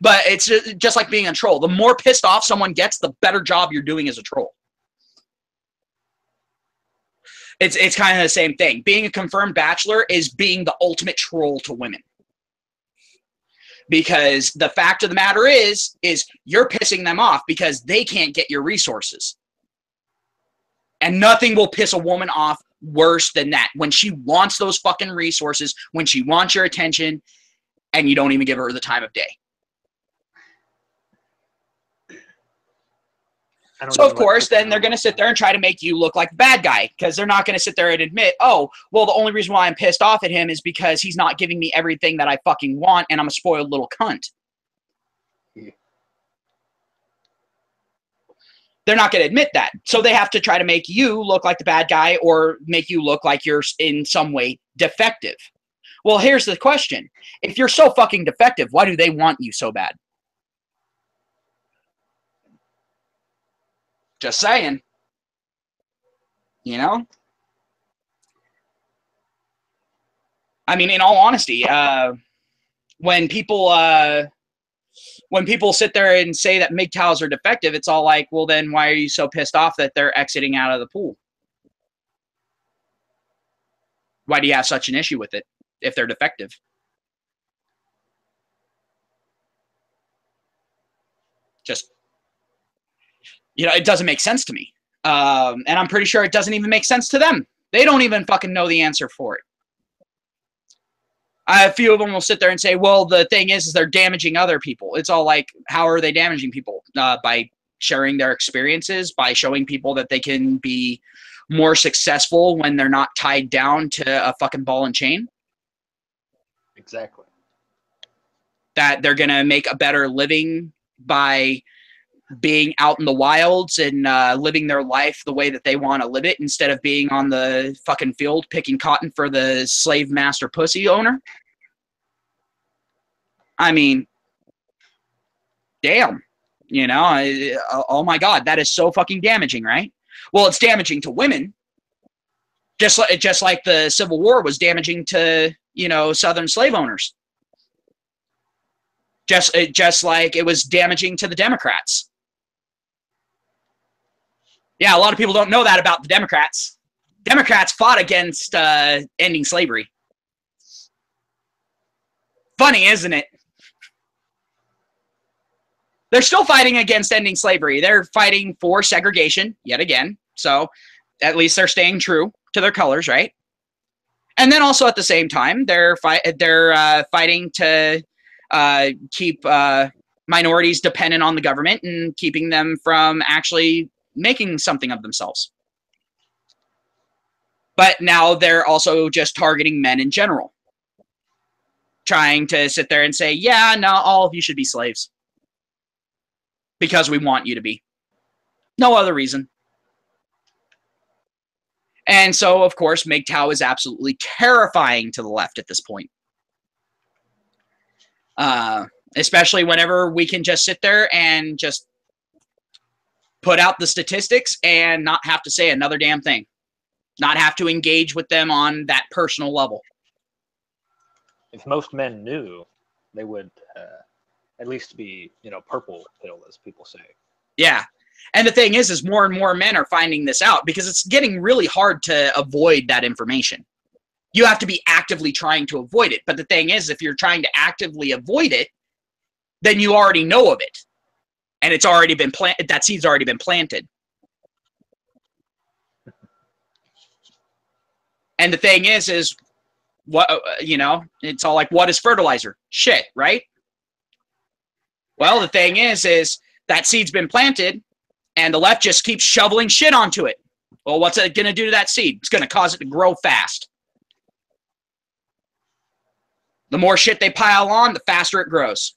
But it's just like being a troll. The more pissed off someone gets, the better job you're doing as a troll. It's kind of the same thing. Being a confirmed bachelor is being the ultimate troll to women. Because the fact of the matter is you're pissing them off because they can't get your resources. And nothing will piss a woman off worse than that. When she wants those fucking resources, when she wants your attention, and you don't even give her the time of day. So, of course, then they're going to sit there and try to make you look like a bad guy, because they're not going to sit there and admit, oh, well, the only reason why I'm pissed off at him is because he's not giving me everything that I fucking want, and I'm a spoiled little cunt. Yeah. They're not going to admit that. So they have to try to make you look like the bad guy or make you look like you're in some way defective. Well, here's the question. If you're so fucking defective, why do they want you so bad? Just saying. You know? I mean, in all honesty, when people sit there and say that MGTOWs are defective, it's all like, well, then why are you so pissed off that they're exiting out of the pool? Why do you have such an issue with it if they're defective? Just, you know, it doesn't make sense to me. And I'm pretty sure it doesn't even make sense to them. They don't even fucking know the answer for it. A few of them will sit there and say, well, the thing is they're damaging other people. It's all like, how are they damaging people? By sharing their experiences, by showing people that they can be more successful when they're not tied down to a fucking ball and chain. Exactly. That they're going to make a better living by being out in the wilds and living their life the way that they want to live it, instead of being on the fucking field picking cotton for the slave master pussy owner. I mean, damn, you know, oh my God, that is so fucking damaging, right? Well, it's damaging to women, just like the Civil War was damaging to, you know, Southern slave owners. Just like it was damaging to the Democrats. Yeah, a lot of people don't know that about the Democrats. Democrats fought against ending slavery. Funny, isn't it? They're still fighting against ending slavery. They're fighting for segregation, yet again. So at least they're staying true to their colors, right? And then also at the same time, they're fighting to keep minorities dependent on the government and keeping them from actually making something of themselves. But now they're also just targeting men in general, trying to sit there and say, yeah, no, all of you should be slaves because we want you to be. No other reason. And so, of course, MGTOW is absolutely terrifying to the left at this point. Especially whenever we can just sit there and just put out the statistics and not have to say another damn thing. Not have to engage with them on that personal level. If most men knew, they would at least be, you know, purple pill, as people say. Yeah. And the thing is more and more men are finding this out because it's getting really hard to avoid that information. You have to be actively trying to avoid it. But the thing is, if you're trying to actively avoid it, then you already know of it. And it's already been planted. That seed's already been planted. And the thing is what, you know, it's all like, what is fertilizer? Shit, right? Well, the thing is that seed's been planted and the left just keeps shoveling shit onto it. Well, what's it going to do to that seed? It's going to cause it to grow fast. The more shit they pile on, the faster it grows.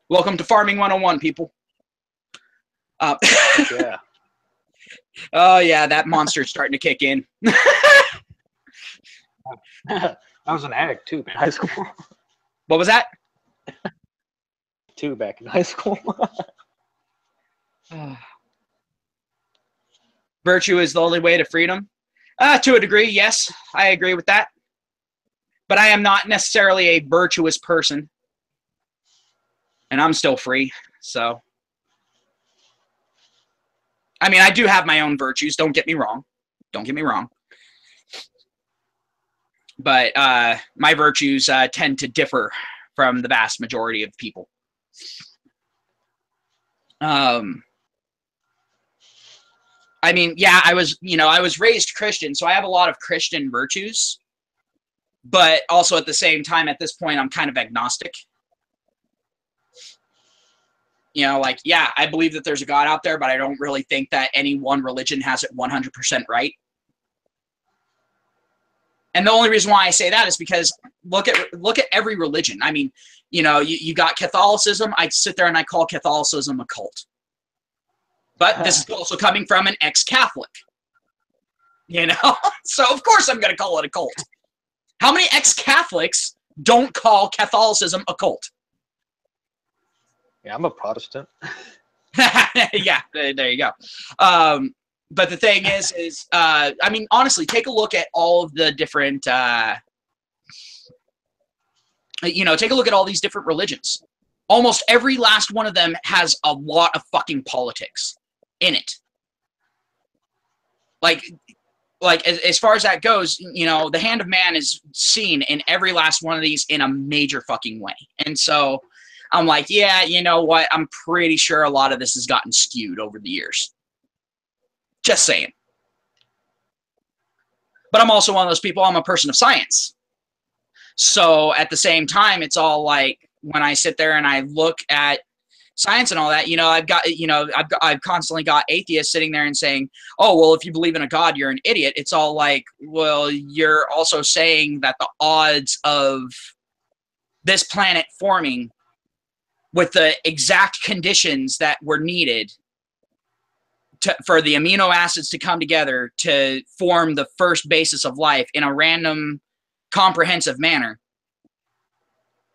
Welcome to Farming 101, people. Yeah. Oh, yeah, that monster's starting to kick in. I was an addict, too, in high school. What was that? Too, back in high school. Virtue is the only way to freedom. To a degree, yes, I agree with that. But I am not necessarily a virtuous person. And I'm still free, so. I mean, I do have my own virtues, don't get me wrong. Don't get me wrong. But my virtues tend to differ from the vast majority of people. I mean, yeah, I was raised Christian, so I have a lot of Christian virtues. But also at the same time, at this point, I'm kind of agnostic. You know, like, yeah, I believe that there's a God out there, but I don't really think that any one religion has it 100% right. And the only reason why I say that is because look at every religion. I mean, you know, you got Catholicism. I sit there and I call Catholicism a cult. But this is also coming from an ex-Catholic. You know? So, of course, I'm going to call it a cult. How many ex-Catholics don't call Catholicism a cult? Yeah, I'm a Protestant. Yeah, there you go. But the thing is, I mean, honestly, take a look at all of the different, you know, take a look at all these different religions. Almost every last one of them has a lot of fucking politics in it. Like as far as that goes, you know, the hand of man is seen in every last one of these in a major fucking way. And so I'm like, yeah, you know what? I'm pretty sure a lot of this has gotten skewed over the years. Just saying. But I'm also one of those people, I'm a person of science. So at the same time, it's all like when I sit there and I look at science and all that, you know, I've constantly got atheists sitting there and saying, oh, well, if you believe in a God, you're an idiot. It's all like, well, you're also saying that the odds of this planet forming with the exact conditions that were needed for the amino acids to come together to form the first basis of life in a random, comprehensive manner,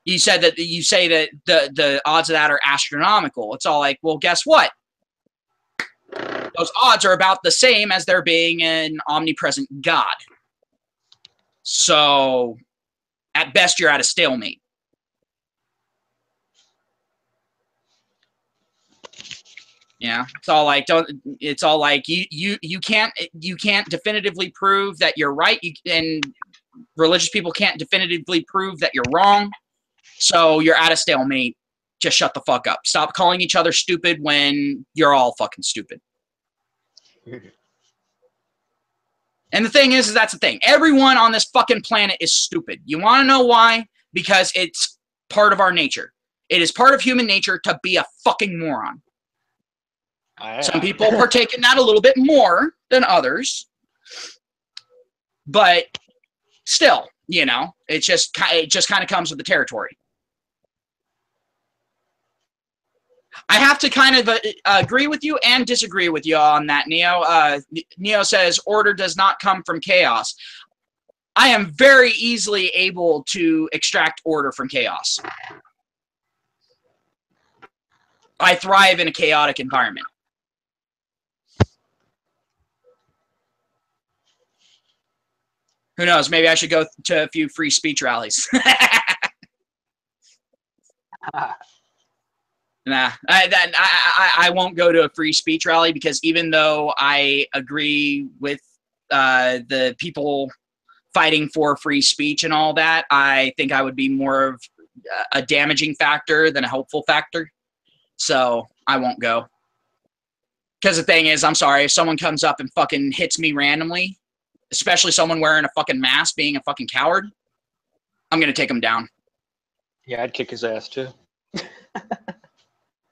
You said that you say that the odds of that are astronomical. It's all like, well, guess what? Those odds are about the same as there being an omnipresent God. So at best, you're at a stalemate. Yeah, it's all like you can't definitively prove that you're right, and religious people can't definitively prove that you're wrong. So you're at a stalemate. Just shut the fuck up. Stop calling each other stupid when you're all fucking stupid. And the thing is that's the thing. Everyone on this fucking planet is stupid. You want to know why? Because it's part of our nature. It is part of human nature to be a fucking moron. Some people partake in that a little bit more than others. But still, you know, it just kind of comes with the territory. I have to kind of agree with you and disagree with you on that, Neo. Neo says, order does not come from chaos. I am very easily able to extract order from chaos. I thrive in a chaotic environment. Who knows? Maybe I should go to a few free speech rallies. Nah, I won't go to a free speech rally because even though I agree with the people fighting for free speech and all that, I think I would be more of a damaging factor than a helpful factor. So I won't go. Because the thing is, I'm sorry, if someone comes up and fucking hits me randomly, especially someone wearing a fucking mask being a fucking coward, I'm going to take them down. Yeah, I'd kick his ass too.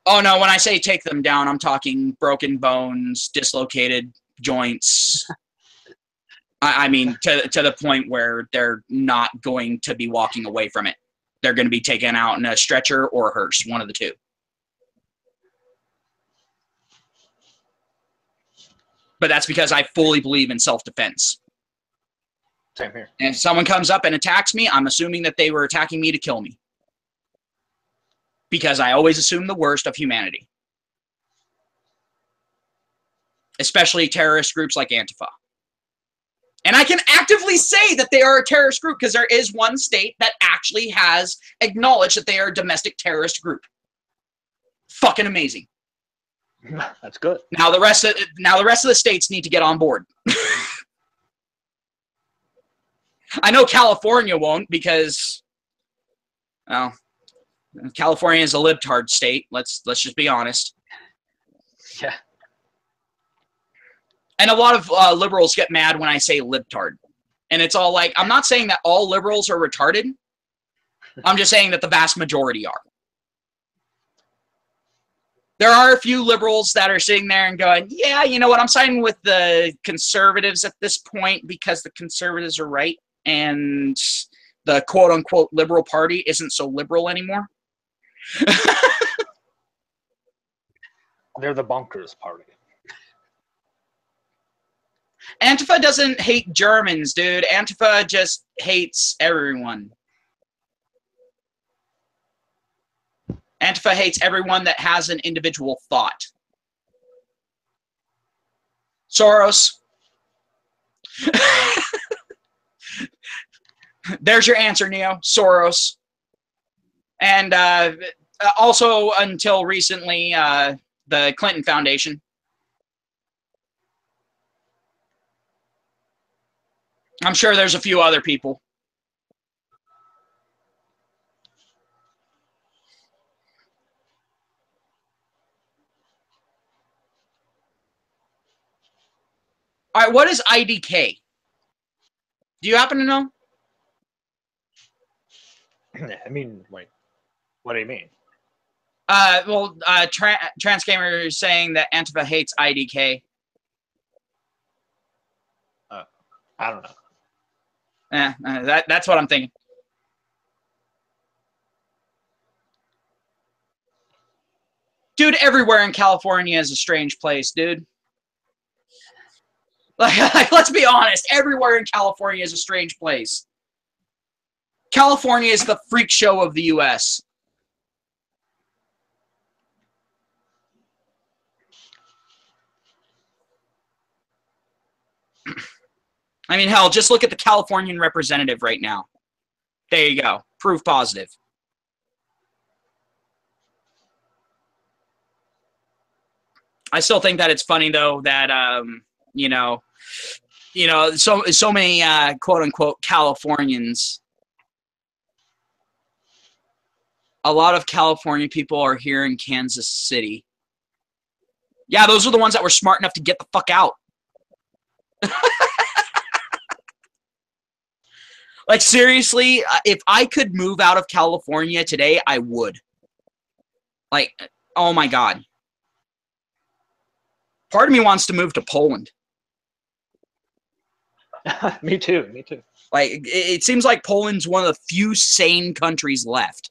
Oh, no, when I say take them down, I'm talking broken bones, dislocated joints. I mean, to the point where they're not going to be walking away from it. They're going to be taken out in a stretcher or a hearse, one of the two. But that's because I fully believe in self-defense. Same here. And if someone comes up and attacks me, I'm assuming that they were attacking me to kill me. Because I always assume the worst of humanity. Especially terrorist groups like Antifa. And I can actively say that they are a terrorist group because there is one state that actually has acknowledged that they are a domestic terrorist group. Fucking amazing. That's good. Now the rest of the states need to get on board. I know California won't because, well, California is a libtard state. Let's just be honest. Yeah. And a lot of liberals get mad when I say libtard. And it's all like, I'm not saying that all liberals are retarded. I'm just saying that the vast majority are. There are a few liberals that are sitting there and going, yeah, you know what, I'm siding with the conservatives at this point because the conservatives are right and the quote-unquote liberal party isn't so liberal anymore. They're the bonkers party. Antifa doesn't hate Germans, dude. Antifa just hates everyone. Antifa hates everyone that has an individual thought. Soros. There's your answer, Neo. Soros. And also, until recently, the Clinton Foundation. I'm sure there's a few other people. All right, what is IDK? Do you happen to know? I mean, wait, what do you mean? Well, Transgamer is saying that Antifa hates IDK. I don't know. That's what I'm thinking. Dude, everywhere in California is a strange place, dude. Like, let's be honest. Everywhere in California is a strange place. California is the freak show of the U.S. I mean, hell, just look at the Californian representative right now. There you go. Proof positive. I still think that it's funny, though, that, so many quote unquote Californians. A lot of California people are here in Kansas City. Yeah, those are the ones that were smart enough to get the fuck out. Like, seriously, if I could move out of California today, I would. Like, oh my God. Part of me wants to move to Poland. Me too. Me too. Like, it seems like Poland's one of the few sane countries left.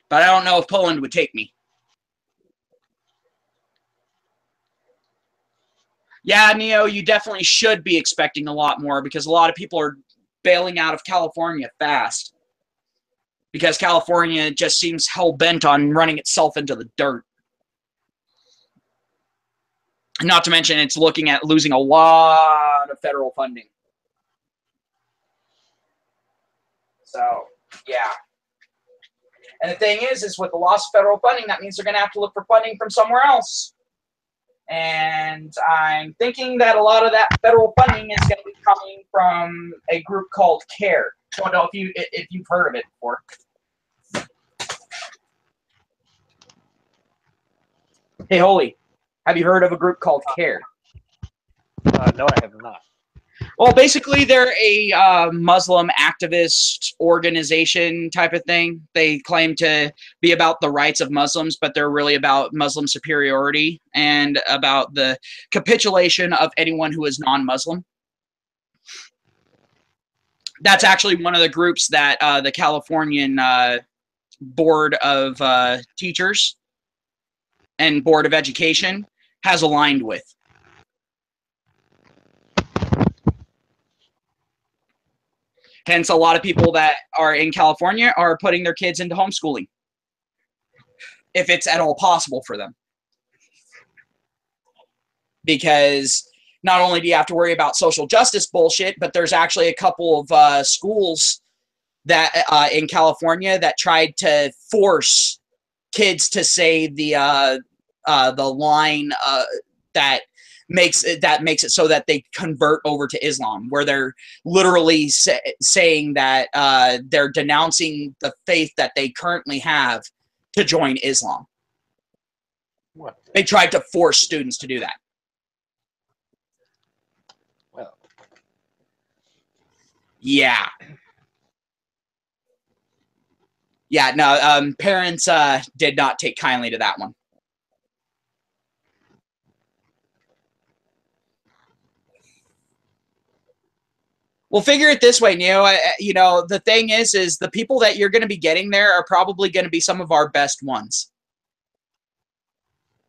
But I don't know if Poland would take me. Yeah, Neo, you definitely should be expecting a lot more because a lot of people are bailing out of California fast. Because California just seems hell-bent on running itself into the dirt. Not to mention it's looking at losing a lot of federal funding. So, yeah. And the thing is with the loss of federal funding, that means they're going to have to look for funding from somewhere else. And I'm thinking that a lot of that federal funding is going to be coming from a group called CARE. I don't know if you've heard of it before. Hey, Holy, have you heard of a group called CARE? No, I have not. Well, basically, they're a Muslim activist organization type of thing. They claim to be about the rights of Muslims, but they're really about Muslim superiority and about the capitulation of anyone who is non-Muslim. That's actually one of the groups that the Californian Board of Teachers and Board of Education has aligned with. Hence, a lot of people that are in California are putting their kids into homeschooling, if it's at all possible for them. Because not only do you have to worry about social justice bullshit, but there's actually a couple of schools that in California that tried to force kids to say the line that makes it so that they convert over to Islam, where they're literally saying that they're denouncing the faith that they currently have to join Islam. What? They tried to force students to do that. Well, yeah. Yeah, no, parents did not take kindly to that one. Well, figure it this way, Neo. The thing is the people that you're going to be getting there are probably going to be some of our best ones.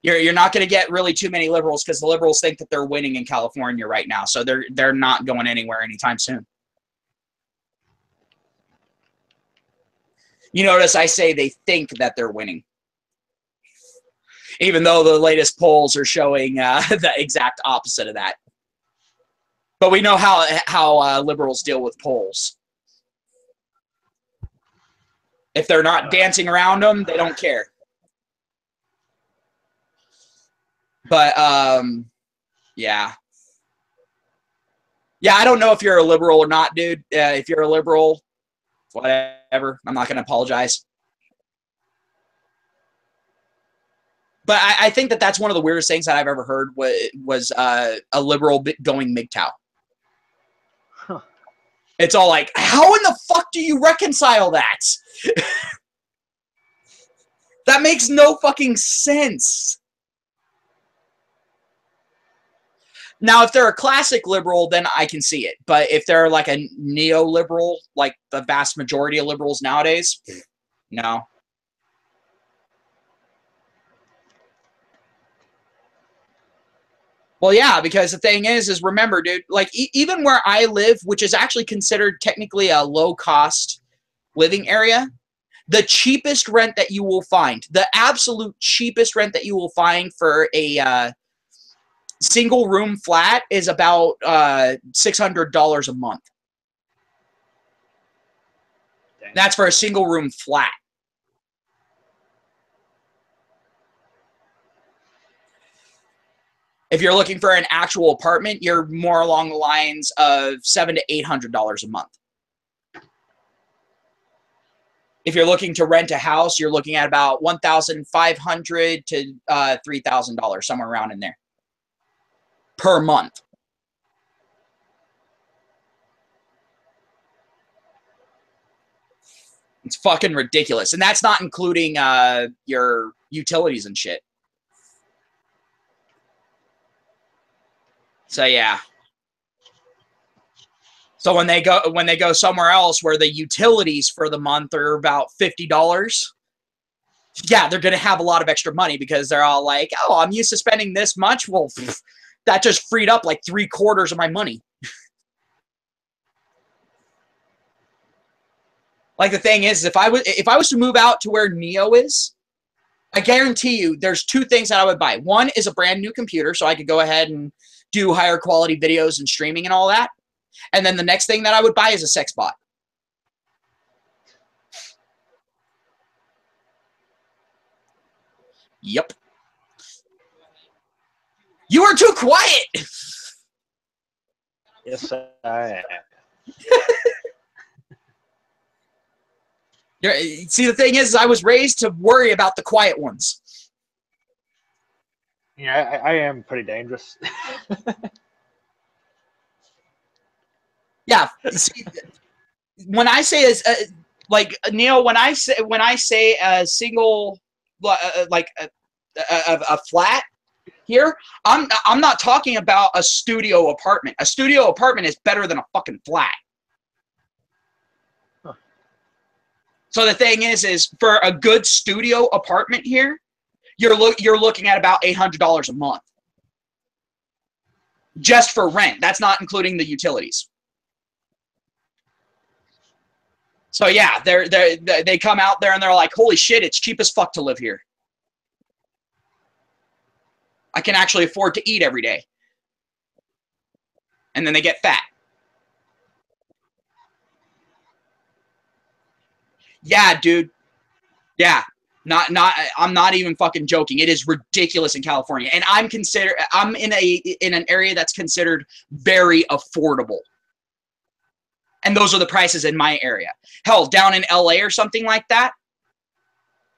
You're not going to get really too many liberals because the liberals think that they're winning in California right now, so they're not going anywhere anytime soon. You notice I say they think that they're winning, even though the latest polls are showing the exact opposite of that. But we know how liberals deal with polls. If they're not dancing around them, they don't care. But, yeah. Yeah, I don't know if you're a liberal or not, dude. If you're a liberal, whatever. I'm not going to apologize. But I think that that's one of the weirdest things that I've ever heard was a liberal going MGTOW. huh. It's all like, how in the fuck do you reconcile that? That makes no fucking sense. Now, if they're a classic liberal, then I can see it. But if they're like a neoliberal, like the vast majority of liberals nowadays, no. Well, yeah, because the thing is remember, dude, like even where I live, which is actually considered technically a low-cost living area, the cheapest rent that you will find, the absolute cheapest rent that you will find for a single room flat is about $600 a month. Dang. That's for a single room flat. If you're looking for an actual apartment, you're more along the lines of $700 to $800 a month. If you're looking to rent a house, you're looking at about $1,500 to $3,000, somewhere around in there, per month. It's fucking ridiculous, and that's not including your utilities and shit. So yeah. So when they go somewhere else where the utilities for the month are about $50, yeah, they're gonna have a lot of extra money because they're all like, "Oh, I'm used to spending this much." Well, that just freed up like 3/4 of my money. Like the thing is, if I was to move out to where Neo is, I guarantee you, there's two things that I would buy. One is a brand new computer, so I could go ahead and do higher quality videos and streaming and all that. And then the next thing that I would buy is a sex bot. Yep. You are too quiet. Yes, I am. See, the thing is, I was raised to worry about the quiet ones. Yeah, I am pretty dangerous. Yeah. See, when I say like Neil, when I say a single like a flat here, I'm not talking about a studio apartment. A studio apartment is better than a fucking flat. Huh. So the thing is for a good studio apartment here, you're looking at about $800 a month just for rent. That's not including the utilities. So yeah, they come out there and they're like, holy shit, it's cheap as fuck to live here. I can actually afford to eat every day. And then they get fat. Yeah, dude. Yeah. I'm not even fucking joking. It is ridiculous in California. And I'm in an area that's considered very affordable. And those are the prices in my area. Hell, down in LA or something like that,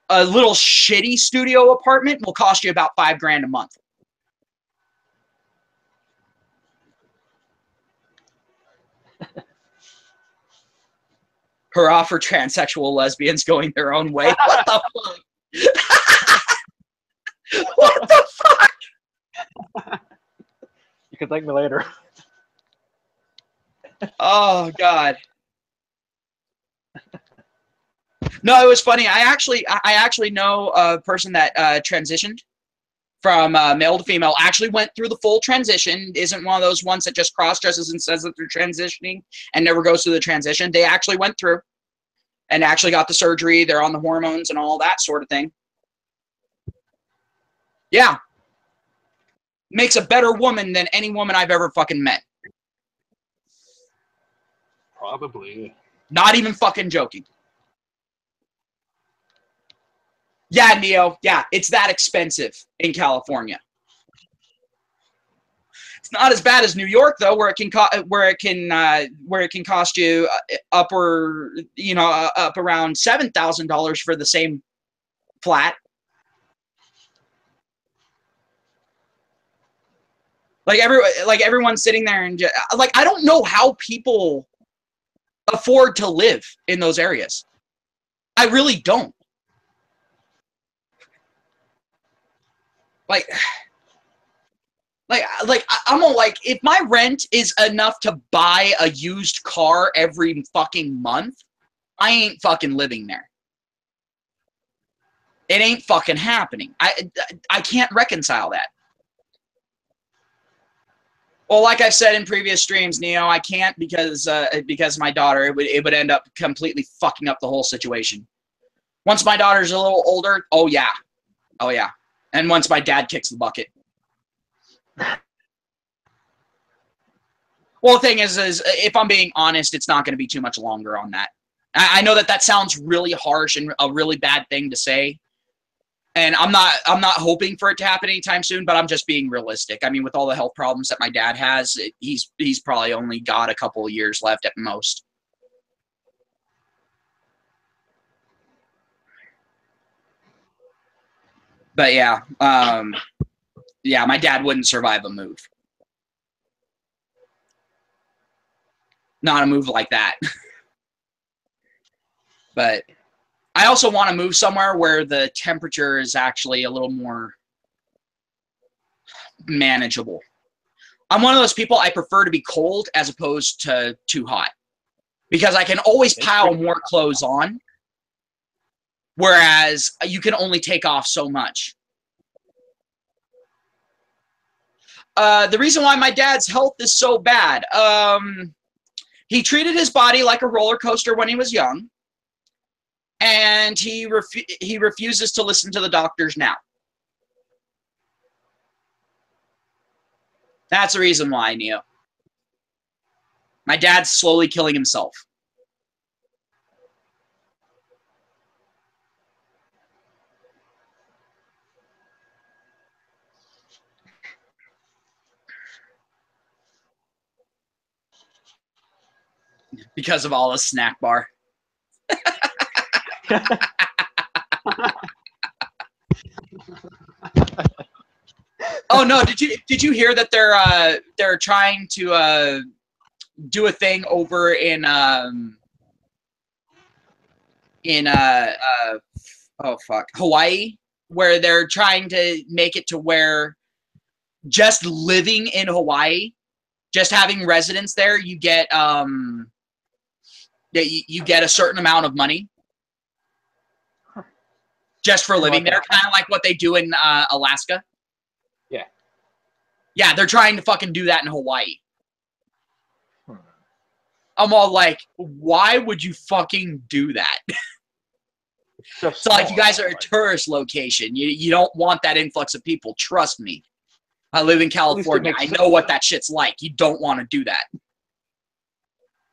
a little shitty studio apartment will cost you about $5,000 a month. Hurrah for transsexual lesbians going their own way. What the fuck? What the fuck? You can thank me later. Oh God. No, it was funny. I actually know a person that transitioned from male to female. Actually went through the full transition. Isn't one of those ones that just cross dresses and says that they're transitioning and never goes through the transition. They actually went through and actually got the surgery. They're on the hormones and all that sort of thing. Yeah. Makes a better woman than any woman I've ever fucking met. Probably. Not even fucking joking. Yeah, Neo. Yeah, it's that expensive in California. It's not as bad as New York though, where it can cost you up around $7,000 for the same flat. Like everyone's sitting there and just, like, I don't know how people afford to live in those areas. I really don't. Like I'm all like, if my rent is enough to buy a used car every fucking month, I ain't fucking living there. It ain't fucking happening. I can't reconcile that. Well, like I've said in previous streams, Neo, I can't because my daughter, it would end up completely fucking up the whole situation. Once my daughter's a little older, oh yeah. And once my dad kicks the bucket. Well, the thing is if I'm being honest, it's not going to be too much longer on that. I know that sounds really harsh and a really bad thing to say. And I'm not hoping for it to happen anytime soon, but I'm just being realistic. I mean, with all the health problems that my dad has, he's probably only got a couple of years left at most. But yeah, yeah, my dad wouldn't survive a move. Not a move like that. But I also want to move somewhere where the temperature is actually a little more manageable. I'm one of those people, I prefer to be cold as opposed to too hot. Because I can always pile more clothes on, whereas you can only take off so much. The reason why my dad's health is so bad, he treated his body like a roller coaster when he was young. And he refuses to listen to the doctors now. That's the reason why, Neo. My dad's slowly killing himself. Because of all the snack bar. Oh no! Did you hear that they're trying to do a thing over in oh fuck, Hawaii, where they're trying to make it to where just living in Hawaii, just having residence there, you get you get a certain amount of money just for living there, kind of like what they do in Alaska. Yeah. Yeah, they're trying to fucking do that in Hawaii. I'm all like, why would you fucking do that? So like, you guys are a tourist location. You don't want that influx of people. Trust me. I live in California. I know what that shit's like. You don't want to do that.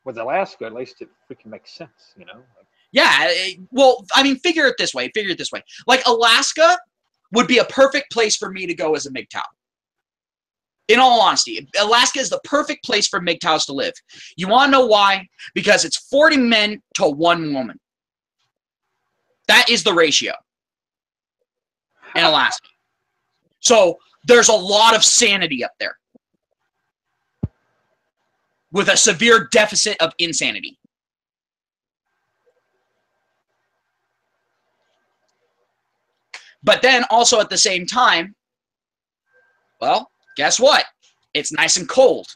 With Alaska, at least it freaking makes sense, you know? Yeah, well, I mean, figure it this way. Like, Alaska would be a perfect place for me to go as a MGTOW. In all honesty, Alaska is the perfect place for MGTOWs to live. You want to know why? Because it's 40 men to 1 woman. That is the ratio in Alaska. So there's a lot of sanity up there with a severe deficit of insanity. But then also at the same time, well, guess what? It's nice and cold.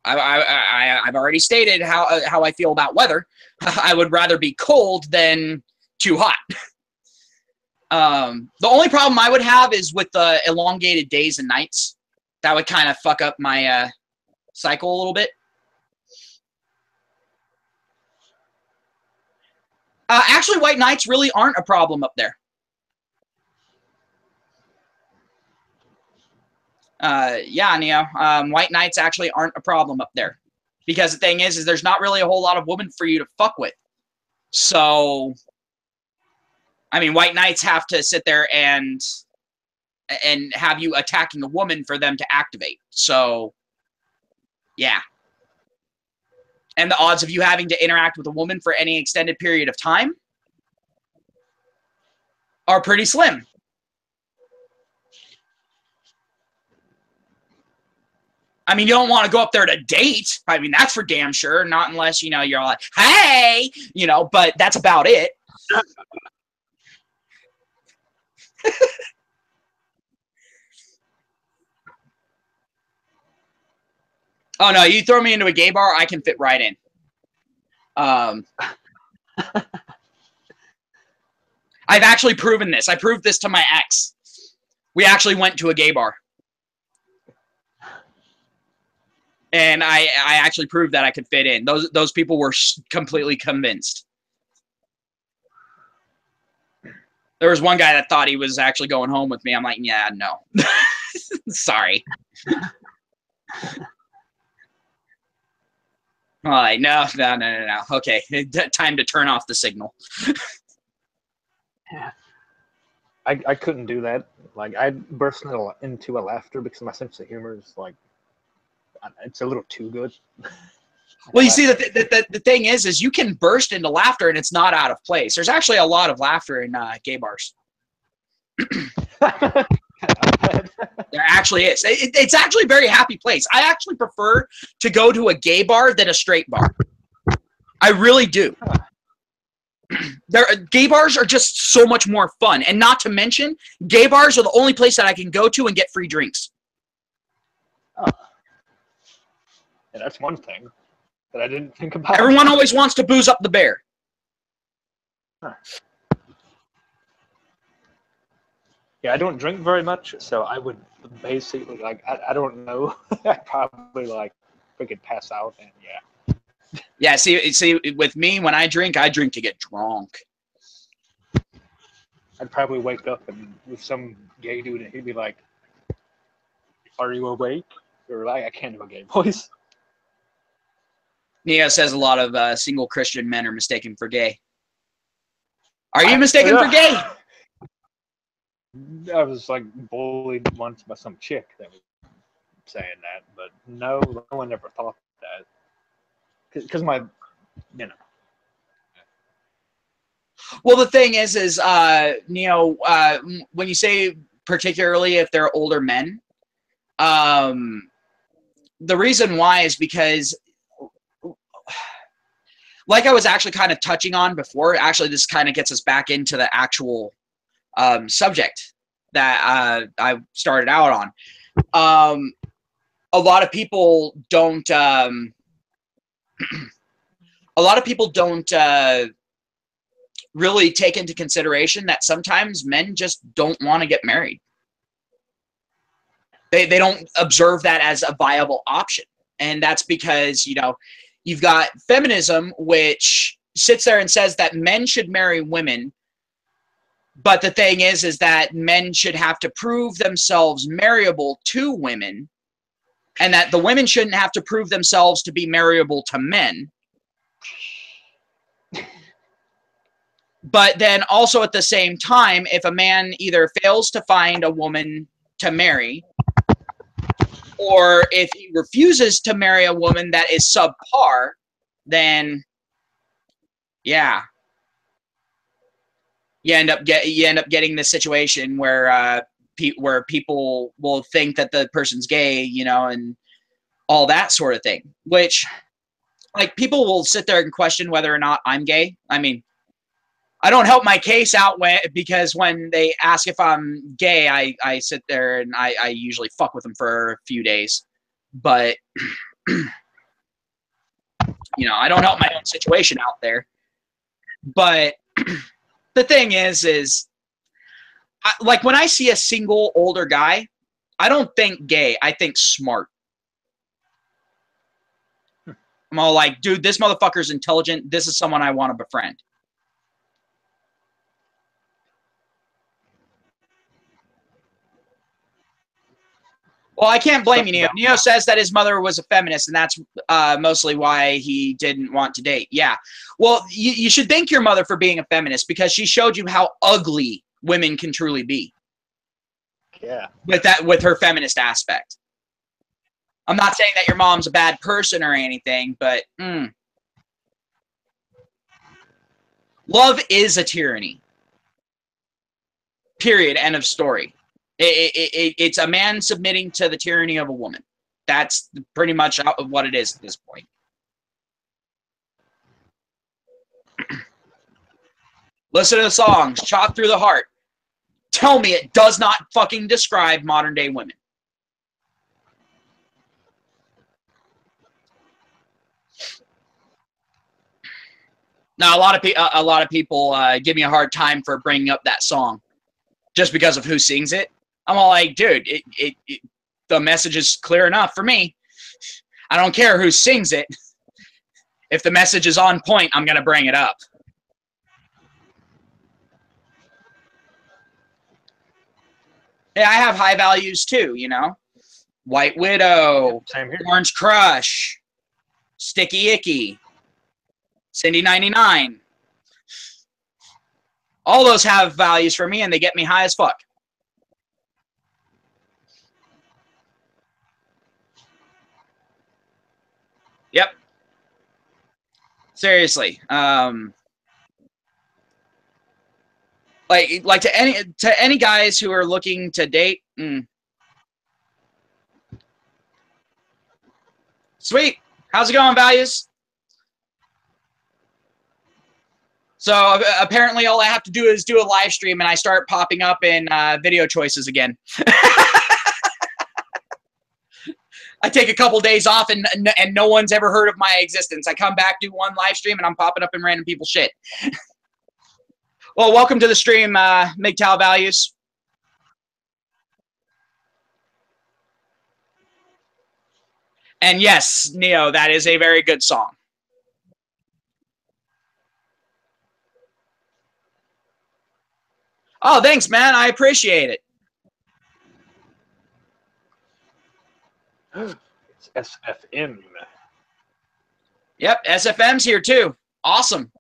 I've already stated how I feel about weather. I would rather be cold than too hot. The only problem I would have is with the elongated days and nights. That would kind of fuck up my cycle a little bit. Actually, white nights really aren't a problem up there. Yeah, Neo. White nights actually aren't a problem up there. Because the thing is there's not really a whole lot of women for you to fuck with. So, I mean, white knights have to sit there and have you attacking a woman for them to activate. So, yeah. And the odds of you having to interact with a woman for any extended period of time are pretty slim. I mean, you don't want to go up there to date. I mean, that's for damn sure. Not unless, you know, you're like, hey, you know, but that's about it. Oh, no, you throw me into a gay bar, I can fit right in. I've actually proven this. I proved this to my ex. We actually went to a gay bar. And I actually proved that I could fit in. Those people were completely convinced. There was one guy that thought he was actually going home with me. I'm like, yeah, no. Sorry. I'm like, no. Okay, time to turn off the signal. Yeah. I couldn't do that. Like, I burst into a laughter because my sense of humor is like, it's a little too good. Well, you see, the thing is you can burst into laughter and it's not out of place. There's actually a lot of laughter in gay bars. There actually is. It's actually a very happy place. I actually prefer to go to a gay bar than a straight bar. I really do. Gay bars are just so much more fun. And not to mention, gay bars are the only place that I can go to and get free drinks. Oh. Yeah, that's one thing that I didn't think about. Everyone always wants to booze up the bear. Huh. Yeah, I don't drink very much, so I would basically, like, I don't know. I'd probably, like, freaking pass out, and yeah. Yeah, see, with me, when I drink to get drunk. I'd probably wake up and with some gay dude, and he'd be like, "Are you awake?" Or like, I can't do a gay voice. Neo says a lot of single Christian men are mistaken for gay. Are you mistaken for gay? I was like bullied once by some chick that was saying that, but no one ever thought that. Because my, you know. Well, the thing is Neo, when you say particularly if they're older men, the reason why is because, like I was actually kind of touching on before, actually this kind of gets us back into the actual subject that I started out on. A lot of people don't really take into consideration that sometimes men just don't want to get married. They don't observe that as a viable option. And that's because, you know, you've got feminism, which sits there and says that men should marry women. But the thing is that men should have to prove themselves marriable to women, and that the women shouldn't have to prove themselves to be marriable to men. But then also at the same time, if a man either fails to find a woman to marry, or if he refuses to marry a woman that is subpar, then yeah, you end up getting this situation where people will think that the person's gay, you know, and all that sort of thing. Which, like, people will sit there and question whether or not I'm gay. I mean, I don't help my case out because when they ask if I'm gay, I sit there and I usually fuck with them for a few days. But, you know, I don't help my own situation out there. But the thing is like, when I see a single older guy, I don't think gay. I think smart. I'm all like, dude, this motherfucker's intelligent. This is someone I want to befriend. Well, I can't blame you, Neo. Neo says that his mother was a feminist, and that's mostly why he didn't want to date. Yeah. Well, you should thank your mother for being a feminist, because she showed you how ugly women can truly be. Yeah. With her feminist aspect. I'm not saying that your mom's a bad person or anything, but love is a tyranny. Period. End of story. It's a man submitting to the tyranny of a woman. That's pretty much what it is at this point. Listen to the songs. Chop Through the Heart. Tell me it does not fucking describe modern day women. Now, a lot of people give me a hard time for bringing up that song just because of who sings it. I'm all like, dude, the message is clear enough for me. I don't care who sings it. If the message is on point, I'm going to bring it up. Yeah, I have high values too, you know. White Widow, Same here. Orange Crush, Sticky Icky, Cindy 99. All those have values for me, and they get me high as fuck. Yep. Seriously. Like to any guys who are looking to date. Sweet. How's it going, values? So apparently all I have to do is do a live stream and I start popping up in video choices again. I take a couple days off and no one's ever heard of my existence. I come back, do one live stream, and I'm popping up in random people's shit. Well, welcome to the stream, MGTOW values. And yes, Neo, that is a very good song. Oh, thanks, man. I appreciate it. It's SFM. Yep, SFM's here too. Awesome.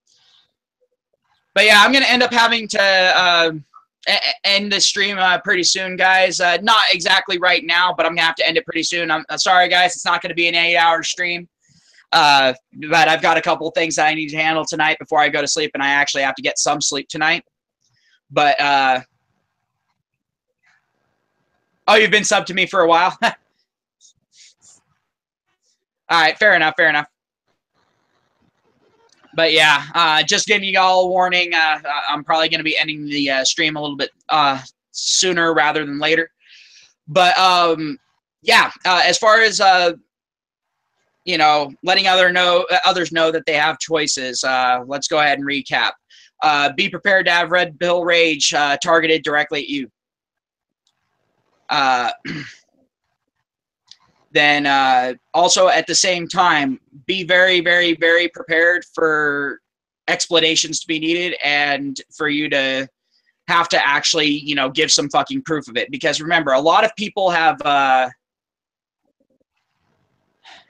But yeah, I'm going to end up having to end the stream pretty soon, guys. Not exactly right now, but I'm going to have to end it pretty soon. I'm sorry, guys. It's not going to be an 8-hour stream. But I've got a couple things that I need to handle tonight before I go to sleep, and I actually have to get some sleep tonight. But, oh, you've been subbed to me for a while? All right, fair enough, fair enough. But yeah, just giving you all a warning, I'm probably going to be ending the stream a little bit sooner rather than later. But yeah, as far as, you know, letting others know that they have choices, let's go ahead and recap. Be prepared to have red pill rage targeted directly at you. Then also at the same time, be very, very, very prepared for explanations to be needed and for you to have to actually, you know, give some fucking proof of it. Because remember, a lot of people have a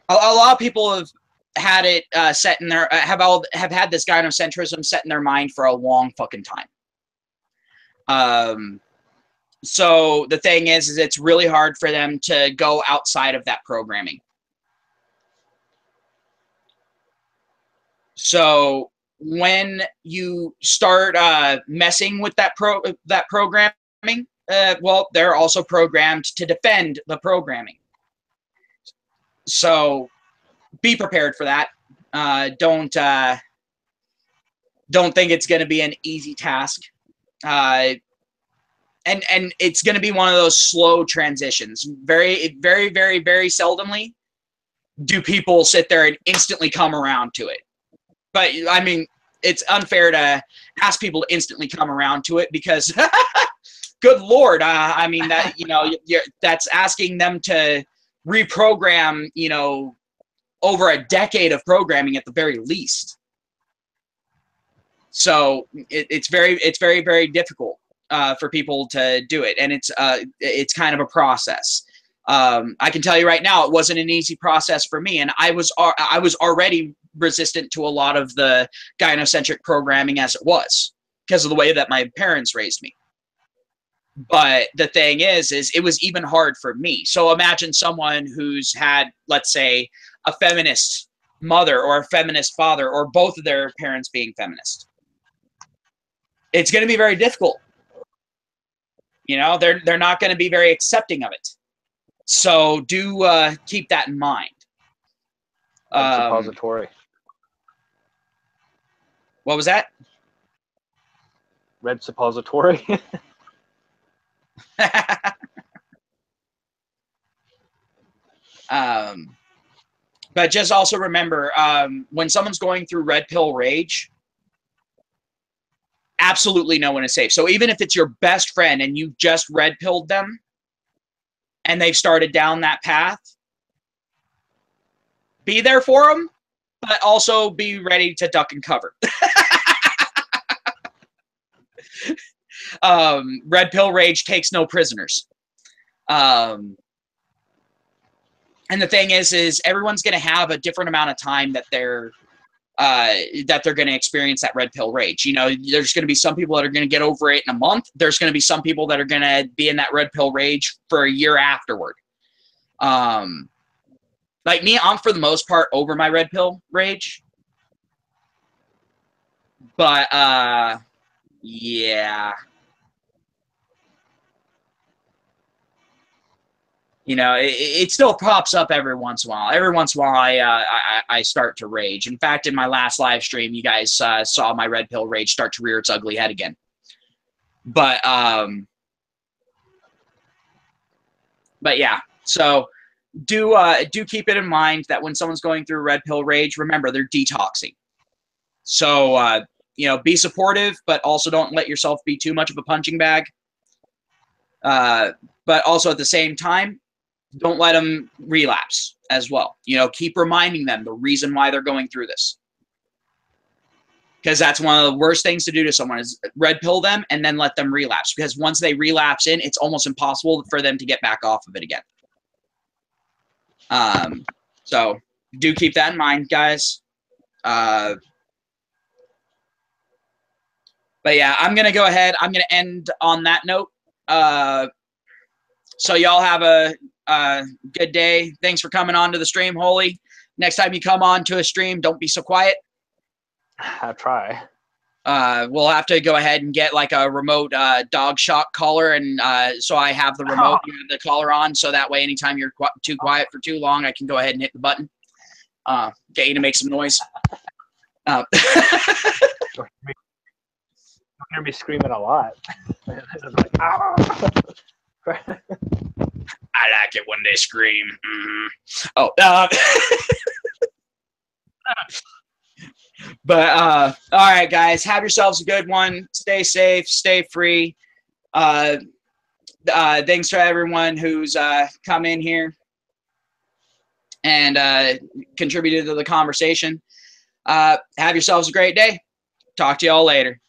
lot of people have had it set in their have had this gynocentrism set in their mind for a long fucking time. So the thing is it's really hard for them to go outside of that programming. So when you start messing with that programming, well, they're also programmed to defend the programming. So be prepared for that. Don't think it's going to be an easy task. And it's going to be one of those slow transitions. Very, very, very, very seldomly do people sit there and instantly come around to it. But I mean, it's unfair to ask people to instantly come around to it because, good Lord, I mean that, you know, that's asking them to reprogram, you know, over a decade of programming at the very least. So it's very, very difficult for people to do it, and it's kind of a process. I can tell you right now, it wasn't an easy process for me, and I was already resistant to a lot of the gynocentric programming as it was because of the way that my parents raised me. But the thing is it was even hard for me. So imagine someone who's had, let's say, a feminist mother or a feminist father, or both of their parents being feminist. It's going to be very difficult. You know, they're not going to be very accepting of it. So do keep that in mind. Suppository. What was that? Red suppository. But just also remember, when someone's going through red pill rage, absolutely no one is safe. So even if it's your best friend and you just red pilled them and they've started down that path, be there for them, but also be ready to duck and cover. Red pill rage takes no prisoners. And the thing is everyone's going to have a different amount of time that they're going to experience that red pill rage. You know, there's going to be some people that are going to get over it in a month. There's going to be some people that are going to be in that red pill rage for a year afterward. Like me, I'm for the most part over my red pill rage. But, yeah. You know, it still pops up every once in a while. Every once in a while, I start to rage. In fact, in my last live stream, you guys saw my red pill rage start to rear its ugly head again. But yeah. So do keep it in mind that when someone's going through red pill rage, remember they're detoxing. So you know, be supportive, but also don't let yourself be too much of a punching bag. But also at the same time, don't let them relapse as well. You know, keep reminding them the reason why they're going through this. Because that's one of the worst things to do to someone is red pill them and then let them relapse. Because once they relapse in, it's almost impossible for them to get back off of it again. So do keep that in mind, guys. But yeah, I'm going to go ahead. I'm going to end on that note. So y'all have a good day. Thanks for coming on to the stream, Holy. Next time you come on to a stream, don't be so quiet. I'll try. We'll have to go ahead and get like a remote dog shock collar, and so I have the remote, you have the collar on, so that way anytime you're too quiet for too long, I can go ahead and hit the button. Get you to make some noise. You'll hear me screaming a lot. Like, ah! I like it when they scream. Oh, but all right, guys, have yourselves a good one. Stay safe, stay free. Thanks to everyone who's come in here and contributed to the conversation. Have yourselves a great day. Talk to y'all later.